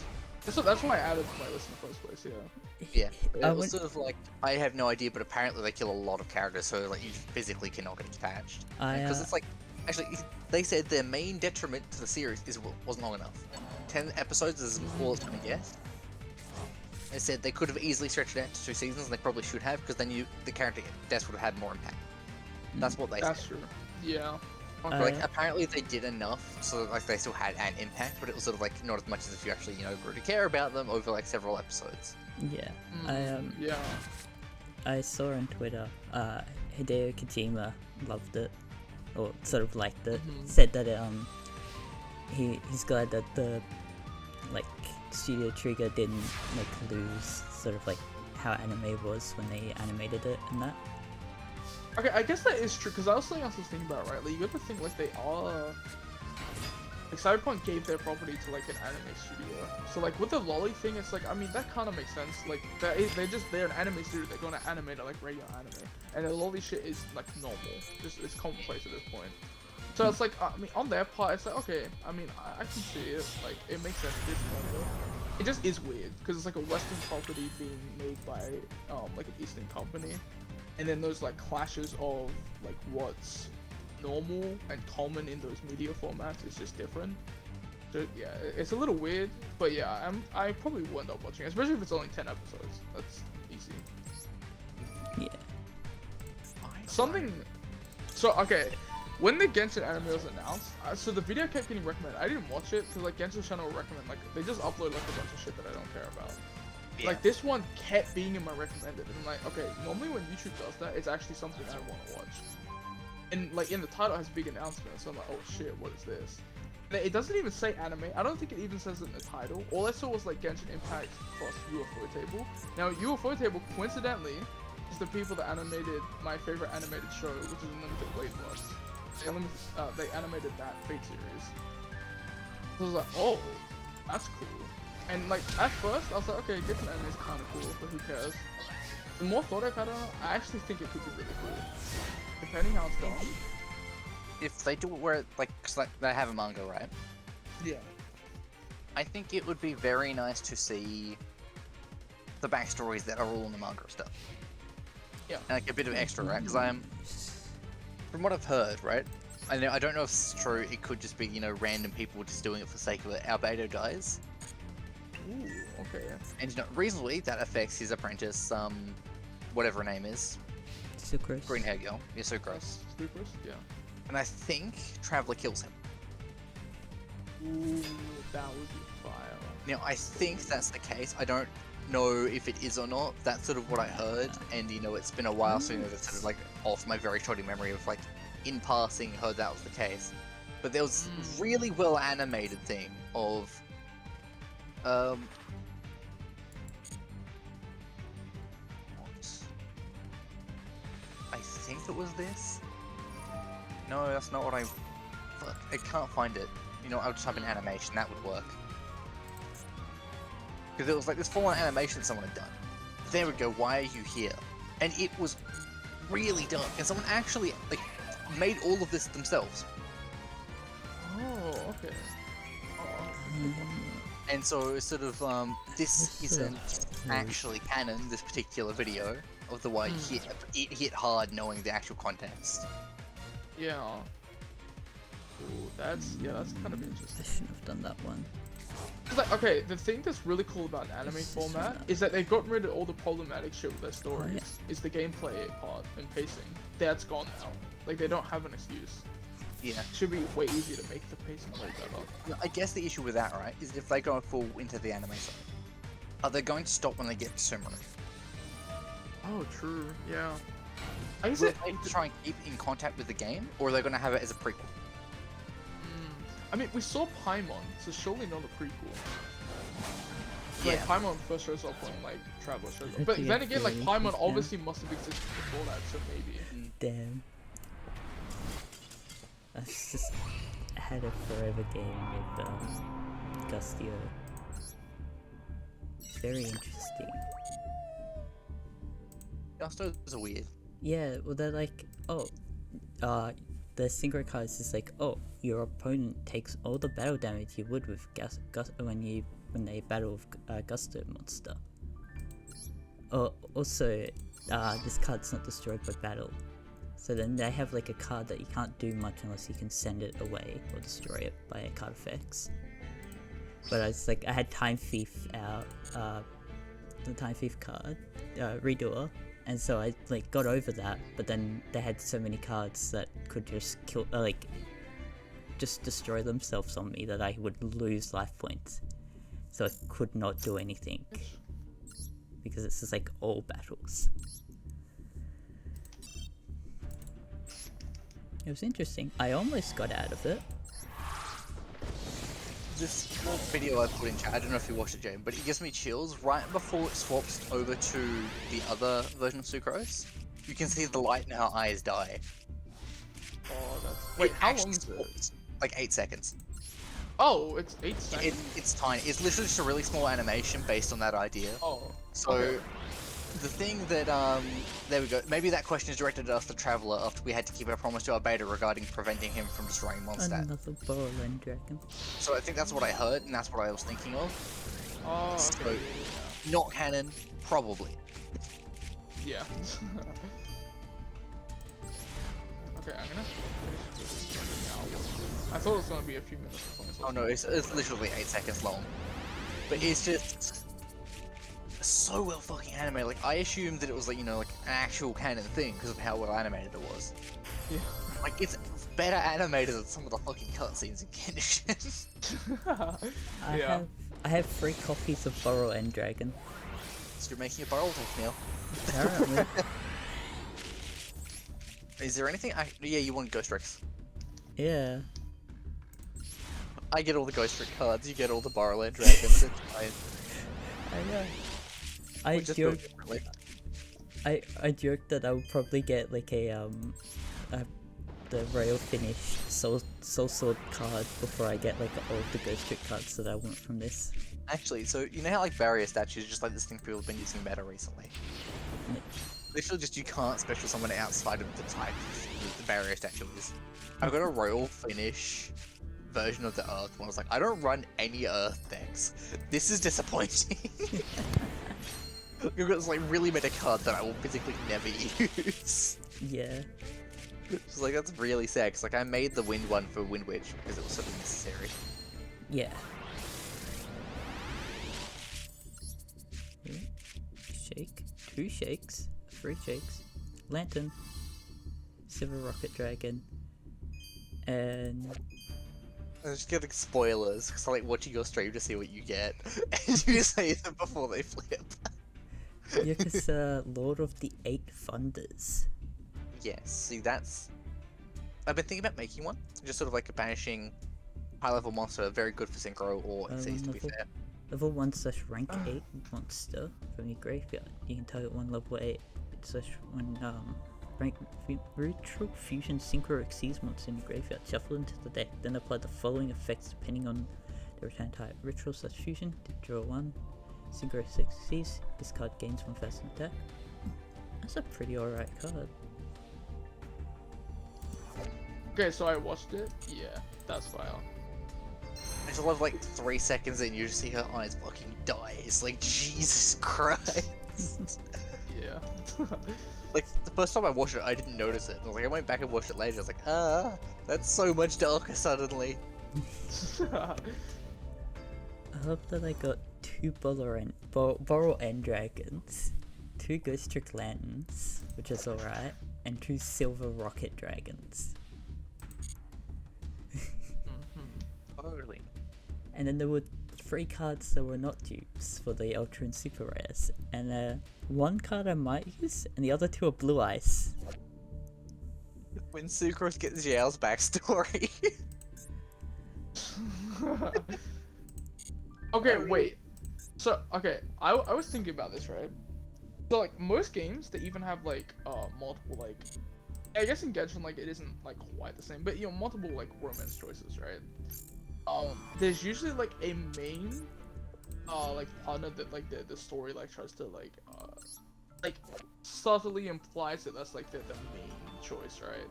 So that's why I added to my list in the first place, yeah. Yeah, it was sort of like I have no idea, but apparently they kill a lot of characters, so like you physically cannot get patched. Because it's like actually they said their main detriment to the series is wasn't long enough. 10 episodes is all it's gonna get. They said they could have easily stretched it out to 2 seasons, and they probably should have, because then the character deaths would have had more impact. That's what they said. That's true. Yeah. But, like apparently they did enough, so like they still had an impact, but it was sort of like not as much as if you actually grew to care about them over like several episodes. Yeah. Yeah. I saw on Twitter, Hideo Kojima loved it, or sort of liked it. Said that he's glad that the like Studio Trigger didn't like lose sort of like how anime was when they animated it and that. Okay, I guess that is true, because I was thinking about, right, like, you got to think, like, they are, like, Cyberpunk gave their property to, like, an anime studio, so, like, with the lolly thing, it's like, I mean, that kind of makes sense, like, they're an anime studio, they're gonna animate it like regular anime, and the lolly shit is, like, normal, it's commonplace at this point, so it's like, I mean, on their part, it's like, okay, I mean, I can see it, like, it makes sense at this point, though. It just is weird, because it's, like, a Western property being made by, like, an Eastern company. And then those like clashes of like what's normal and common in those media formats is just different. So yeah, it's a little weird, but yeah, I probably will end up watching it, especially if it's only 10 episodes. That's easy. Yeah. Something. So okay, when the Genshin anime was announced, so the video kept getting recommended. I didn't watch it because like Genshin channel will recommend like they just upload like a bunch of shit that I don't care about. Yeah. Like this one kept being in my recommended, and I'm like, okay, normally when YouTube does that, it's actually something I want to watch. And like in the title it has big announcements, so I'm like, oh shit, what is this? And it doesn't even say anime. I don't think it even says it in the title. All I saw was like Genshin Impact plus UFO Table. Now UFO Table, coincidentally, is the people that animated my favorite animated show, which is Unlimited Blade Works. They animated that Fate series. So I was like, oh, that's cool. And like at first I was like, okay, different anime is kind of cool, but who cares? The more thought I've had on it, I actually think it could be really cool, depending how it's done. If they do it where like, cause like they have a manga, right? Yeah. I think it would be very nice to see the backstories that are all in the manga stuff. Yeah. And like a bit of extra, right? Because from what I've heard, right? I don't know if it's true. It could just be random people just doing it for the sake of it. Albedo dies. Ooh, okay. And reasonably, that affects his apprentice, whatever her name is. Sucrose. Green hair girl. Yeah, Sucrose. Sucrose, yeah. And I think Traveler kills him. Ooh, that would be fire. Now, I think that's the case. I don't know if it is or not. That's sort of what I heard. And, it's been a while since it's sort of like off my very shoddy memory of like, in passing, heard that was the case. But there was really well animated thing of what? I think it was this? No, that's not what I... Fuck, I can't find it. I'll just type in animation, that would work. Because it was like this full-on animation someone had done. There we go, why are you here? And it was really dark, and someone actually like made all of this themselves. Oh, okay. And so it's sort of this isn't actually canon, this particular video of the way it hit hard knowing the actual context. Yeah. Ooh, that's kind of I interesting. shouldn't have done that one. 'Cause, like, okay, the thing that's really cool about an anime format is that they've gotten rid of all the problematic shit with their stories. yeah. Is the gameplay part and pacing. That's gone now. Like, they don't have an excuse. Yeah. Should be way easier to make the pacing way better. I guess the issue with that, right, is if they go full into the anime side, are they going to stop when they get to Summary? Oh, true. Yeah. I guess Will they try and keep in contact with the game, or are they going to have it as a prequel? I mean, we saw Paimon, so surely not a prequel. Yeah. Like, Paimon first shows up on, like, Traveler shows up. I But think then it's again, like, really Paimon interesting. obviously must have existed before that, so maybe. Damn. I just had a forever game with Yugioh. It's very interesting. Gustos are weird. Yeah, well they're like, the synchro cards is like, oh, your opponent takes all the battle damage you would with when they battle with Gusto monster. Also, this card's not destroyed by battle. So then they have like a card that you can't do much unless you can send it away or destroy it by card effects. But it's like I had Time Thief out, the Time Thief card, Redoer, and so I like got over that. But then they had so many cards that could just kill, just destroy themselves on me that I would lose life points. So I could not do anything because it's just like all battles. It was interesting. I almost got out of it. This small video I put in chat, I don't know if you watched it, Jane, but it gives me chills right before it swaps over to the other version of Sucrose. You can see the light in her eyes die. Oh, that's... Wait, how long is it? Swaps, like 8 seconds. Oh, it's 8 seconds? It's tiny. It's literally just a really small animation based on that idea. Oh, So, okay. the thing that, there we go. Maybe that question is directed at us, the Traveler, after we had to keep our promise to our beta regarding preventing him from destroying Mondstadt. Another Borderland Dragon. So I think that's what I heard, and that's what I was thinking of. Oh, okay. So, not canon, probably. Yeah. Okay, I'm gonna finish this now. I thought it was gonna be a few minutes before Oh no, it's literally 8 seconds long. But it's just so well fucking animated. Like, I assumed that it was like, you know, like an actual canon thing because of how well animated it was. Yeah. Like, it's better animated than some of the fucking cutscenes in Genshin. Yeah. I have 3 copies of Borderland Dragon. So you're making a barrel tank now. Apparently. Is there anything yeah, you want Ghost Rex. Yeah. I get all the Ghost Rex cards, you get all the Borderland Dragons, it's fine. I know. We just do it differently. I joked that I would probably get like the Rail Finish Soul Sword card before I get like all the Ghost Trick cards that I want from this. Actually, so you know how like barrier statues are just like this thing people have been using meta recently? Literally just you can't special someone outside of the type that the barrier statue is. I've got a Royal Finish version of the Earth one. I was like, I don't run any Earth decks. This is disappointing. You've got this like really meta card that I will physically never use. Yeah. It's like, that's really sad, 'cause like I made the wind one for Wind Witch because it was sort of necessary. Yeah. Shake. 2 shakes. 3 shakes. Lantern. Silver Rocket Dragon. And... I'm just getting spoilers, because I like watching your stream to see what you get, and you say them before they flip. yeah, because Lord of the 8 Thunders. Yes, see that's... I've been thinking about making one, just sort of like a banishing high-level monster, very good for synchro or XCs to be fair. Level 1 / rank 8 monster from your graveyard. You can target 1 level 8 / 1 rank Ritual Fusion Synchro Xyz monster in your graveyard. Shuffle into the deck, then apply the following effects depending on the return type. Ritual / Fusion, draw 1. Synchro 60s, this card gains 1 first attack. That's a pretty alright card. Okay, so I watched it. Yeah, that's fire. I just love like 3 seconds and you just see her eyes fucking die. It's like, Jesus Christ. Yeah. Like, the first time I watched it, I didn't notice it. I went back and watched it later. I was like, that's so much darker suddenly. I hope that I got 2 Boral End Dragons, 2 Ghost Trick Lanterns, which is alright, and 2 Silver Rocket Dragons. Totally. And then there were 3 cards that were not dupes for the Ultra and Super Rares, and 1 card I might use, and the other 2 are Blue Ice. When Sucrose gets Xiao's backstory. Okay, wait. So, okay, I was thinking about this, right? So, like, most games, they even have, like, multiple, like... I guess in Genshin, like, it isn't, like, quite the same, but, you know, multiple, like, romance choices, right? There's usually, like, a main, like, partner that, like, the story, like, tries to, like, subtly implies that that's, like, the main choice, right?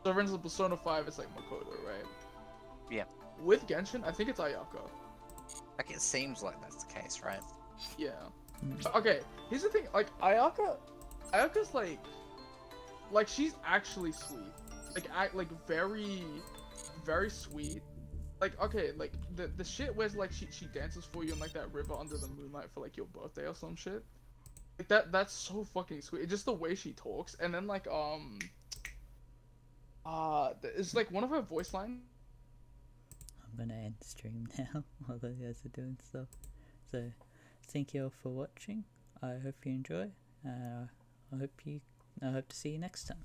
So, for instance, Persona 5 is, like, Makoto, right? Yeah. With Genshin, I think it's Ayaka. Like, it seems like that's the case, right? Yeah. Okay, here's the thing, like, Ayaka's, like, she's actually sweet. Like, very, very sweet. Like, okay, like, the shit where, like, she dances for you in, like, that river under the moonlight for, like, your birthday or some shit. Like, that's so fucking sweet. It's just the way she talks, and then, like, it's, like, one of her voice lines. I'm gonna end the stream now while those guys are doing stuff. So, thank you all for watching. I hope you enjoy. I hope to see you next time.